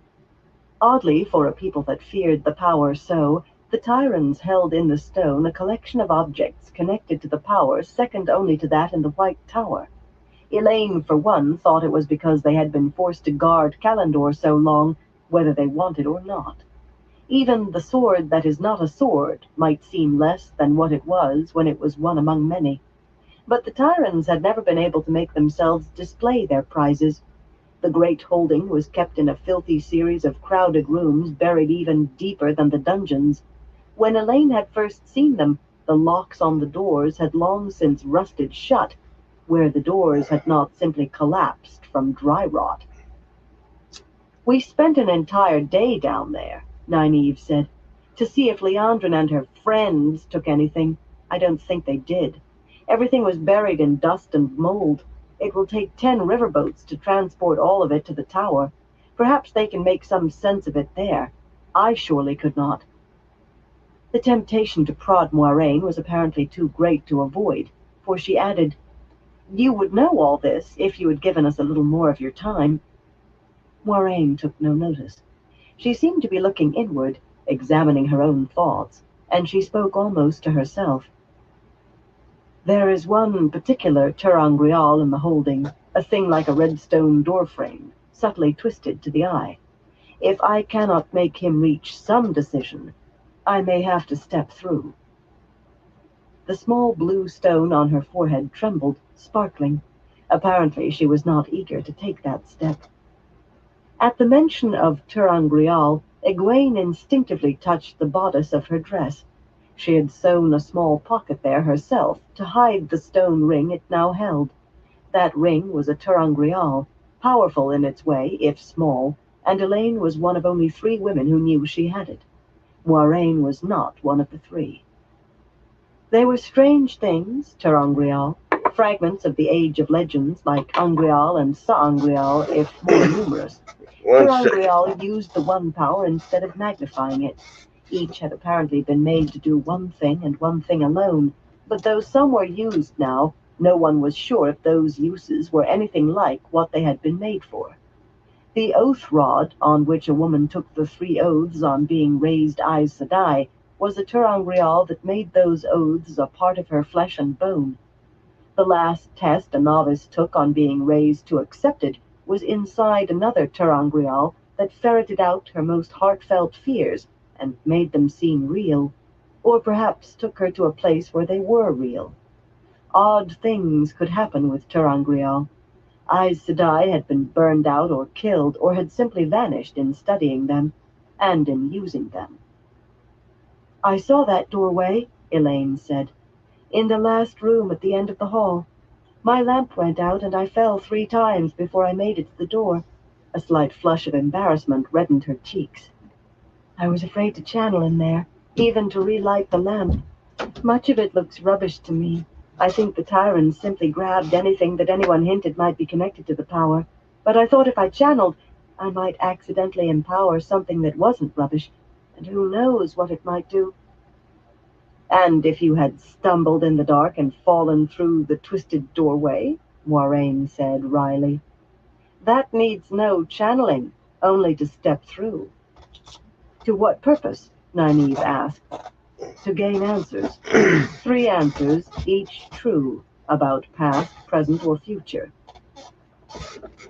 Oddly, for a people that feared the power so, the Tyrants held in the stone a collection of objects connected to the power second only to that in the White Tower. Elaine, for one, thought it was because they had been forced to guard Kalandor so long, whether they wanted or not. Even the sword that is not a sword might seem less than what it was when it was one among many. But the Tyrants had never been able to make themselves display their prizes. The Great Holding was kept in a filthy series of crowded rooms buried even deeper than the dungeons. When Elaine had first seen them, the locks on the doors had long since rusted shut, where the doors had not simply collapsed from dry rot. We spent an entire day down there, Nynaeve said, to see if Leandrin and her friends took anything. I don't think they did. Everything was buried in dust and mold. It will take 10 riverboats to transport all of it to the tower. Perhaps they can make some sense of it there. I surely could not. The temptation to prod Moiraine was apparently too great to avoid, for she added, You would know all this if you had given us a little more of your time. Moiraine took no notice. She seemed to be looking inward, examining her own thoughts, and she spoke almost to herself. There is one particular ter'angreal in the holding, a thing like a red stone doorframe, subtly twisted to the eye. If I cannot make him reach some decision, I may have to step through. The small blue stone on her forehead trembled, sparkling. Apparently she was not eager to take that step. At the mention of ter'angreal, Egwene instinctively touched the bodice of her dress. She had sewn a small pocket there herself to hide the stone ring it now held. That ring was a ter'angreal, powerful in its way, if small, and Elaine was one of only 3 women who knew she had it. Moiraine was not one of the 3. They were strange things, ter'angreal, fragments of the age of legends like Angreal and Sa'angreal, if more numerous. Ter'angreal used the one power instead of magnifying it. Each had apparently been made to do one thing and one thing alone, but though some were used now, no one was sure if those uses were anything like what they had been made for. The oath rod, on which a woman took the 3 oaths on being raised Aes Sedai, was a ter'angreal that made those oaths a part of her flesh and bone. The last test a novice took on being raised to accepted was inside another ter'angreal that ferreted out her most heartfelt fears and made them seem real, or perhaps took her to a place where they were real. Odd things could happen with ter'angreal. Aes Sedai had been burned out or killed, or had simply vanished in studying them, and in using them. "I saw that doorway," Elaine said, "in the last room at the end of the hall. My lamp went out, and I fell 3 times before I made it to the door." A slight flush of embarrassment reddened her cheeks. "I was afraid to channel in there, even to relight the lamp. Much of it looks rubbish to me. I think the Tyrants simply grabbed anything that anyone hinted might be connected to the power. But I thought if I channeled, I might accidentally empower something that wasn't rubbish, and who knows what it might do." "And if you had stumbled in the dark and fallen through the twisted doorway," Moiraine said wryly. "That needs no channeling, only to step through." "To what purpose?" Nynaeve asked. "To gain answers. 3 answers, each true, about past, present, or future."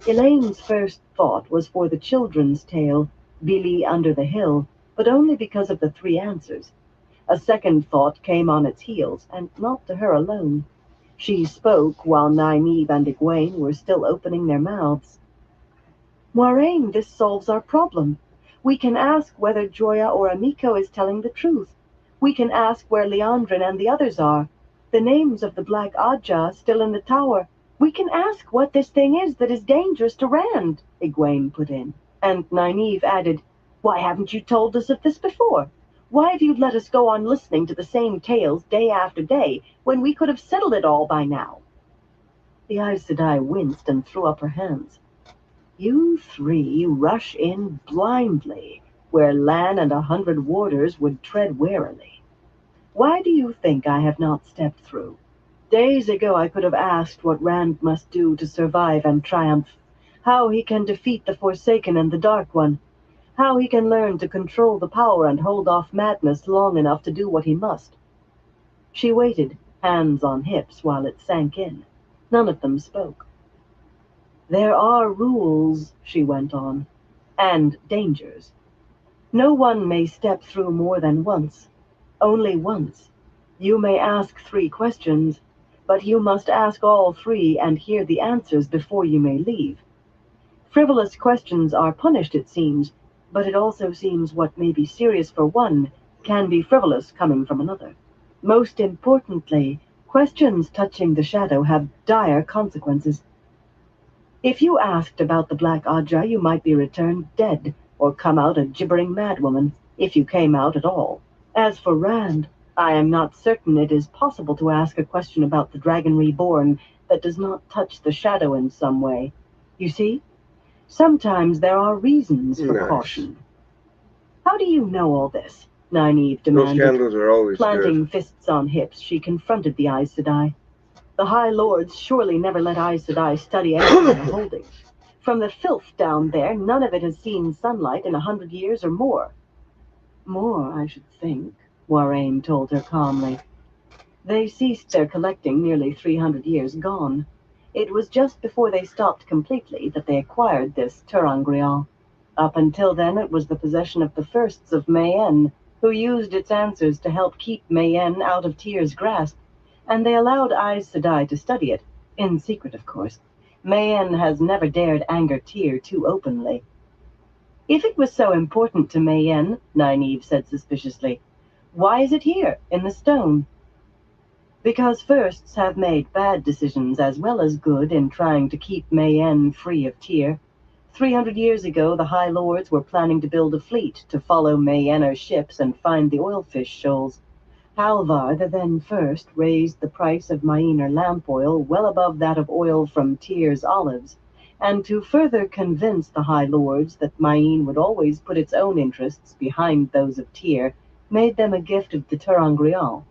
Elaine's first thought was for the children's tale, Vili Under the Hill, but only because of the 3 answers. A second thought came on its heels, and not to her alone. She spoke while Nynaeve and Egwene were still opening their mouths. "Moiraine, this solves our problem. We can ask whether Joya or Amiko is telling the truth. We can ask where Liandrin and the others are. The names of the Black Ajah still in the tower. We can ask what this thing is that is dangerous to Rand," Egwene put in. And Nynaeve added, "Why haven't you told us of this before? Why have you let us go on listening to the same tales day after day, when we could have settled it all by now?" The Aes Sedai winced and threw up her hands. "You 3 rush in blindly, where Lan and 100 warders would tread warily. Why do you think I have not stepped through? Days ago I could have asked what Rand must do to survive and triumph, how he can defeat the Forsaken and the Dark One, how he can learn to control the power and hold off madness long enough to do what he must." She waited, hands on hips, while it sank in. None of them spoke. "There are rules," she went on, "and dangers. No one may step through more than once. Only once. You may ask 3 questions, but you must ask all 3 and hear the answers before you may leave. Frivolous questions are punished, it seems, but it also seems what may be serious for one can be frivolous coming from another. Most importantly, questions touching the shadow have dire consequences. If you asked about the Black Ajah, you might be returned dead, or come out a gibbering madwoman, if you came out at all. As for Rand, I am not certain it is possible to ask a question about the Dragon Reborn that does not touch the shadow in some way. You see? Sometimes there are reasons for caution." "How do you know all this?" Nynaeve demanded. Those candles are always Planting good. fists on hips, she confronted the Aes Sedai. "The High Lords surely never let Aes Sedai study anything in the holding. From the filth down there, none of it has seen sunlight in 100 years or more." "More, I should think," Moiraine told her calmly. "They ceased their collecting nearly 300 years gone. It was just before they stopped completely that they acquired this ter'angreal. Up until then, it was the possession of the firsts of Mayenne, who used its answers to help keep Mayenne out of Tyr's grasp, and they allowed Aes Sedai to study it, in secret, of course. Mayenne has never dared anger Tyr too openly." "If it was so important to Mayenne," Nynaeve said suspiciously, "why is it here, in the stone?" "Because firsts have made bad decisions as well as good in trying to keep Mayenne free of Tyr. 300 years ago, the High Lords were planning to build a fleet to follow Mayenne's ships and find the oilfish shoals. Halvar, the then first, raised the price of Maenor lamp oil well above that of oil from Tyr's olives, and to further convince the High Lords that Mayene would always put its own interests behind those of Tyr, made them a gift of the ter'angreal.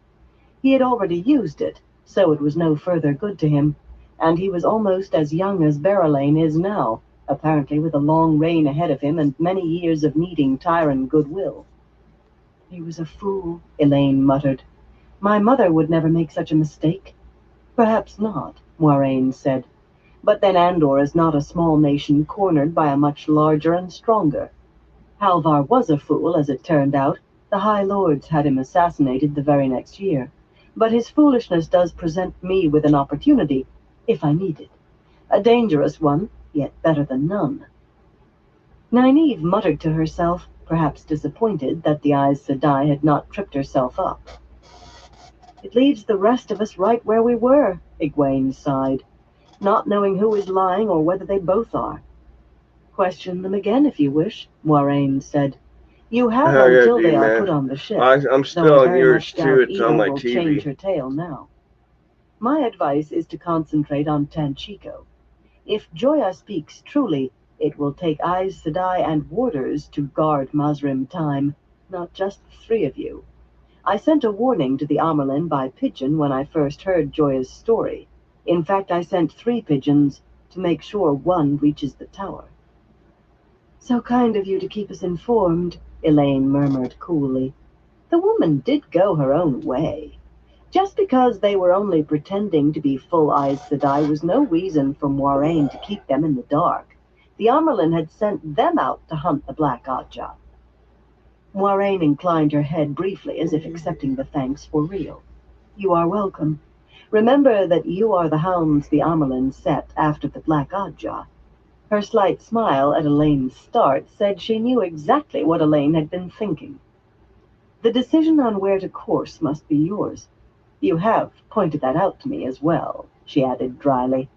He had already used it, so it was no further good to him, and he was almost as young as Berelain is now, apparently with a long reign ahead of him and many years of needing Tyran goodwill. He was a fool, Elaine muttered. My mother would never make such a mistake. Perhaps not, Moiraine said. But then Andor is not a small nation cornered by a much larger and stronger. Halvar was a fool, as it turned out. The High Lords had him assassinated the very next year. But his foolishness does present me with an opportunity, if I need it. A dangerous one, yet better than none. Nynaeve muttered to herself, perhaps disappointed that the Aes Sedai had not tripped herself up. It leaves the rest of us right where we were, Egwene sighed, not knowing who is lying or whether they both are. Question them again if you wish, Moiraine said. You have until they are put on the ship. I'm still on yours too. It's on my will TV. Change her tale now. My advice is to concentrate on Tanchico. If Joya speaks truly, it will take Aes Sedai and warders to guard Mazrim time, not just the three of you. I sent a warning to the Amerlin by pigeon when I first heard Joya's story. In fact, I sent 3 pigeons to make sure one reaches the tower. So kind of you to keep us informed, Elaine murmured coolly. The woman did go her own way. Just because they were only pretending to be full Aes Sedai was no reason for Moiraine to keep them in the dark. The Amerlin had sent them out to hunt the Black Ajah. Moiraine inclined her head briefly, as if accepting the thanks for real. You are welcome. Remember that you are the hounds the Amerlin set after the Black Ajah. Her slight smile at Elaine's start said she knew exactly what Elaine had been thinking. The decision on where to course must be yours. You have pointed that out to me as well, she added dryly.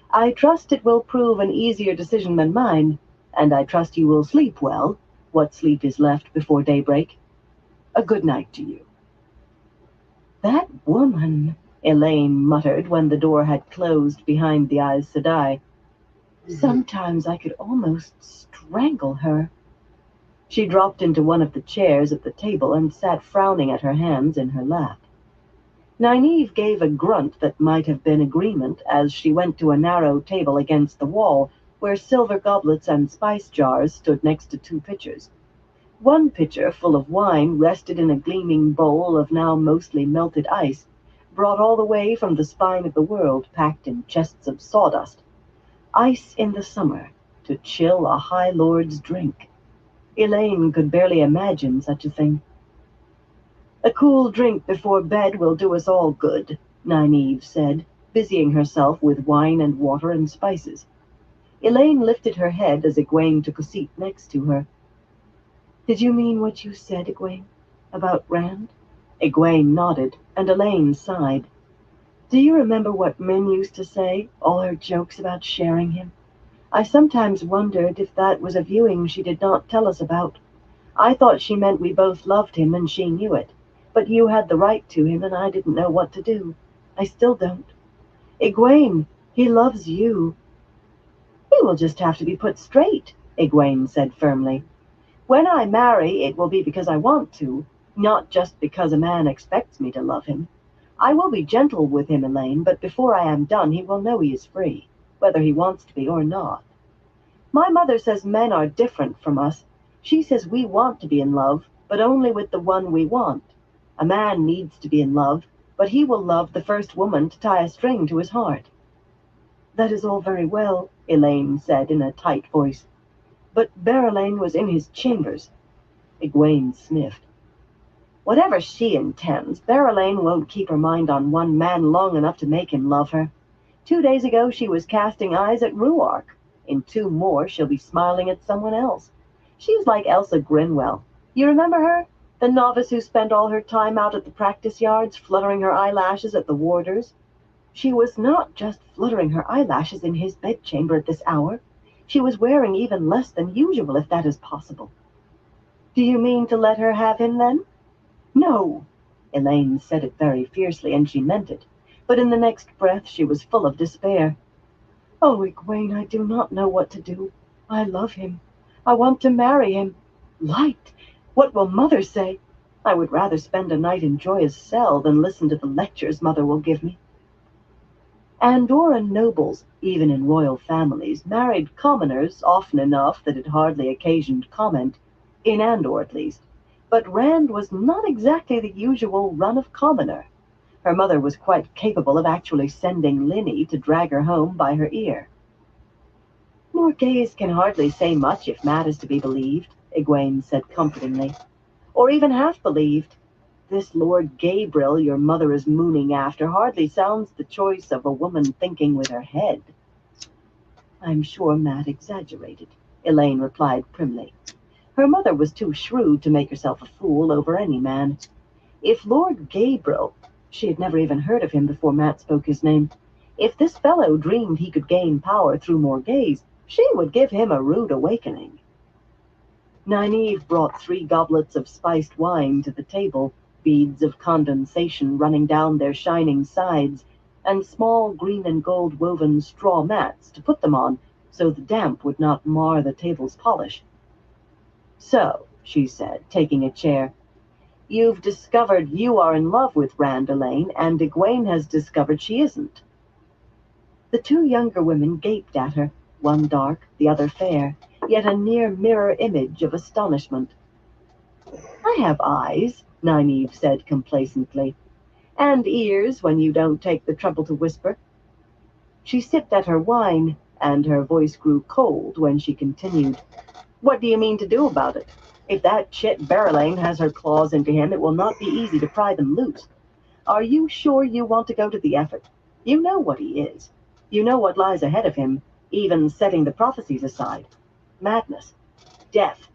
I trust it will prove an easier decision than mine, and I trust you will sleep well, what sleep is left before daybreak. A good night to you. That woman, Elaine muttered when the door had closed behind the Aes Sedai. Sometimes I could almost strangle her. She dropped into one of the chairs at the table and sat frowning at her hands in her lap. Nynaeve gave a grunt that might have been agreement as she went to a narrow table against the wall where silver goblets and spice jars stood next to 2 pitchers. One pitcher, full of wine, rested in a gleaming bowl of now mostly melted ice, brought all the way from the spine of the world, packed in chests of sawdust. Ice in the summer, to chill a High Lord's drink. Elaine could barely imagine such a thing. A cool drink before bed will do us all good, Nynaeve said, busying herself with wine and water and spices. Elaine lifted her head as Egwene took a seat next to her. Did you mean what you said, Egwene? About Rand? Egwene nodded, and Elaine sighed. Do you remember what Min used to say, all her jokes about sharing him? I sometimes wondered if that was a viewing she did not tell us about. I thought she meant we both loved him and she knew it, but you had the right to him and I didn't know what to do. I still don't. Egwene, he loves you. He will just have to be put straight, Egwene said firmly. When I marry, it will be because I want to, not just because a man expects me to love him. I will be gentle with him, Elaine, but before I am done, he will know he is free, whether he wants to be or not. My mother says men are different from us. She says we want to be in love, but only with the one we want. A man needs to be in love, but he will love the first woman to tie a string to his heart. That is all very well, Elaine said in a tight voice. But Berelain was in his chambers. Egwene sniffed. Whatever she intends, Berelain won't keep her mind on one man long enough to make him love her. 2 days ago she was casting eyes at Ruark. In 2 more she'll be smiling at someone else. She's like Elsa Grinwell. You remember her? The novice who spent all her time out at the practice yards fluttering her eyelashes at the warders? She was not just fluttering her eyelashes in his bedchamber at this hour. She was wearing even less than usual, if that is possible. Do you mean to let her have him, then? No. Elaine said it very fiercely, and she meant it. But in the next breath she was full of despair. Oh, Egwene, I do not know what to do. I love him. I want to marry him. Light! What will Mother say? I would rather spend a night in Joya's cell than listen to the lectures Mother will give me. Andoran nobles, even in royal families, married commoners often enough that it hardly occasioned comment, in Andor at least. But Rand was not exactly the usual run of commoner. Her mother was quite capable of actually sending Linny to drag her home by her ear. Morgaze can hardly say much if Matt is to be believed, Egwene said comfortingly. Or even half believed. This Lord Gabriel your mother is mooning after hardly sounds the choice of a woman thinking with her head. I'm sure Matt exaggerated, Elaine replied primly. Her mother was too shrewd to make herself a fool over any man. If Lord Gabriel, she had never even heard of him before Matt spoke his name, if this fellow dreamed he could gain power through Morgaze, she would give him a rude awakening. Nynaeve brought 3 goblets of spiced wine to the table, beads of condensation running down their shining sides, and small green and gold woven straw mats to put them on so the damp would not mar the table's polish. So, she said, taking a chair, you've discovered you are in love with Rand Elaine, and Egwene has discovered she isn't. The 2 younger women gaped at her, one dark, the other fair, yet a near mirror image of astonishment. I have eyes, Nynaeve said complacently, and ears when you don't take the trouble to whisper. She sipped at her wine, and her voice grew cold when she continued. What do you mean to do about it? If that chit Berylane has her claws into him, it will not be easy to pry them loose. Are you sure you want to go to the effort? You know what he is. You know what lies ahead of him, even setting the prophecies aside. Madness. Death.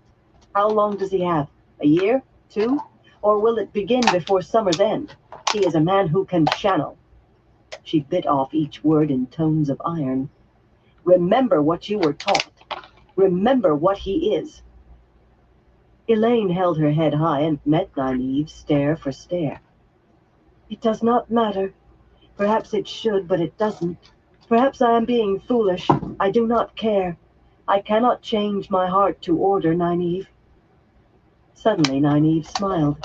How long does he have? A year? 2? Or will it begin before summer's end? He is a man who can channel. She bit off each word in tones of iron. Remember what you were taught. Remember what he is. Elaine held her head high and met Nynaeve stare for stare. It does not matter. Perhaps it should, but it doesn't. Perhaps I am being foolish. I do not care. I cannot change my heart to order, Nynaeve. Suddenly, Nynaeve smiled.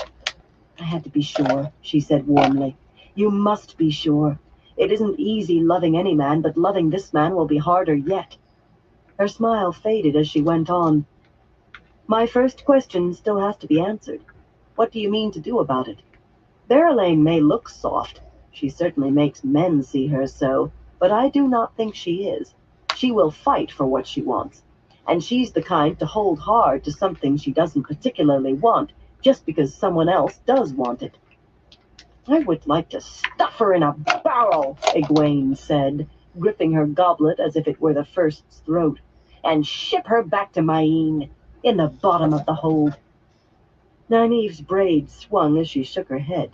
I had to be sure, she said warmly. You must be sure. It isn't easy loving any man, but loving this man will be harder yet. Her smile faded as she went on. My first question still has to be answered. What do you mean to do about it? Berylane may look soft. She certainly makes men see her so, but I do not think she is. She will fight for what she wants. And she's the kind to hold hard to something she doesn't particularly want, just because someone else does want it. I would like to stuff her in a barrel, Egwene said, gripping her goblet as if it were the first's throat, and ship her back to Mayene, in the bottom of the hold. Nynaeve's braids swung as she shook her head.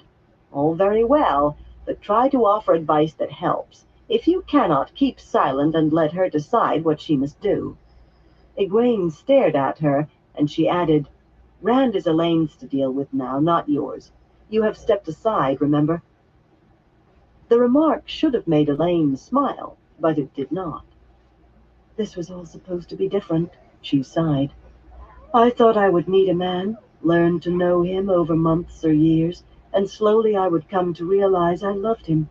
All very well, but try to offer advice that helps. If you cannot, keep silent and let her decide what she must do. Egwene stared at her, and she added, Rand is Elaine's to deal with now, not yours. You have stepped aside, remember? The remark should have made Elaine smile, but it did not. This was all supposed to be different, she sighed. I thought I would meet a man, learn to know him over months or years, and slowly I would come to realize I loved him.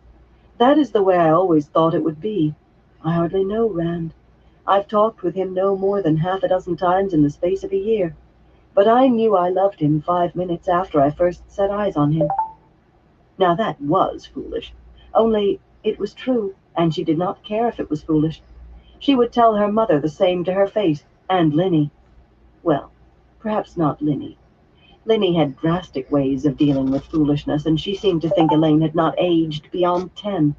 That is the way I always thought it would be. I hardly know Rand. I've talked with him no more than 6 times in the space of a year. But I knew I loved him 5 minutes after I first set eyes on him. Now that was foolish. Only it was true, and she did not care if it was foolish. She would tell her mother the same to her face, and Linny. Well, perhaps not Linny. Linny had drastic ways of dealing with foolishness, and she seemed to think Elaine had not aged beyond 10.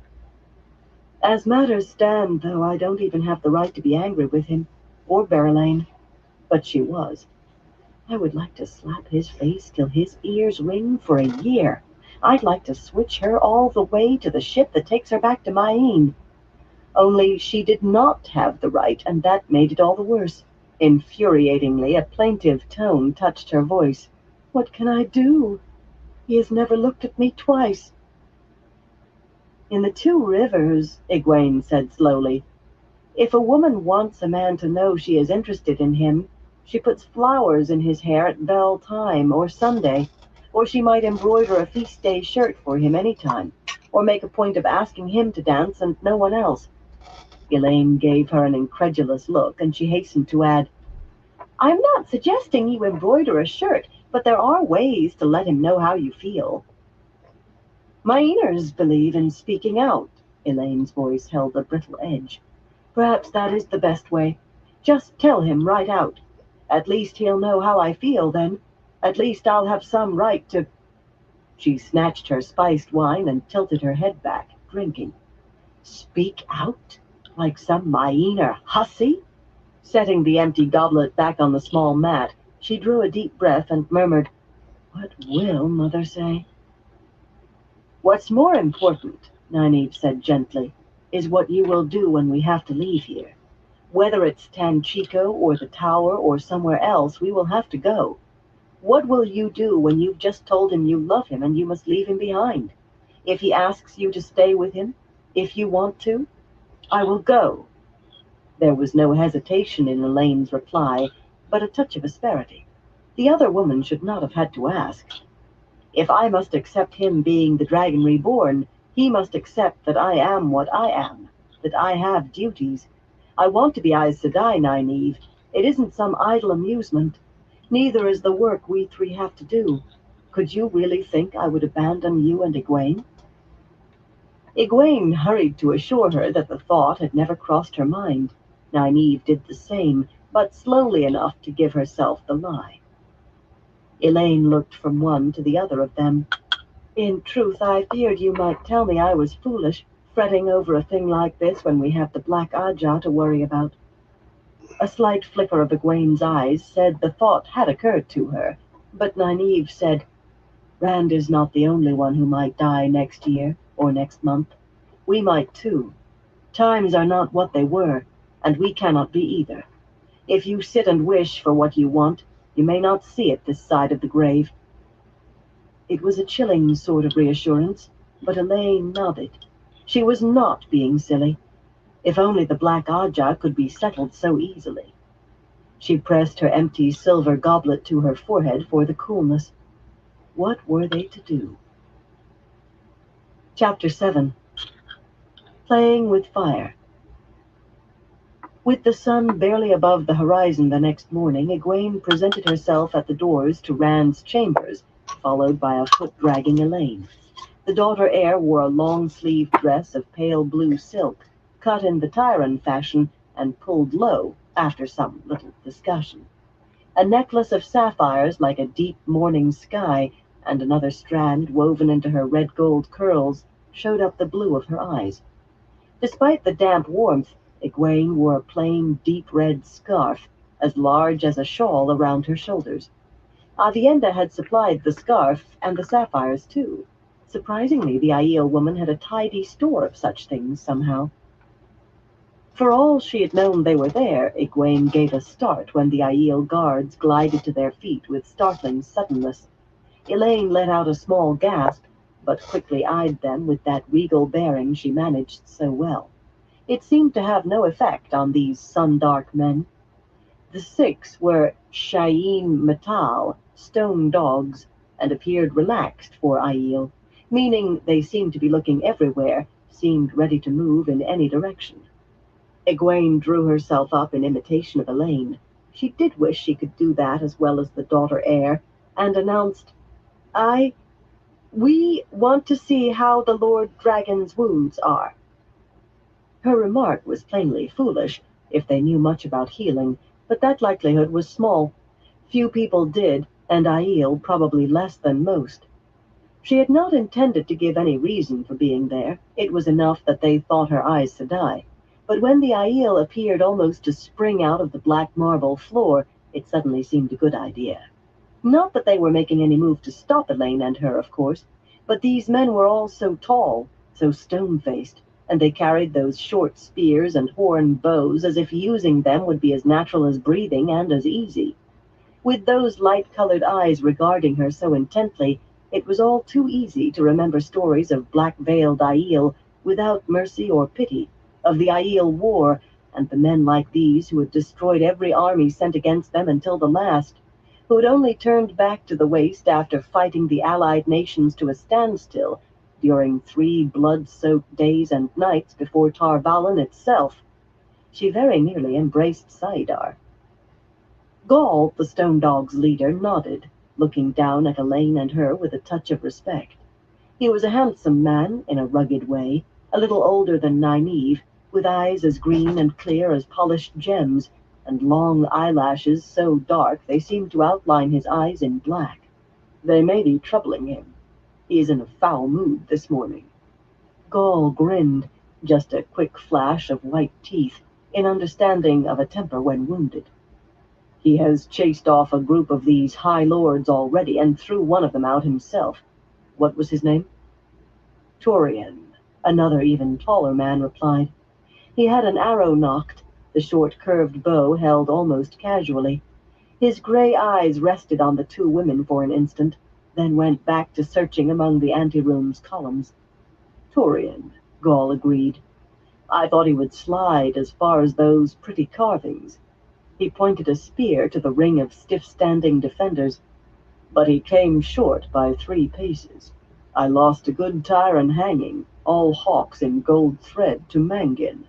As matters stand, though, I don't even have the right to be angry with him, or Berylane. But she was. I would like to slap his face till his ears ring for a year. I'd like to switch her all the way to the ship that takes her back to Mayene. Only she did not have the right, and that made it all the worse. Infuriatingly, a plaintive tone touched her voice. What can I do? He has never looked at me twice. In the 2 rivers, Egwene said slowly, if a woman wants a man to know she is interested in him, she puts flowers in his hair at bell time or Sunday, or she might embroider a feast day shirt for him any time. or make a point of asking him to dance and no one else. Elaine gave her an incredulous look, and she hastened to add, I'm not suggesting you embroider a shirt, but there are ways to let him know how you feel. Miners believe in speaking out. Elaine's voice held a brittle edge. Perhaps that is the best way. Just tell him right out. At least he'll know how I feel then. At least I'll have some right to... She snatched her spiced wine and tilted her head back, drinking. Speak out? Like some Myener hussy? Setting the empty goblet back on the small mat, she drew a deep breath and murmured, What will Mother say? What's more important, Nynaeve said gently, is what you will do when we have to leave here. Whether it's Tanchico or the Tower or somewhere else, we will have to go. What will you do when you've just told him you love him and you must leave him behind? If he asks you to stay with him, if you want to, I will go. There was no hesitation in Elaine's reply, but a touch of asperity. The other woman should not have had to ask. If I must accept him being the Dragon Reborn, he must accept that I am what I am, that I have duties. I want to be Aes Sedai, Nynaeve. It isn't some idle amusement. Neither is the work we three have to do. Could you really think I would abandon you and Egwene? Egwene hurried to assure her that the thought had never crossed her mind. Nynaeve did the same, but slowly enough to give herself the lie. Elaine looked from one to the other of them. In truth, I feared you might tell me I was foolish, fretting over a thing like this when we have the Black Ajah to worry about. A slight flicker of Egwene's eyes said the thought had occurred to her, but Nynaeve said, Rand is not the only one who might die next year or next month. We might too. Times are not what they were, and we cannot be either. If you sit and wish for what you want, you may not see it this side of the grave. It was a chilling sort of reassurance, but Elaine nodded. She was not being silly. If only the Black Ajah could be settled so easily. She pressed her empty silver goblet to her forehead for the coolness. What were they to do? Chapter 7. Playing with Fire. With the sun barely above the horizon the next morning, Egwene presented herself at the doors to Rand's chambers, followed by a foot-dragging Elaine. The daughter heir wore a long-sleeved dress of pale blue silk, cut in the Tyran fashion and pulled low after some little discussion. A necklace of sapphires like a deep morning sky, and another strand woven into her red-gold curls, showed up the blue of her eyes. Despite the damp warmth, Egwene wore a plain, deep red scarf, as large as a shawl around her shoulders. Avienda had supplied the scarf and the sapphires, too. Surprisingly, the Aiel woman had a tidy store of such things, somehow. For all she had known they were there, Egwene gave a start when the Aiel guards glided to their feet with startling suddenness. Elaine let out a small gasp, but quickly eyed them with that regal bearing she managed so well. It seemed to have no effect on these sun-dark men. The 6 were Shayeen Metal, stone dogs, and appeared relaxed for Aiel, meaning they seemed to be looking everywhere, seemed ready to move in any direction. Egwene drew herself up in imitation of Elaine. She did wish she could do that as well as the daughter heir, and announced, We want to see how the Lord Dragon's wounds are. Her remark was plainly foolish, if they knew much about healing, but that likelihood was small. Few people did, and Aiel probably less than most. She had not intended to give any reason for being there. It was enough that they thought her Aes Sedai. But when the Aiel appeared almost to spring out of the black marble floor, it suddenly seemed a good idea. Not that they were making any move to stop Elaine and her, of course, but these men were all so tall, so stone-faced, and they carried those short spears and horn bows as if using them would be as natural as breathing and as easy. With those light-colored eyes regarding her so intently, it was all too easy to remember stories of black-veiled Aiel without mercy or pity, of the Aiel War, and the men like these who had destroyed every army sent against them until the last, who had only turned back to the waste after fighting the allied nations to a standstill, during 3 blood-soaked days and nights before Tarvalon itself. She very nearly embraced Saidar. Gaul, the Stone Dog's leader, nodded, looking down at Elaine and her with a touch of respect. He was a handsome man, in a rugged way, a little older than Nynaeve, with eyes as green and clear as polished gems, and long eyelashes so dark they seemed to outline his eyes in black. They may be troubling him. He is in a foul mood this morning. Gaul grinned, just a quick flash of white teeth, in understanding of a temper when wounded. He has chased off a group of these high lords already, and threw one of them out himself. What was his name? Turian, another even taller man replied. He had an arrow nocked, the short curved bow held almost casually. His gray eyes rested on the 2 women for an instant, then went back to searching among the anteroom's columns. Turian, Gaul agreed. I thought he would slide as far as those pretty carvings. He pointed a spear to the ring of stiff-standing defenders, but he came short by 3 paces. I lost a good Tyran hanging, all hawks in gold thread, to Mangin.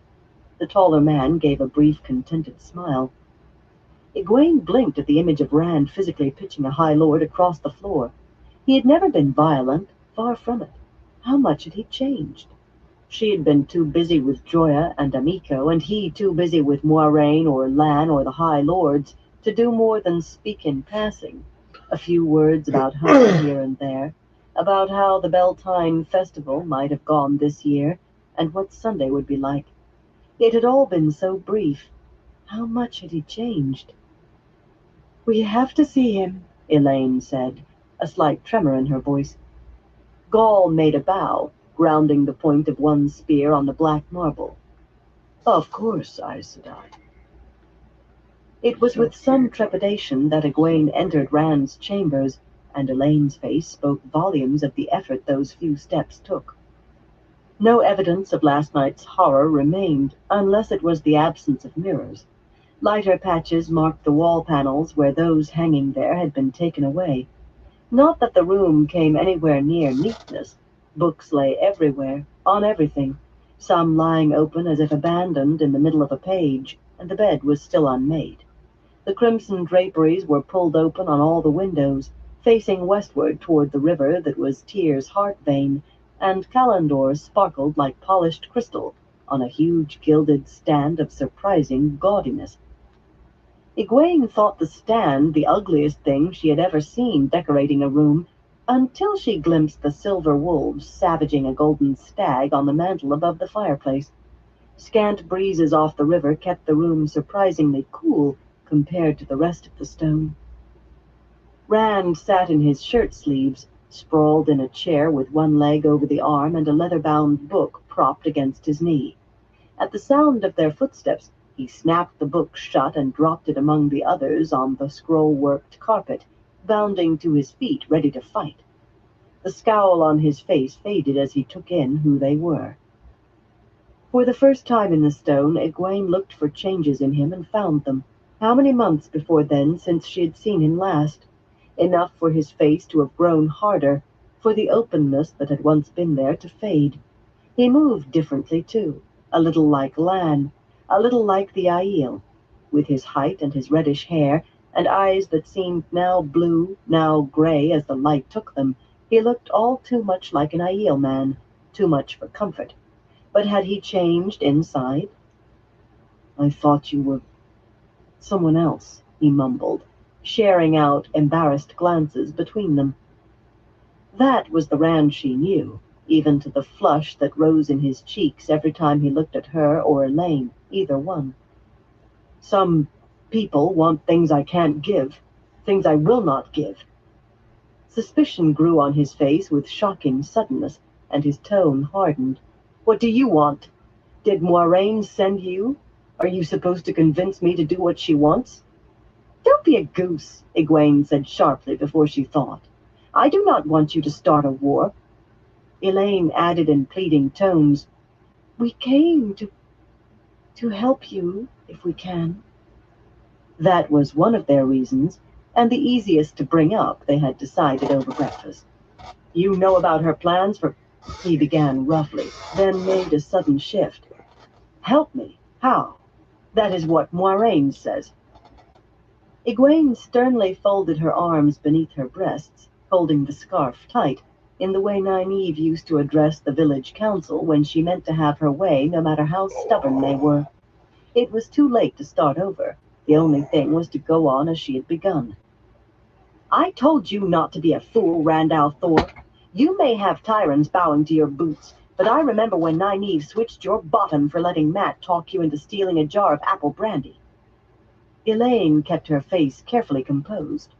The taller man gave a brief, contented smile. Egwene blinked at the image of Rand physically pitching a high lord across the floor. He had never been violent, far from it. How much had he changed? She had been too busy with Joya and Amico, and he too busy with Moiraine or Lan or the High Lords, to do more than speak in passing. A few words about hunting here and there, about how the Beltane festival might have gone this year, and what Sunday would be like. It had all been so brief. How much had he changed? We have to see him, Elaine said, a slight tremor in her voice. Gaul made a bow, grounding the point of one spear on the black marble. Of course, Aes Sedai. It was with some trepidation that Egwene entered Rand's chambers, and Elaine's face spoke volumes of the effort those few steps took. No evidence of last night's horror remained, unless it was the absence of mirrors. Lighter patches marked the wall panels where those hanging there had been taken away. Not that the room came anywhere near neatness. Books lay everywhere, on everything, some lying open as if abandoned in the middle of a page, and the bed was still unmade. The crimson draperies were pulled open on all the windows, facing westward toward the river that was Tyr's heart vein, and Calendor sparkled like polished crystal on a huge gilded stand of surprising gaudiness. Egwene thought the stand the ugliest thing she had ever seen decorating a room, until she glimpsed the silver wolves savaging a golden stag on the mantel above the fireplace. Scant breezes off the river kept the room surprisingly cool compared to the rest of the stone. Rand sat in his shirt sleeves, sprawled in a chair with one leg over the arm and a leather-bound book propped against his knee. At the sound of their footsteps, he snapped the book shut and dropped it among the others on the scroll-worked carpet, bounding to his feet, ready to fight. The scowl on his face faded as he took in who they were. For the first time in the stone, Egwene looked for changes in him and found them. How many months before then since she had seen him last? Enough for his face to have grown harder, for the openness that had once been there to fade. He moved differently, too, a little like Lan, a little like the Aiel, with his height and his reddish hair, and eyes that seemed now blue, now gray as the light took them. He looked all too much like an Aiel man, too much for comfort. But had he changed inside? I thought you were someone else, he mumbled, sharing out embarrassed glances between them. That was the Rand she knew, even to the flush that rose in his cheeks every time he looked at her or Elaine, either one. Some people want things I can't give, things I will not give. Suspicion grew on his face with shocking suddenness, and his tone hardened. What do you want? Did Moiraine send you? Are you supposed to convince me to do what she wants? Don't be a goose, Egwene said sharply before she thought. I do not want you to start a war. Elaine added in pleading tones, We came to help you, if we can. That was one of their reasons, and the easiest to bring up, they had decided over breakfast. You know about her plans for... He began roughly, then made a sudden shift. Help me? How? That is what Moiraine says. Egwene sternly folded her arms beneath her breasts, holding the scarf tight, in the way Nynaeve used to address the village council when she meant to have her way, no matter how stubborn they were. It was too late to start over. The only thing was to go on as she had begun. I told you not to be a fool, Randall Thor. You may have tyrants bowing to your boots, but I remember when Nynaeve switched your bottom for letting Matt talk you into stealing a jar of apple brandy. Elaine kept her face carefully composed.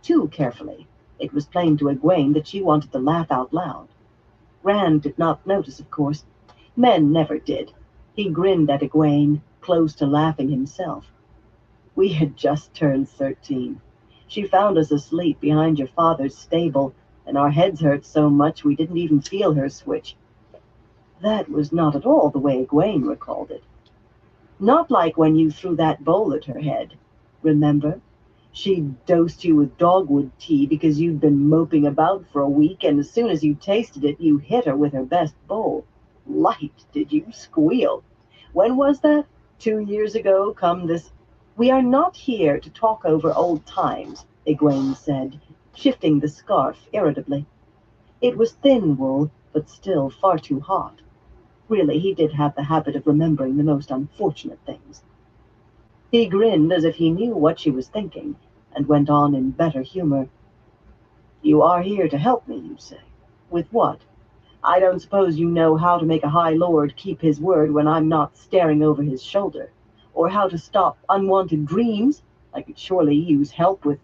Too carefully. It was plain to Egwene that she wanted to laugh out loud. Rand did not notice, of course. Men never did. He grinned at Egwene, close to laughing himself. We had just turned 13. She found us asleep behind your father's stable, and our heads hurt so much we didn't even feel her switch. That was not at all the way Egwene recalled it. Not like when you threw that bowl at her head. Remember? She dosed you with dogwood tea because you'd been moping about for a week, and as soon as you tasted it, you hit her with her best bowl. Light, did you squeal? When was that? 2 years ago, come this... We are not here to talk over old times, Egwene said, shifting the scarf irritably. It was thin wool, but still far too hot. Really, he did have the habit of remembering the most unfortunate things. He grinned as if he knew what she was thinking, and went on in better humor. You are here to help me, you say. With what? I don't suppose you know how to make a High Lord keep his word when I'm not staring over his shoulder, or how to stop unwanted dreams. I could surely use help with...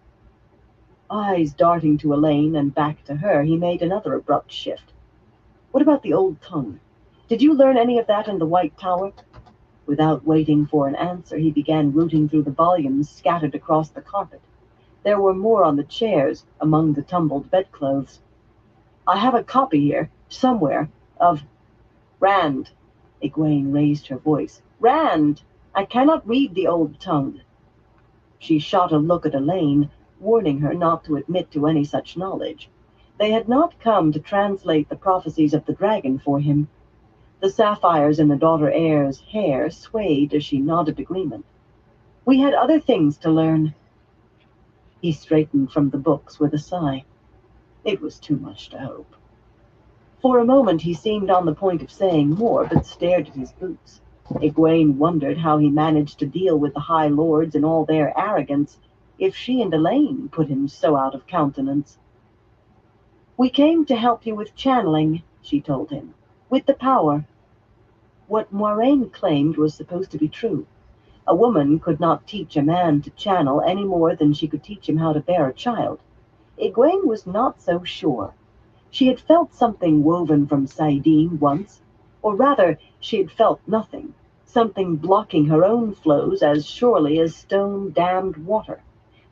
Eyes darting to Elaine and back to her, he made another abrupt shift. What about the old tongue? Did you learn any of that in the White Tower? Without waiting for an answer, he began rooting through the volumes scattered across the carpet. There were more on the chairs, among the tumbled bedclothes. I have a copy here, somewhere, of... Rand. Egwene raised her voice. Rand! I cannot read the old tongue. She shot a look at Elaine, warning her not to admit to any such knowledge. They had not come to translate the prophecies of the dragon for him. The sapphires in the daughter heir's hair swayed as she nodded agreement. We had other things to learn. He straightened from the books with a sigh. It was too much to hope. For a moment he seemed on the point of saying more, but stared at his boots. Egwene wondered how he managed to deal with the High Lords and all their arrogance, if she and Elaine put him so out of countenance. We came to help you with channeling, she told him. With the power. What Moiraine claimed was supposed to be true. A woman could not teach a man to channel any more than she could teach him how to bear a child. Egwene was not so sure. She had felt something woven from Saidin once, or rather, she had felt nothing, something blocking her own flows as surely as stone dammed water.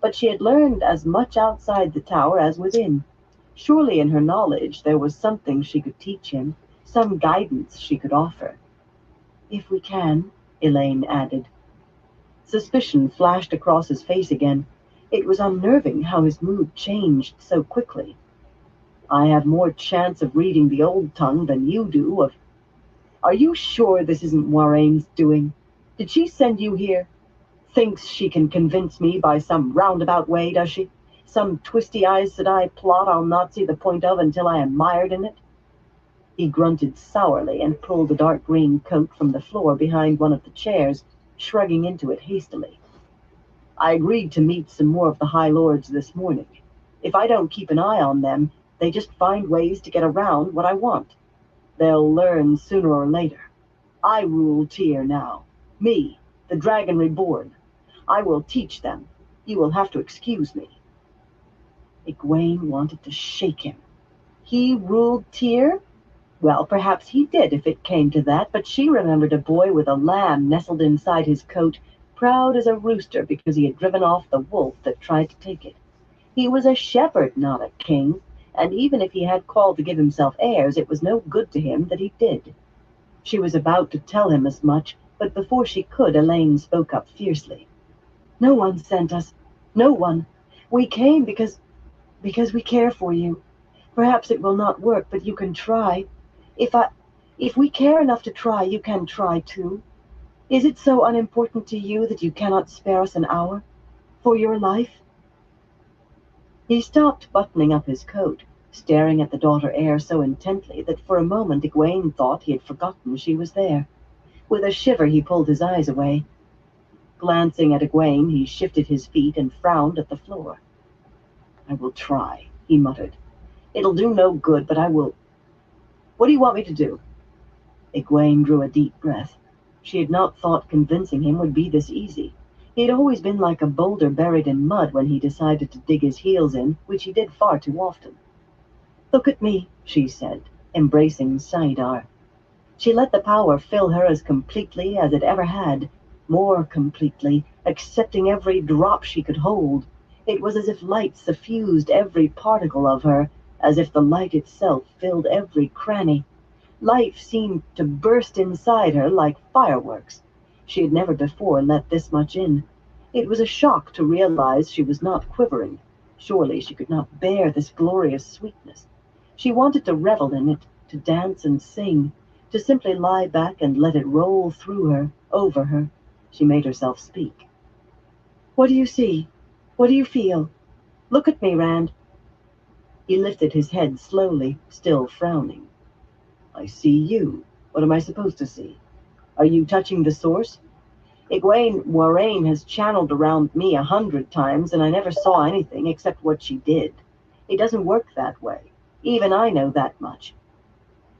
But she had learned as much outside the tower as within. Surely in her knowledge there was something she could teach him, some guidance she could offer. If we can, Elaine added. Suspicion flashed across his face again. It was unnerving how his mood changed so quickly. I have more chance of reading the old tongue than you do of... Are you sure this isn't Moiraine's doing? Did she send you here? Thinks she can convince me by some roundabout way, does she? Some twisty-eyed Sedai plot I'll not see the point of until I am mired in it? He grunted sourly and pulled a dark green coat from the floor behind one of the chairs, shrugging into it hastily. I agreed to meet some more of the High Lords this morning. If I don't keep an eye on them, they just find ways to get around what I want. They'll learn sooner or later. I rule Tyr now. Me, the Dragon Reborn. I will teach them. You will have to excuse me. Egwene wanted to shake him. He ruled Tyr? Well, perhaps he did if it came to that, but she remembered a boy with a lamb nestled inside his coat, proud as a rooster because he had driven off the wolf that tried to take it. He was a shepherd, not a king, and even if he had called to give himself heirs, it was no good to him that he did. She was about to tell him as much, but before she could, Elaine spoke up fiercely. No one sent us. No one. We came because we care for you. Perhaps it will not work, but you can try. If we care enough to try, you can try too. Is it so unimportant to you that you cannot spare us an hour? For your life?" He stopped buttoning up his coat, staring at the daughter heir so intently that for a moment Egwene thought he had forgotten she was there. With a shiver he pulled his eyes away. Glancing at Egwene, he shifted his feet and frowned at the floor. "I will try," he muttered. "It'll do no good, but I will. What do you want me to do?" Egwene drew a deep breath. She had not thought convincing him would be this easy. He had always been like a boulder buried in mud when he decided to dig his heels in, which he did far too often. "Look at me," she said, embracing Saidar. She let the power fill her as completely as it ever had, more completely, accepting every drop she could hold. It was as if light suffused every particle of her, as if the light itself filled every cranny. Life seemed to burst inside her like fireworks. She had never before let this much in. It was a shock to realize she was not quivering. Surely she could not bear this glorious sweetness. She wanted to revel in it, to dance and sing, to simply lie back and let it roll through her, over her. She made herself speak. "What do you see? What do you feel? Look at me, Rand." He lifted his head slowly, still frowning. "I see you. What am I supposed to see? Are you touching the source? Egwene Moiraine has channeled around me 100 times, and I never saw anything except what she did. It doesn't work that way. Even I know that much."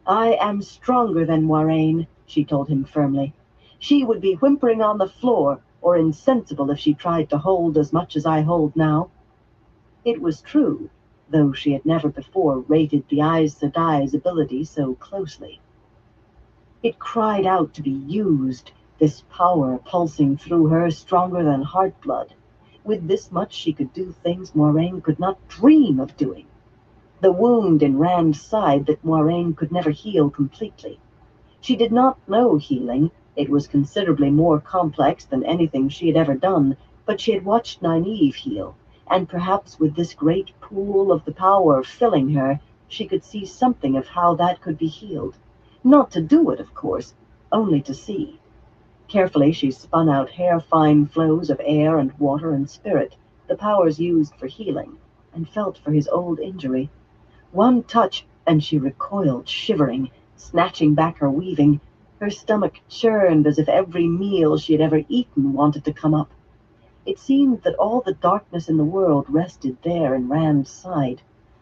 "I am stronger than Moiraine," she told him firmly. "She would be whimpering on the floor, or insensible if she tried to hold as much as I hold now." It was true, though she had never before rated the Aes Sedai's ability so closely. It cried out to be used, this power pulsing through her stronger than heart blood. With this much she could do things Moiraine could not dream of doing. The wound in Rand's side that Moiraine could never heal completely. She did not know healing. It was considerably more complex than anything she had ever done, but she had watched Nynaeve heal, and perhaps with this great pool of the power filling her, she could see something of how that could be healed. Not to do it, of course, only to see. Carefully she spun out hair-fine flows of air and water and spirit, the powers used for healing, and felt for his old injury. One touch, and she recoiled, shivering, snatching back her weaving. Her stomach churned as if every meal she had ever eaten wanted to come up. It seemed that all the darkness in the world rested there in Rand's side.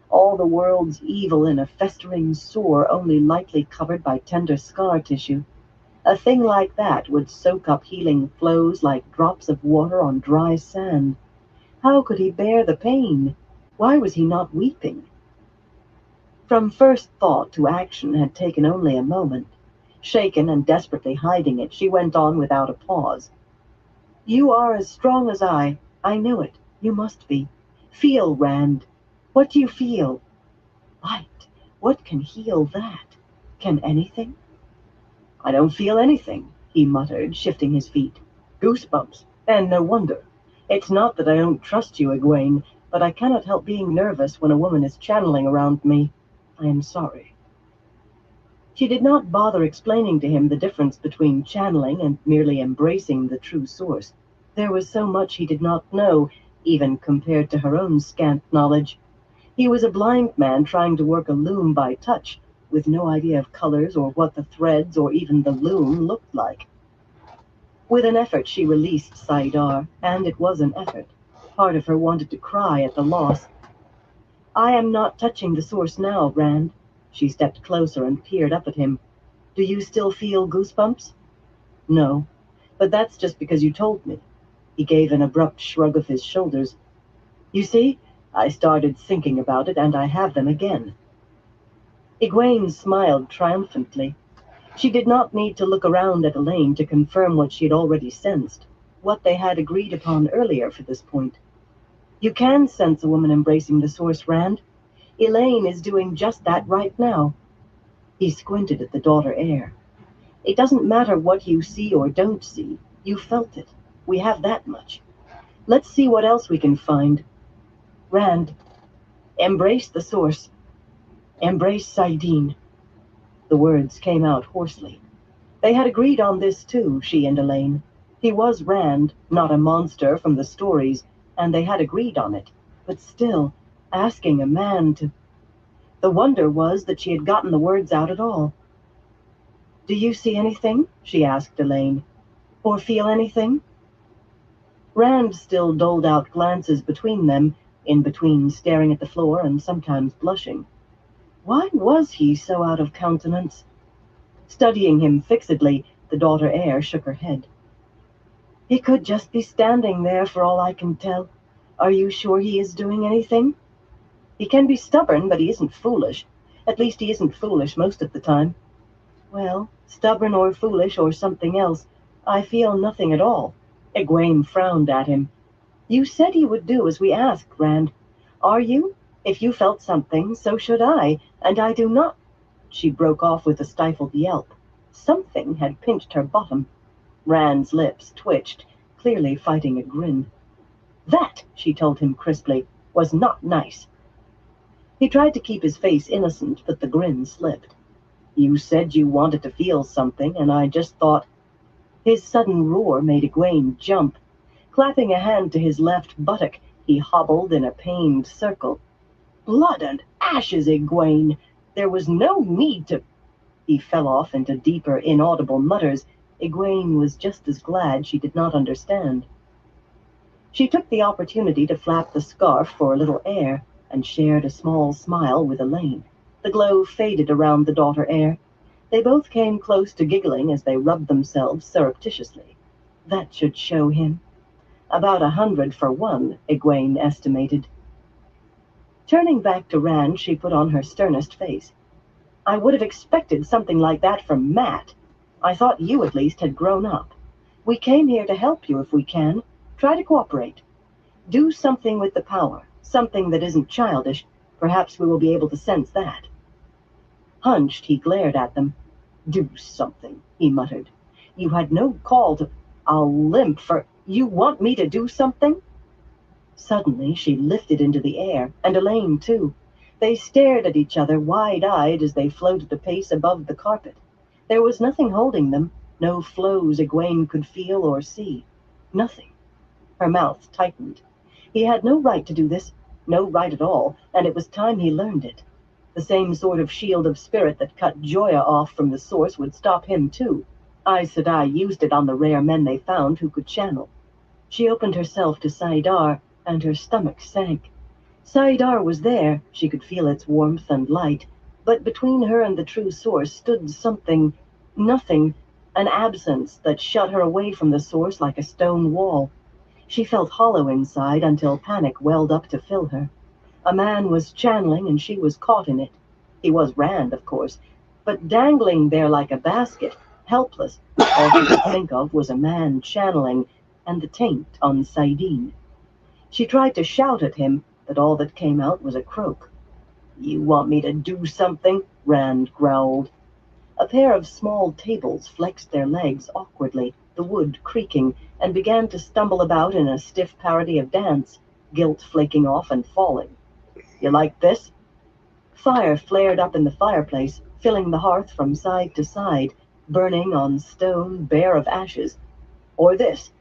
All the world's evil in a festering sore only lightly covered by tender scar tissue. A thing like that would soak up healing flows like drops of water on dry sand. How could he bear the pain? Why was he not weeping? From first thought to action had taken only a moment. Shaken and desperately hiding it, she went on without a pause. "You are as strong as I. I know it. You must be. Feel, Rand. What do you feel?" "Light. What can heal that? Can anything?" "I don't feel anything," he muttered, shifting his feet. "Goosebumps. And no wonder. It's not that I don't trust you, Egwene, but I cannot help being nervous when a woman is channeling around me. I am sorry." She did not bother explaining to him the difference between channeling and merely embracing the true source. There was so much he did not know, even compared to her own scant knowledge. He was a blind man trying to work a loom by touch, with no idea of colors or what the threads or even the loom looked like. With an effort she released Saidar, and it was an effort. Part of her wanted to cry at the loss. "I am not touching the source now, Rand." She stepped closer and peered up at him. "Do you still feel goosebumps?" "No, but that's just because you told me." He gave an abrupt shrug of his shoulders. "You see, I started thinking about it, and I have them again." Egwene smiled triumphantly. She did not need to look around at Elaine to confirm what she had already sensed, what they had agreed upon earlier for this point. "You can sense a woman embracing the source, Rand. Elaine is doing just that right now." He squinted at the daughter heir. "It doesn't matter what you see or don't see. You felt it. We have that much. Let's see what else we can find. Rand, embrace the source. Embrace Saidin." The words came out hoarsely. They had agreed on this too, she and Elaine. He was Rand, not a monster from the stories, and they had agreed on it. But still, asking a man to... The wonder was that she had gotten the words out at all. "Do you see anything?" she asked Elaine. "Or feel anything?" Rand still doled out glances between them, in between staring at the floor and sometimes blushing. Why was he so out of countenance? Studying him fixedly, the daughter heir shook her head. "He could just be standing there for all I can tell. Are you sure he is doing anything? He can be stubborn, but he isn't foolish. At least he isn't foolish most of the time." "Well, stubborn or foolish or something else, I feel nothing at all." Egwene frowned at him. "You said you would do as we asked, Rand. Are you? If you felt something, so should I, and I do not..." She broke off with a stifled yelp. Something had pinched her bottom. Rand's lips twitched, clearly fighting a grin. "That," she told him crisply, "was not nice." He tried to keep his face innocent, but the grin slipped. "You said you wanted to feel something, and I just thought..." His sudden roar made Egwene jump. Clapping a hand to his left buttock, he hobbled in a pained circle. "Blood and ashes, Egwene! There was no need to..." He fell off into deeper, inaudible mutters. Egwene was just as glad she did not understand. She took the opportunity to flap the scarf for a little air, and shared a small smile with Elaine. The glow faded around the daughter heir. They both came close to giggling as they rubbed themselves surreptitiously. That should show him. About 100 for one, Egwene estimated. Turning back to Rand, she put on her sternest face. "I would have expected something like that from Matt. I thought you at least had grown up. We came here to help you if we can. Try to cooperate. Do something with the power, something that isn't childish. Perhaps we will be able to sense that." Hunched, he glared at them. "Do something," he muttered. "You had no call to..." "I'll limp for..." "You want me to do something?" Suddenly, she lifted into the air, and Elaine, too. They stared at each other, wide-eyed, as they floated a pace above the carpet. There was nothing holding them, no flows Egwene could feel or see. Nothing. Her mouth tightened. He had no right to do this, no right at all, and it was time he learned it. The same sort of shield of spirit that cut Joya off from the source would stop him, too. Aes Sedai used it on the rare men they found who could channel. She opened herself to Saidar, and her stomach sank. Saidar was there, she could feel its warmth and light, but between her and the true source stood something, nothing, an absence that shut her away from the source like a stone wall. She felt hollow inside until panic welled up to fill her. A man was channeling and she was caught in it. He was Rand, of course, but dangling there like a basket, helpless, all she could think of was a man channeling, and the taint on Saidin. She tried to shout at him, but all that came out was a croak. "You want me to do something?" Rand growled. A pair of small tables flexed their legs awkwardly, the wood creaking, and began to stumble about in a stiff parody of dance, gilt flaking off and falling. "You like this?" Fire flared up in the fireplace, filling the hearth from side to side, burning on stone bare of ashes. "Or this?"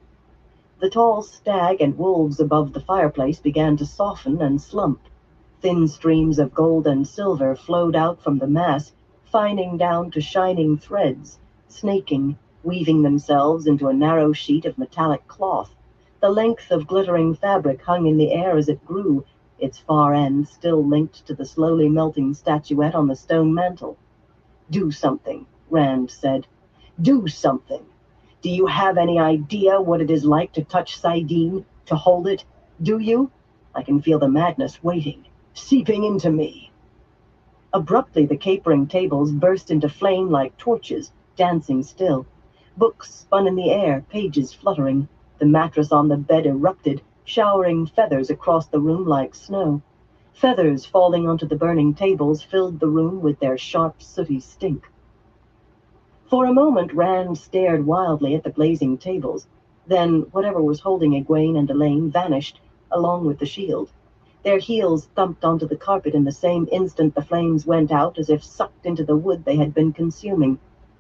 The tall stag and wolves above the fireplace began to soften and slump. Thin streams of gold and silver flowed out from the mass, fining down to shining threads, snaking, weaving themselves into a narrow sheet of metallic cloth. The length of glittering fabric hung in the air as it grew, its far end still linked to the slowly melting statuette on the stone mantel. "Do something," Rand said. "Do something. Do you have any idea what it is like to touch Saidin, to hold it? Do you? I can feel the madness waiting, seeping into me." Abruptly, the capering tables burst into flame like torches, dancing still. Books spun in the air, pages fluttering. The mattress on the bed erupted, showering feathers across the room like snow. Feathers falling onto the burning tables filled the room with their sharp, sooty stink. For a moment, Rand stared wildly at the blazing tables. Then, whatever was holding Egwene and Elaine vanished, along with the shield. Their heels thumped onto the carpet in the same instant the flames went out, as if sucked into the wood they had been consuming.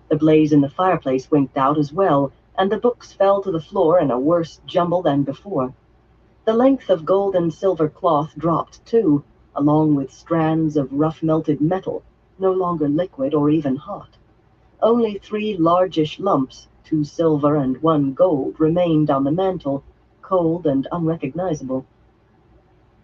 The blaze in the fireplace winked out as well, and the books fell to the floor in a worse jumble than before. The length of gold and silver cloth dropped too, along with strands of rough melted metal, no longer liquid or even hot. Only 3 largish lumps, 2 silver and 1 gold, remained on the mantel, cold and unrecognizable.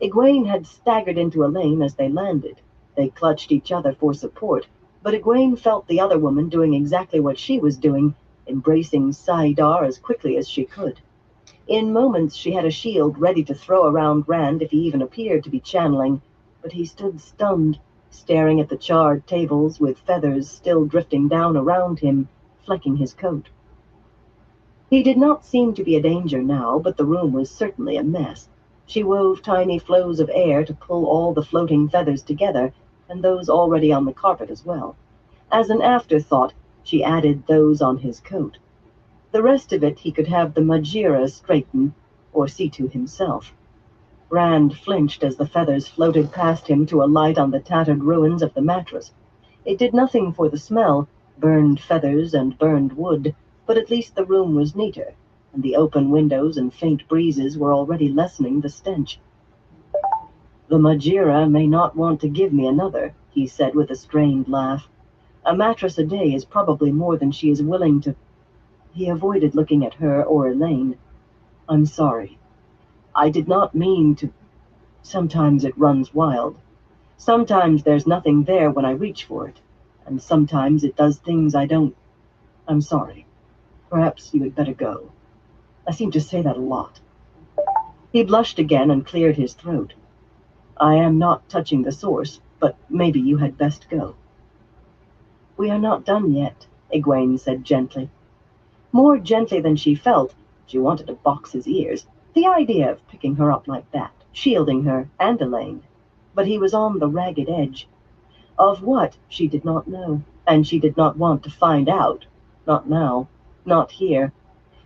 Egwene had staggered into Elaine as they landed. They clutched each other for support, but Egwene felt the other woman doing exactly what she was doing, embracing Saidar as quickly as she could. In moments she had a shield ready to throw around Rand if he even appeared to be channeling, but he stood stunned, staring at the charred tables with feathers still drifting down around him, flecking his coat. He did not seem to be a danger now, but the room was certainly a mess. She wove tiny flows of air to pull all the floating feathers together, and those already on the carpet as well. As an afterthought, she added those on his coat. The rest of it he could have the Majira straighten, or see to himself. Rand flinched as the feathers floated past him to alight on the tattered ruins of the mattress. It did nothing for the smell, burned feathers and burned wood, but at least the room was neater, and the open windows and faint breezes were already lessening the stench. "The Majira may not want to give me another," he said with a strained laugh. "A mattress a day is probably more than she is willing to—" He avoided looking at her or Elaine. "I'm sorry. I did not mean to. Sometimes it runs wild. Sometimes there's nothing there when I reach for it, and sometimes it does things I don't. I'm sorry. Perhaps you had better go. I seem to say that a lot." He blushed again and cleared his throat. "I am not touching the source, but maybe you had best go." "We are not done yet," Egwene said gently. More gently than she felt. She wanted to box his ears. The idea of picking her up like that, shielding her and Elaine. But he was on the ragged edge. Of what, she did not know, and she did not want to find out. Not now. Not here.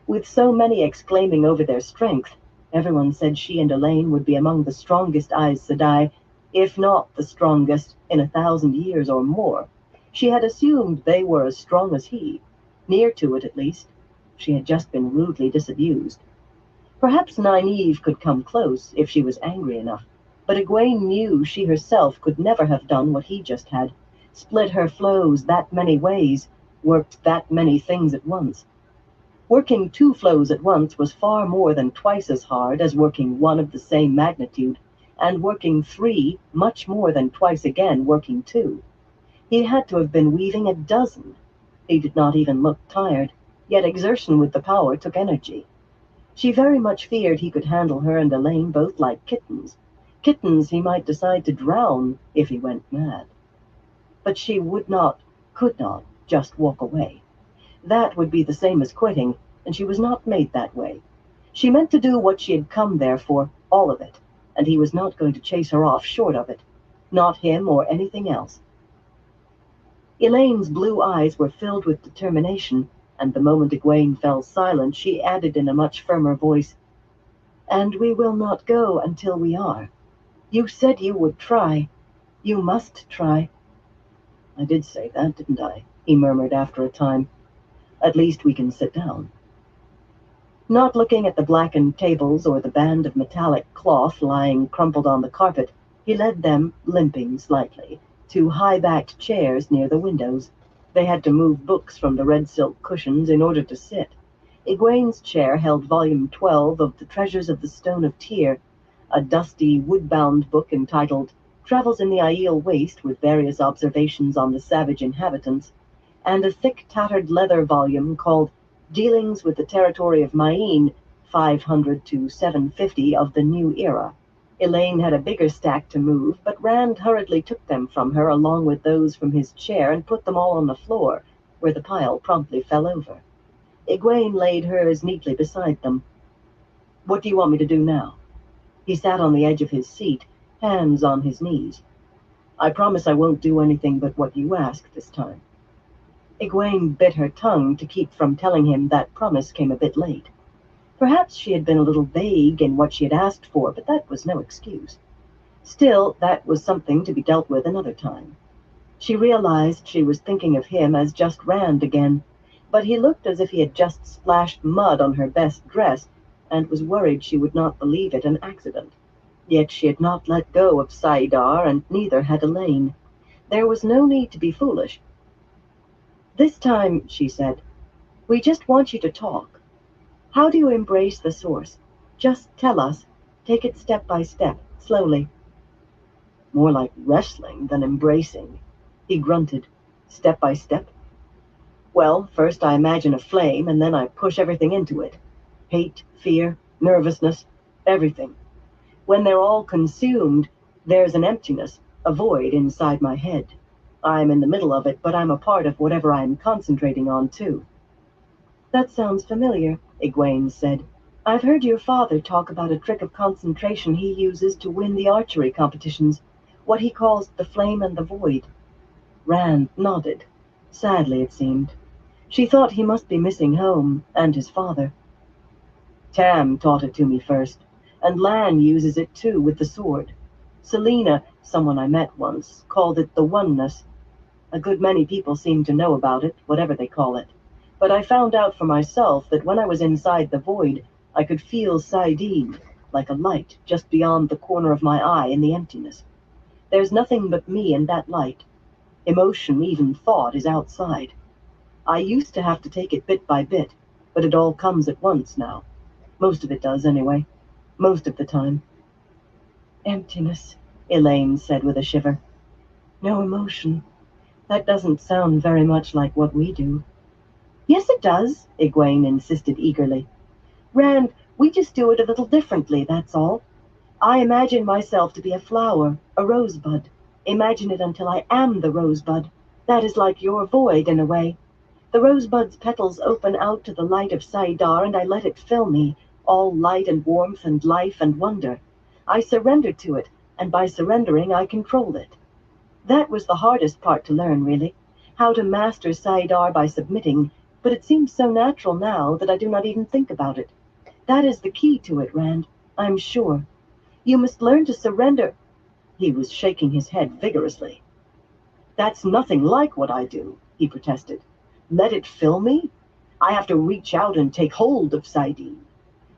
With so many exclaiming over their strength, everyone said she and Elaine would be among the strongest Aes Sedai, if not the strongest, in 1,000 years or more. She had assumed they were as strong as he. Near to it, at least. She had just been rudely disabused. Perhaps Nynaeve could come close if she was angry enough, but Egwene knew she herself could never have done what he just had, split her flows that many ways, worked that many things at once. Working 2 flows at once was far more than twice as hard as working 1 of the same magnitude, and working 3 much more than twice again working 2. He had to have been weaving a dozen. He did not even look tired, yet exertion with the power took energy. She very much feared he could handle her and Elaine both like kittens. Kittens he might decide to drown if he went mad. But she would not, could not, just walk away. That would be the same as quitting, and she was not made that way. She meant to do what she had come there for, all of it, and he was not going to chase her off short of it. Not him or anything else. Elaine's blue eyes were filled with determination, and the moment Egwene fell silent, she added in a much firmer voice, "And we will not go until we are. You said you would try. You must try." "I did say that, didn't I?" he murmured after a time. "At least we can sit down." Not looking at the blackened tables or the band of metallic cloth lying crumpled on the carpet, he led them, limping slightly, to high-backed chairs near the windows. They had to move books from the red silk cushions in order to sit. Egwene's chair held volume 12 of The Treasures of the Stone of Tyr, a dusty, wood-bound book entitled Travels in the Aiel Waste with Various Observations on the Savage Inhabitants, and a thick, tattered leather volume called Dealings with the Territory of Mayene, 500 to 750 of the New Era. Elaine had a bigger stack to move, but Rand hurriedly took them from her along with those from his chair and put them all on the floor, where the pile promptly fell over. Egwene laid hers neatly beside them. "What do you want me to do now?" He sat on the edge of his seat, hands on his knees. "I promise I won't do anything but what you ask this time." Egwene bit her tongue to keep from telling him that promise came a bit late. Perhaps she had been a little vague in what she had asked for, but that was no excuse. Still, that was something to be dealt with another time. She realized she was thinking of him as just Rand again, but he looked as if he had just splashed mud on her best dress, and was worried she would not believe it an accident. Yet she had not let go of Saidar, and neither had Elaine. There was no need to be foolish. "This time," she said, "we just want you to talk. How do you embrace the source? Just tell us. Take it step by step, slowly." "More like wrestling than embracing," he grunted. "Step by step?" "Well, first I imagine a flame, and then I push everything into it. Hate, fear, nervousness, everything. When they're all consumed, there's an emptiness, a void inside my head. I'm in the middle of it, but I'm a part of whatever I'm concentrating on, too." "That sounds familiar," Egwene said. "I've heard your father talk about a trick of concentration he uses to win the archery competitions, what he calls the flame and the void." Rand nodded. Sadly, it seemed. She thought he must be missing home, and his father. "Tam taught it to me first, and Lan uses it too with the sword. Selena, someone I met once, called it the oneness. A good many people seem to know about it, whatever they call it. But I found out for myself that when I was inside the void, I could feel Saidin, like a light just beyond the corner of my eye in the emptiness. There's nothing but me in that light. Emotion, even thought, is outside. I used to have to take it bit by bit, but it all comes at once now. Most of it does, anyway. Most of the time." "Emptiness," Elaine said with a shiver. "No emotion. That doesn't sound very much like what we do." "Yes, it does," Egwene insisted eagerly. "Rand, we just do it a little differently, that's all. I imagine myself to be a flower, a rosebud. Imagine it until I am the rosebud. That is like your void, in a way. The rosebud's petals open out to the light of Saidar, and I let it fill me, all light and warmth and life and wonder. I surrender to it, and by surrendering I control it. That was the hardest part to learn, really, how to master Saidar by submitting, but it seems so natural now that I do not even think about it. That is the key to it, Rand, I'm sure. You must learn to surrender." He was shaking his head vigorously. "That's nothing like what I do," he protested. "Let it fill me? I have to reach out and take hold of Saidin.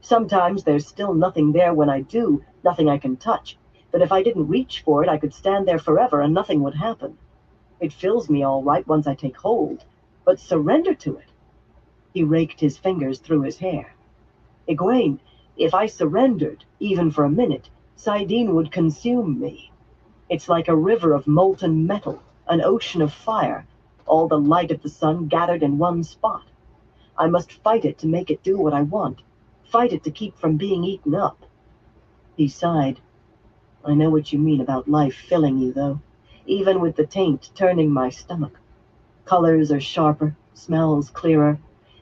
Sometimes there's still nothing there when I do, nothing I can touch. But if I didn't reach for it, I could stand there forever and nothing would happen. It fills me all right once I take hold, but surrender to it." He raked his fingers through his hair. "Egwene, if I surrendered, even for a minute, Saidin would consume me. It's like a river of molten metal, an ocean of fire, all the light of the sun gathered in one spot. I must fight it to make it do what I want, fight it to keep from being eaten up." He sighed. "I know what you mean about life filling you, though, even with the taint turning my stomach. Colors are sharper, smells clearer.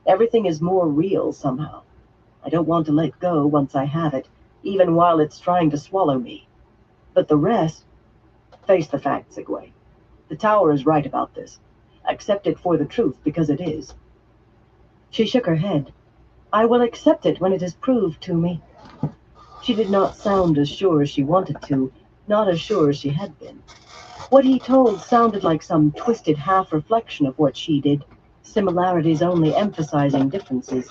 Everything is more real somehow. I don't want to let go once I have it, even while it's trying to swallow me. But the rest, face the facts, Egwene. The Tower is right about this. Accept it for the truth, because it is." She shook her head. "I will accept it when it is proved to me." She did not sound as sure as she wanted to, not as sure as she had been. What he told sounded like some twisted half-reflection of what she did, similarities only emphasizing differences.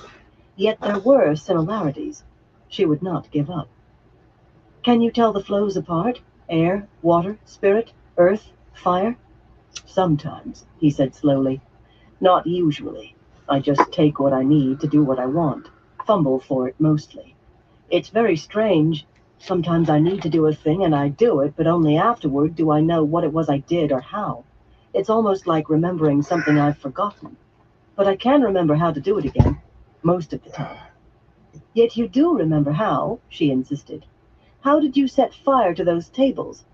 Yet there were similarities. She would not give up. "Can you tell the flows apart? Air, water, spirit, earth, fire?" "Sometimes," he said slowly. "Not usually. I just take what I need to do what I want. Fumble for it mostly. It's very strange. Sometimes I need to do a thing and I do it, but only afterward do I know what it was I did or how. It's almost like remembering something I've forgotten. But I can remember how to do it again, most of the time." "Yet you do remember how," she insisted. "How did you set fire to those tables?"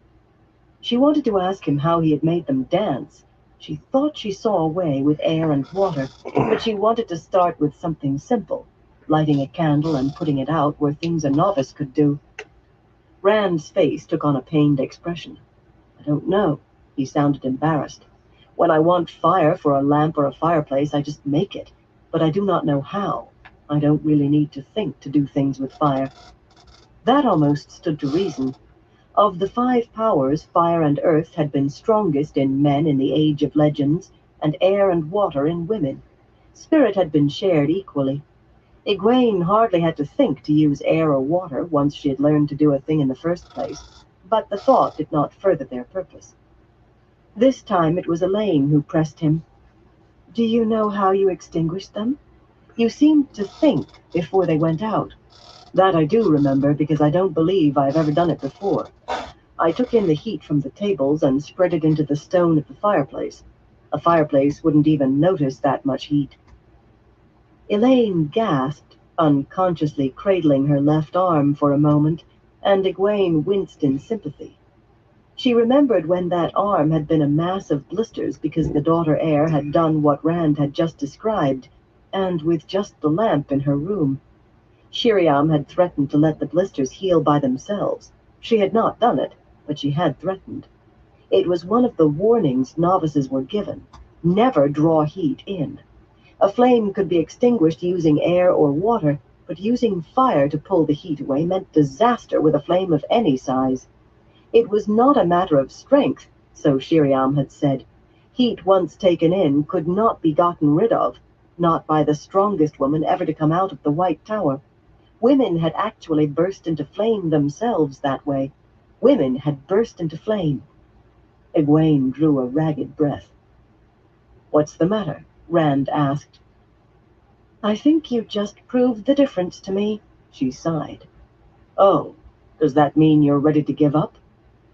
She wanted to ask him how he had made them dance. She thought she saw a way with air and water, but she wanted to start with something simple, lighting a candle and putting it out were things a novice could do. Rand's face took on a pained expression. "I don't know." He sounded embarrassed. "When I want fire for a lamp or a fireplace, I just make it. But I do not know how. I don't really need to think to do things with fire." That almost stood to reason. Of the 5 powers, fire and earth had been strongest in men in the age of legends, and air and water in women. Spirit had been shared equally. Egwene hardly had to think to use air or water once she had learned to do a thing in the first place, but the thought did not further their purpose. This time it was Elaine who pressed him. "Do you know how you extinguished them? You seemed to think before they went out." "That I do remember, because I don't believe I've ever done it before. I took in the heat from the tables and spread it into the stone of the fireplace. A fireplace wouldn't even notice that much heat." Elaine gasped, unconsciously cradling her left arm for a moment, and Egwene winced in sympathy. She remembered when that arm had been a mass of blisters because the daughter heir had done what Rand had just described, and with just the lamp in her room. Shiriam had threatened to let the blisters heal by themselves. She had not done it, but she had threatened. It was one of the warnings novices were given. Never draw heat in. A flame could be extinguished using air or water, but using fire to pull the heat away meant disaster with a flame of any size. It was not a matter of strength, so Shiriam had said. Heat once taken in could not be gotten rid of, not by the strongest woman ever to come out of the White Tower. Women had actually burst into flame themselves that way. Women had burst into flame. Egwene drew a ragged breath. "What's the matter?" Rand asked. "I think you just proved the difference to me," she sighed. "Oh, does that mean you're ready to give up?"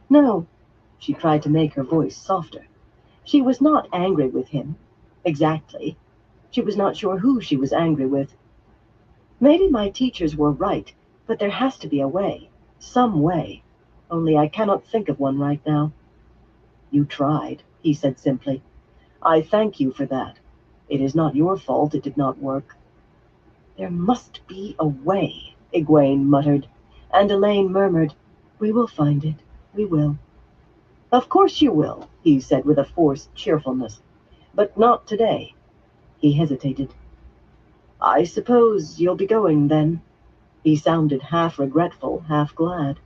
"No." She tried to make her voice softer. She was not angry with him. Exactly. She was not sure who she was angry with. "Maybe my teachers were right, but there has to be a way. Some way. Only I cannot think of one right now." "You tried," he said simply. "I thank you for that. It is not your fault it did not work." "There must be a way," Egwene muttered, and Elaine murmured, "We will find it. We will." "Of course you will," he said with a forced cheerfulness. "But not today." He hesitated. "I suppose you'll be going, then?" He sounded half regretful, half glad.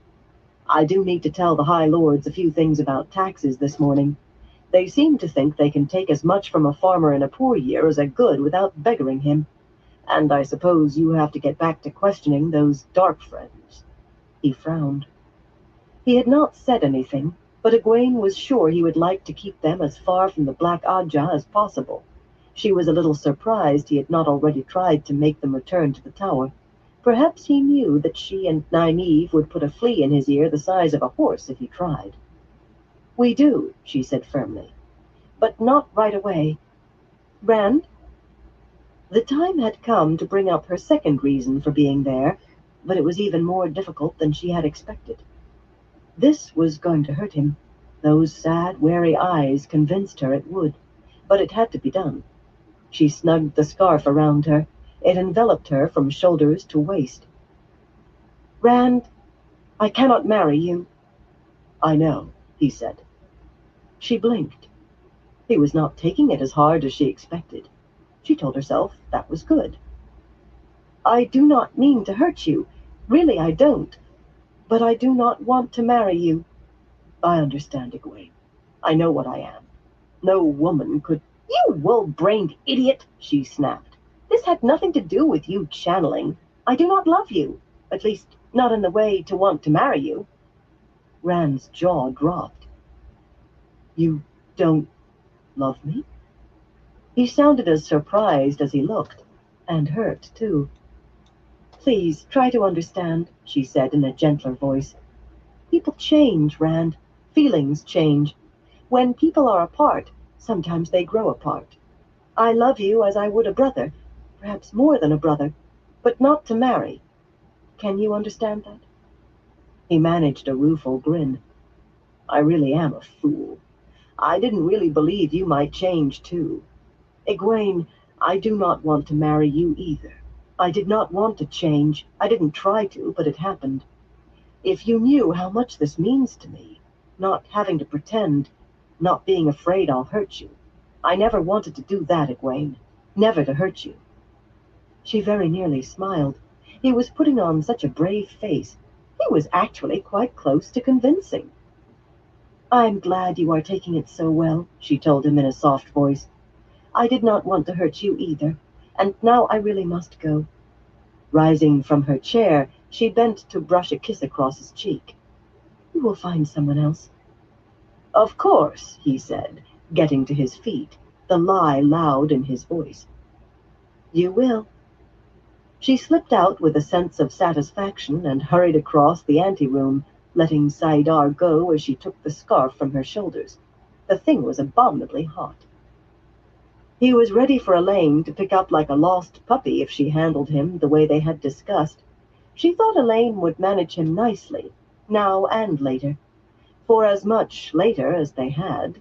"I do need to tell the High Lords a few things about taxes this morning. They seem to think they can take as much from a farmer in a poor year as a good without beggaring him. And I suppose you have to get back to questioning those dark friends." He frowned. He had not said anything, but Egwene was sure he would like to keep them as far from the Black Adja as possible. She was a little surprised he had not already tried to make them return to the tower. Perhaps he knew that she and Nynaeve would put a flea in his ear the size of a horse if he tried. "We do," she said firmly. "But not right away. Rand?" The time had come to bring up her second reason for being there, but it was even more difficult than she had expected. This was going to hurt him. Those sad, wary eyes convinced her it would. But it had to be done. She snugged the scarf around her. It enveloped her from shoulders to waist. "Rand, I cannot marry you." "I know," he said. She blinked. He was not taking it as hard as she expected. She told herself that was good. "I do not mean to hurt you. Really, I don't. But I do not want to marry you." "I understand, Egwene. I know what I am. No woman could—" "You wool-brained idiot," she snapped. "This had nothing to do with you channeling. I do not love you. At least, not in the way to want to marry you." Rand's jaw dropped. "You don't love me?" He sounded as surprised as he looked, and hurt, too. "Please, try to understand," she said in a gentler voice. "People change, Rand. Feelings change. When people are apart, sometimes they grow apart. I love you as I would a brother, perhaps more than a brother, but not to marry. Can you understand that?" He managed a rueful grin. "I really am a fool. I didn't really believe you might change, too. Egwene, I do not want to marry you either. I did not want to change. I didn't try to, but it happened. If you knew how much this means to me, not having to pretend, not being afraid I'll hurt you. I never wanted to do that, Egwene. Never to hurt you." She very nearly smiled. He was putting on such a brave face. He was actually quite close to convincing. "I'm glad you are taking it so well," she told him in a soft voice. "I did not want to hurt you either, and now I really must go." Rising from her chair, she bent to brush a kiss across his cheek. "You will find someone else." "Of course," he said, getting to his feet, the lie loud in his voice. "You will." She slipped out with a sense of satisfaction and hurried across the anteroom, letting Saidar go as she took the scarf from her shoulders. The thing was abominably hot. He was ready for Elaine to pick up like a lost puppy if she handled him the way they had discussed. She thought Elaine would manage him nicely, now and later. For as much later as they had,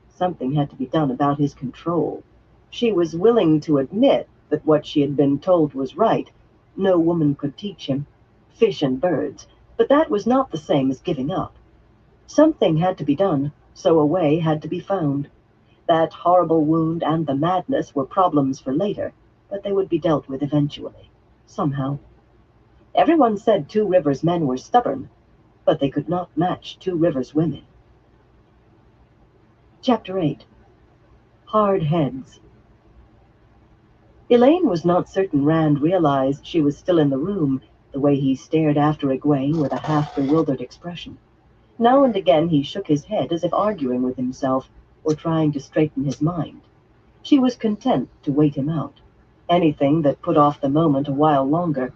something had to be done about his control. She was willing to admit that what she had been told was right. No woman could teach him. Fish and birds. But that was not the same as giving up. Something had to be done, so a way had to be found. That horrible wound and the madness were problems for later, but they would be dealt with eventually, somehow. Everyone said Two Rivers men were stubborn, but they could not match Two Rivers women. Chapter 8. Hard Heads. Elaine was not certain Rand realized she was still in the room, the way he stared after Egwene with a half-bewildered expression. Now and again he shook his head as if arguing with himself, or trying to straighten his mind. She was content to wait him out. Anything that put off the moment a while longer.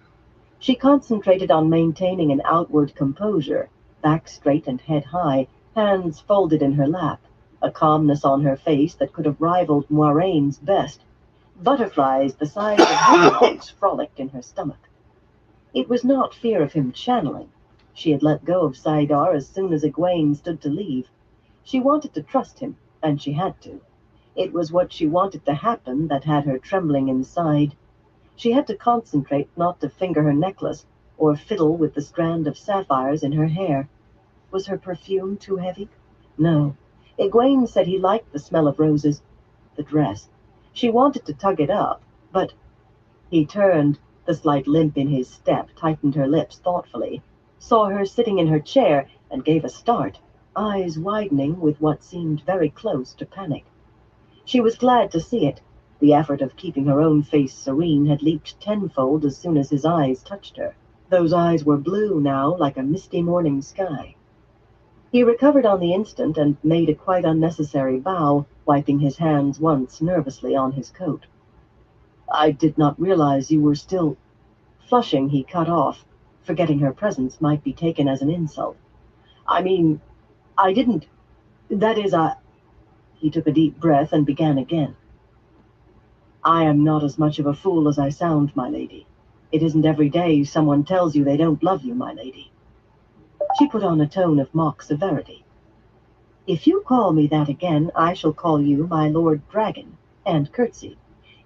She concentrated on maintaining an outward composure, back straight and head high, hands folded in her lap, a calmness on her face that could have rivaled Moiraine's best. Butterflies the size of hedgehogs frolicked in her stomach. It was not fear of him channeling. She had let go of Saidar as soon as Egwene stood to leave. She wanted to trust him, and she had to. It was what she wanted to happen that had her trembling inside. She had to concentrate not to finger her necklace or fiddle with the strand of sapphires in her hair. Was her perfume too heavy? No. Egwene said he liked the smell of roses. The dress. She wanted to tug it up, but... He turned. The slight limp in his step tightened her lips thoughtfully, saw her sitting in her chair, and gave a start, eyes widening with what seemed very close to panic. She was glad to see it. The effort of keeping her own face serene had leaped tenfold as soon as his eyes touched her. Those eyes were blue now, like a misty morning sky. He recovered on the instant and made a quite unnecessary bow, wiping his hands once nervously on his coat. "I did not realize you were still..." Flushing, he cut off, forgetting her presence might be taken as an insult. "I mean, I didn't... That is, He took a deep breath and began again. "I am not as much of a fool as I sound, my lady. It isn't every day someone tells you they don't love you, my lady." She put on a tone of mock severity. "If you call me that again, I shall call you my Lord Dragon, and curtsy.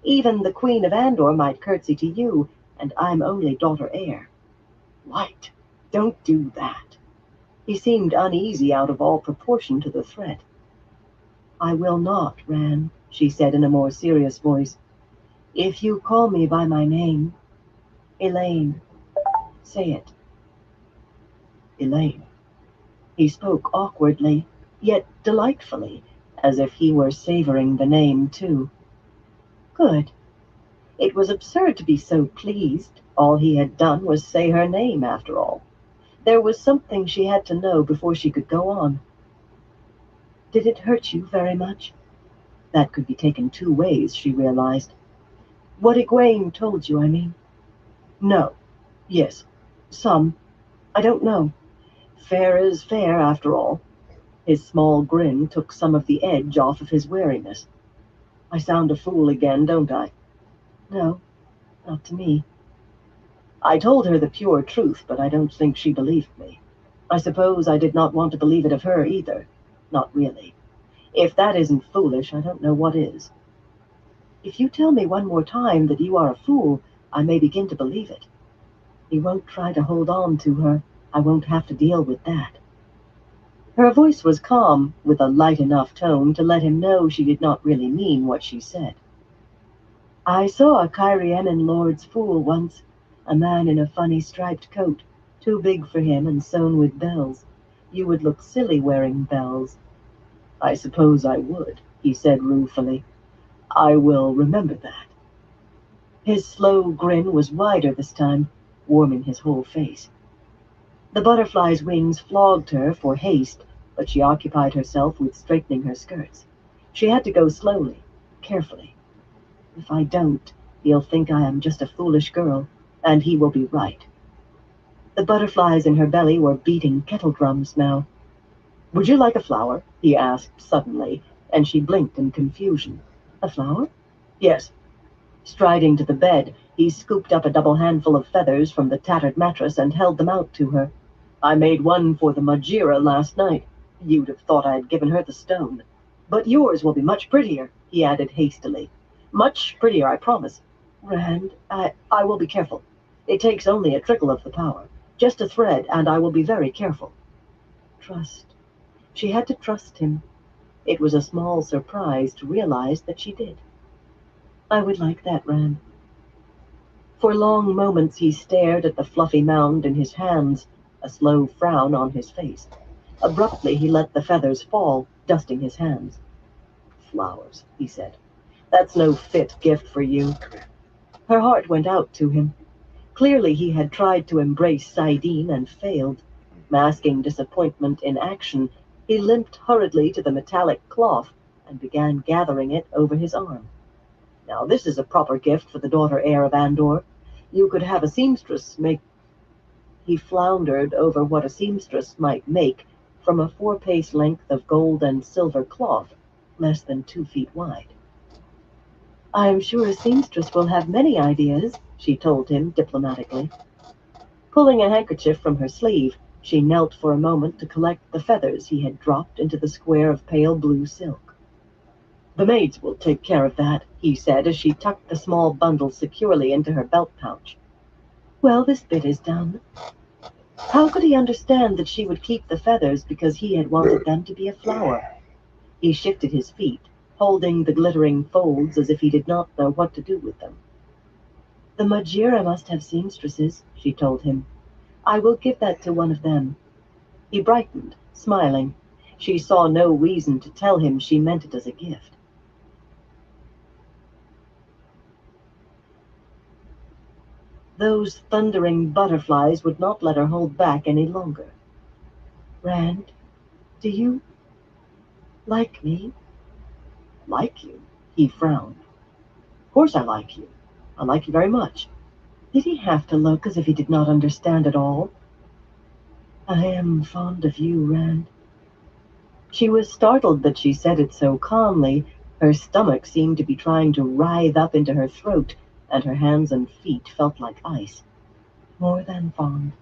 Even the Queen of Andor might curtsy to you, and I'm only daughter heir." "White, don't do that." He seemed uneasy out of all proportion to the threat. "I will not, Ran," she said in a more serious voice. "If you call me by my name, Elaine, say it." Elaine. He spoke awkwardly, yet delightfully, as if he were savoring the name too. Good. It was absurd to be so pleased. All he had done was say her name, after all. There was something she had to know before she could go on. "Did it hurt you very much?" That could be taken two ways, she realized. "What Egwene told you, I mean." "No. Yes. Some. I don't know. Fair is fair, after all." His small grin took some of the edge off of his wariness. "I sound a fool again, don't I?" "No, not to me." I told her the pure truth, but I don't think she believed me. I suppose I did not want to believe it of her either. Not really. If that isn't foolish, I don't know what is. If you tell me one more time that you are a fool, I may begin to believe it. He won't try to hold on to her. I won't have to deal with that." Her voice was calm, with a light enough tone to let him know she did not really mean what she said. "I saw a Kyrianan lord's fool once, a man in a funny striped coat, Too big for him and sewn with bells. You would look silly wearing bells. I suppose I would, he said ruefully. I will remember that. His slow grin was wider this time, warming his whole face. The butterfly's wings flogged her for haste, but she occupied herself with straightening her skirts. She had to go slowly, carefully. If I don't, he'll think I am just a foolish girl, and he will be right. The butterflies in her belly were beating kettle drums now. Would you like a flower? He asked suddenly, and she blinked in confusion. A flower? Yes. Striding to the bed, he scooped up a double handful of feathers from the tattered mattress and held them out to her. I made one for the Majira last night. You'd have thought I had given her the stone. But yours will be much prettier, he added hastily. Much prettier, I promise. Rand, I will be careful. It takes only a trickle of the power. Just a thread, and I will be very careful. Trust. She had to trust him. It was a small surprise to realize that she did. I would like that, Rand. For long moments he stared at the fluffy mound in his hands, a slow frown on his face. Abruptly he let the feathers fall, dusting his hands. Flowers, he said. That's no fit gift for you. Her heart went out to him. Clearly he had tried to embrace Saidin and failed. Masking disappointment in action, he limped hurriedly to the metallic cloth and began gathering it over his arm. Now this is a proper gift for the daughter heir of Andor. You could have a seamstress make... He floundered over what a seamstress might make from a 4-pace length of gold and silver cloth, less than 2 feet wide. I am sure a seamstress will have many ideas, she told him diplomatically. Pulling a handkerchief from her sleeve, she knelt for a moment to collect the feathers he had dropped into the square of pale blue silk. The maids will take care of that, he said as she tucked the small bundle securely into her belt pouch. Well, this bit is done. How could he understand that she would keep the feathers because he had wanted them to be a flower? He shifted his feet, holding the glittering folds as if he did not know what to do with them. The Majira must have seamstresses, she told him. I will give that to one of them. He brightened, smiling. She saw no reason to tell him she meant it as a gift. Those thundering butterflies would not let her hold back any longer. Rand, do you like me? Like you? He frowned. Of course I like you. I like you very much. Did he have to look as if he did not understand at all? I am fond of you, Rand. She was startled that she said it so calmly. Her stomach seemed to be trying to writhe up into her throat, and her hands and feet felt like ice. More than fond.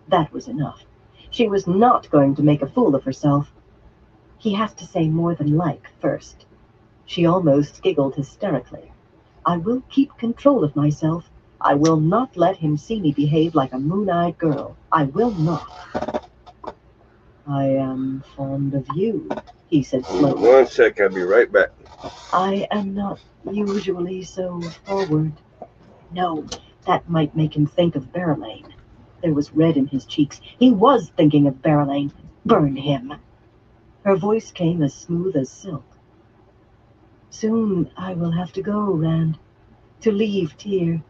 That was enough. She was not going to make a fool of herself. He has to say more than like first. She almost giggled hysterically. I will keep control of myself. I will not let him see me behave like a moon-eyed girl. I will not. I am fond of you, he said slowly. 1 sec, I'll be right back. I am not usually so forward. No, that might make him think of Berylane. There was red in his cheeks. He was thinking of Berylane. Burn him. Her voice came as smooth as silk. Soon I will have to go, Rand. To leave Tyr.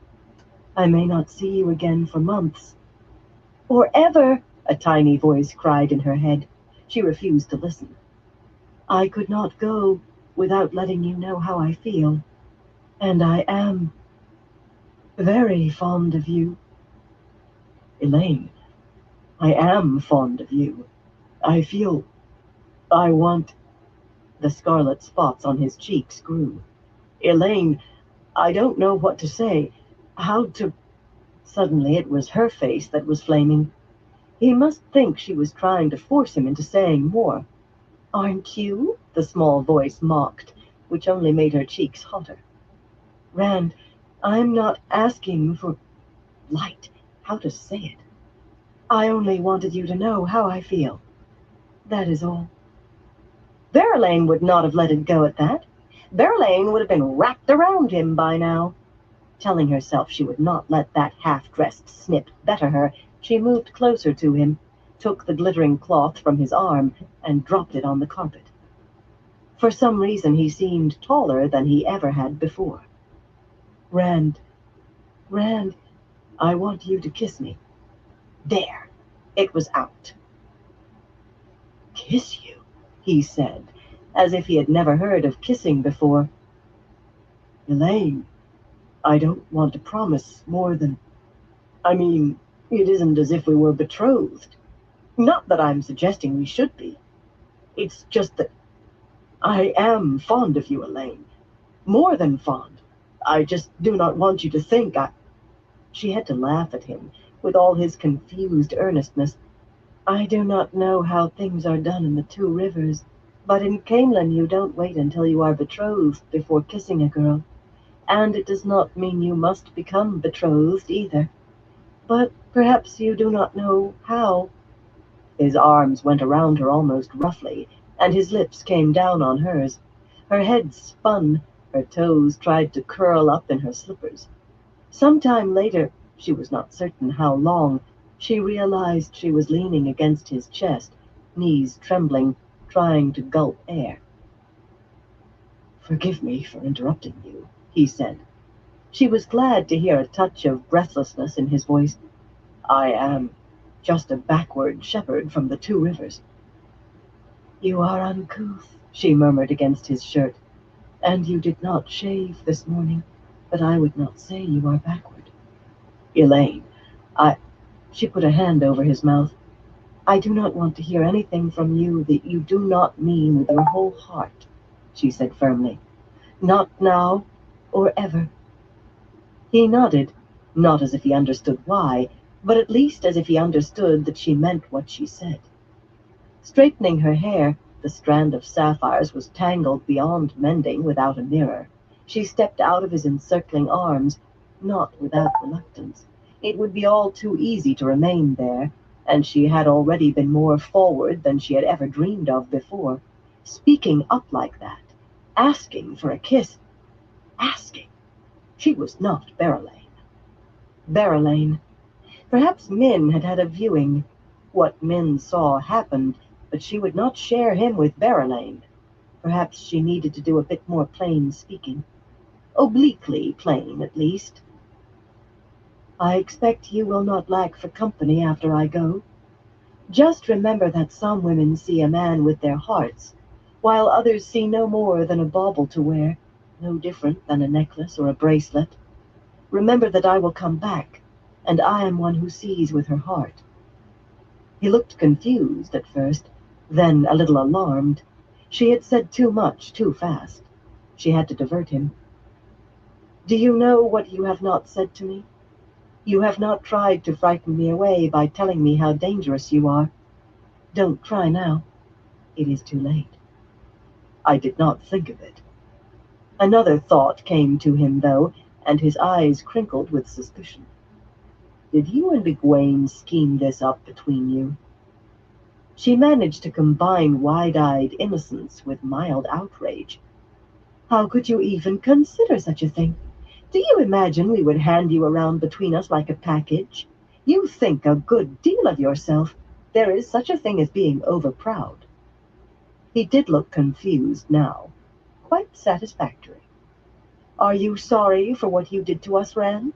I may not see you again for months. Or ever, a tiny voice cried in her head. She refused to listen. I could not go without letting you know how I feel. And I am very fond of you. Elaine, I am fond of you. I feel... I want... The scarlet spots on his cheeks grew. Elaine, I don't know what to say. How to... Suddenly it was her face that was flaming. He must think she was trying to force him into saying more. Aren't you? The small voice mocked, which only made her cheeks hotter. Rand, I'm not asking for light, how to say it. I only wanted you to know how I feel. That is all. Berylane would not have let it go at that. Berylane would have been wrapped around him by now. Telling herself she would not let that half-dressed snip better her, She moved closer to him, took the glittering cloth from his arm, and dropped it on the carpet. For some reason he seemed taller than he ever had before. Rand, I want you to kiss me. There. It was out. Kiss you, he said, as if he had never heard of kissing before. Elaine, I don't want to promise more than... I mean, it isn't as if we were betrothed. Not that I'm suggesting we should be. It's just that I am fond of you, Elaine. More than fond. I just do not want you to think I... She had to laugh at him, with all his confused earnestness. I do not know how things are done in the Two Rivers, but in Camelin you don't wait until you are betrothed before kissing a girl. And it does not mean you must become betrothed either. But perhaps you do not know how. His arms went around her almost roughly, and his lips came down on hers. Her head spun, her toes tried to curl up in her slippers. Sometime later, she was not certain how long, she realized she was leaning against his chest, knees trembling, trying to gulp air. Forgive me for interrupting you, he said. She was glad to hear a touch of breathlessness in his voice. I am just a backward shepherd from the Two Rivers. You are uncouth, she murmured against his shirt, and you did not shave this morning, but I would not say you are backward. Elaine, She put a hand over his mouth. I do not want to hear anything from you that you do not mean with your whole heart, she said firmly. Not now or ever. He nodded, not as if he understood why, but at least as if he understood that she meant what she said. Straightening her hair, the strand of sapphires was tangled beyond mending without a mirror. She stepped out of his encircling arms, not without reluctance. It would be all too easy to remain there, and she had already been more forward than she had ever dreamed of before. Speaking up like that, asking for a kiss, asking. She was not Berylane. Berylane. Perhaps Min had had a viewing. What Min saw happened, but she would not share him with Berylane. Perhaps she needed to do a bit more plain speaking. Obliquely plain, at least. I expect you will not lack for company after I go. Just remember that some women see a man with their hearts, while others see no more than a bauble to wear, no different than a necklace or a bracelet. Remember that I will come back, and I am one who sees with her heart. He looked confused at first, then a little alarmed. She had said too much too fast. She had to divert him. Do you know what you have not said to me? You have not tried to frighten me away by telling me how dangerous you are. Don't try now. It is too late. I did not think of it. Another thought came to him, though, and his eyes crinkled with suspicion. Did you and Egwene scheme this up between you? She managed to combine wide-eyed innocence with mild outrage. How could you even consider such a thing? Do you imagine we would hand you around between us like a package? You think a good deal of yourself. There is such a thing as being overproud. He did look confused now. Quite satisfactory. Are you sorry for what you did to us, Rand?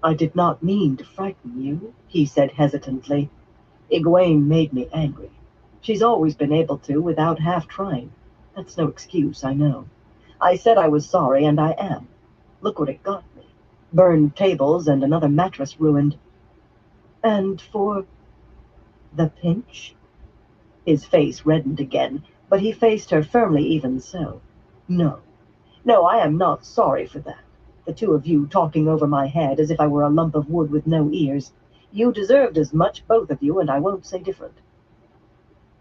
I did not mean to frighten you, he said hesitantly. Egwene made me angry. She's always been able to without half trying. That's no excuse, I know. I said I was sorry, and I am. Look what it got me. Burned tables and another mattress ruined. And for the pinch? His face reddened again, but he faced her firmly even so. No, I am not sorry for that. The two of you talking over my head as if I were a lump of wood with no ears. You deserved as much, both of you, and I won't say different.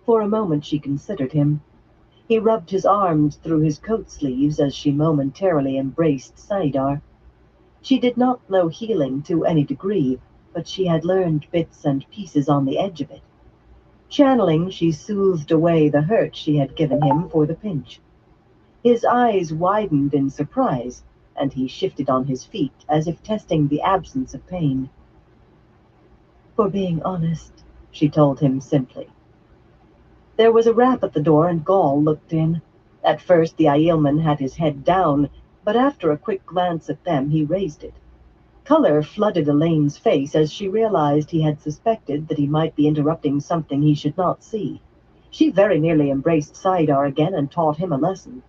For a moment she considered him. He rubbed his arms through his coat sleeves as she momentarily embraced saidar. She did not know healing to any degree, but she had learned bits and pieces on the edge of it. Channeling, she soothed away the hurt she had given him for the pinch. His eyes widened in surprise, and he shifted on his feet as if testing the absence of pain. For being honest, she told him simply. There was a rap at the door and Gall looked in. At first the Aielman had his head down, but after a quick glance at them he raised it. Color flooded Elaine's face as she realized he had suspected that he might be interrupting something he should not see. She very nearly embraced Saidar again and taught him a lesson.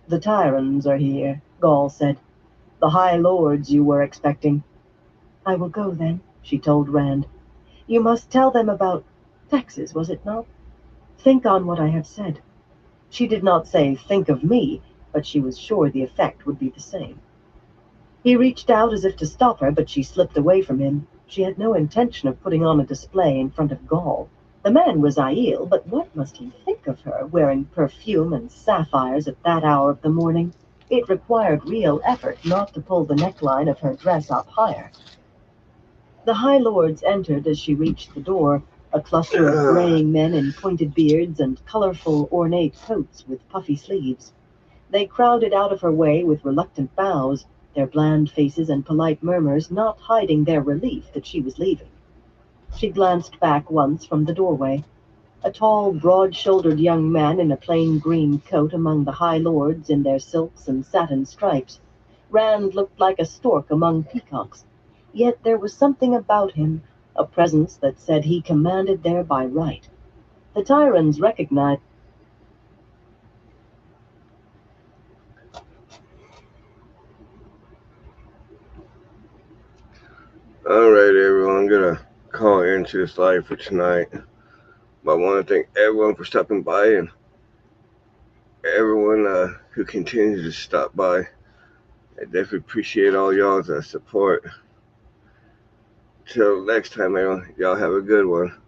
The Tyrans are here, Gall said. The High Lords you were expecting. I will go then, she told Rand. You must tell them about taxes, was it not? Think on what I have said. She did not say, think of me, but she was sure the effect would be the same. He reached out as if to stop her, but she slipped away from him. She had no intention of putting on a display in front of Gall. The man was Aiel, but what must he think of her, wearing perfume and sapphires at that hour of the morning? It required real effort not to pull the neckline of her dress up higher. The High Lords entered as she reached the door, a cluster of graying men in pointed beards and colorful, ornate coats with puffy sleeves. They crowded out of her way with reluctant bows, their bland faces and polite murmurs not hiding their relief that she was leaving. She glanced back once from the doorway. A tall, broad-shouldered young man in a plain green coat among the High Lords in their silks and satin stripes. Rand looked like a stork among peacocks. Yet there was something about him, a presence that said he commanded there by right. The Tyrans recognized. Alright, everyone, I'm gonna call into this live for tonight. But I want to thank everyone for stopping by and everyone who continues to stop by. I definitely appreciate all y'all's support. Till next time, everyone, y'all have a good one.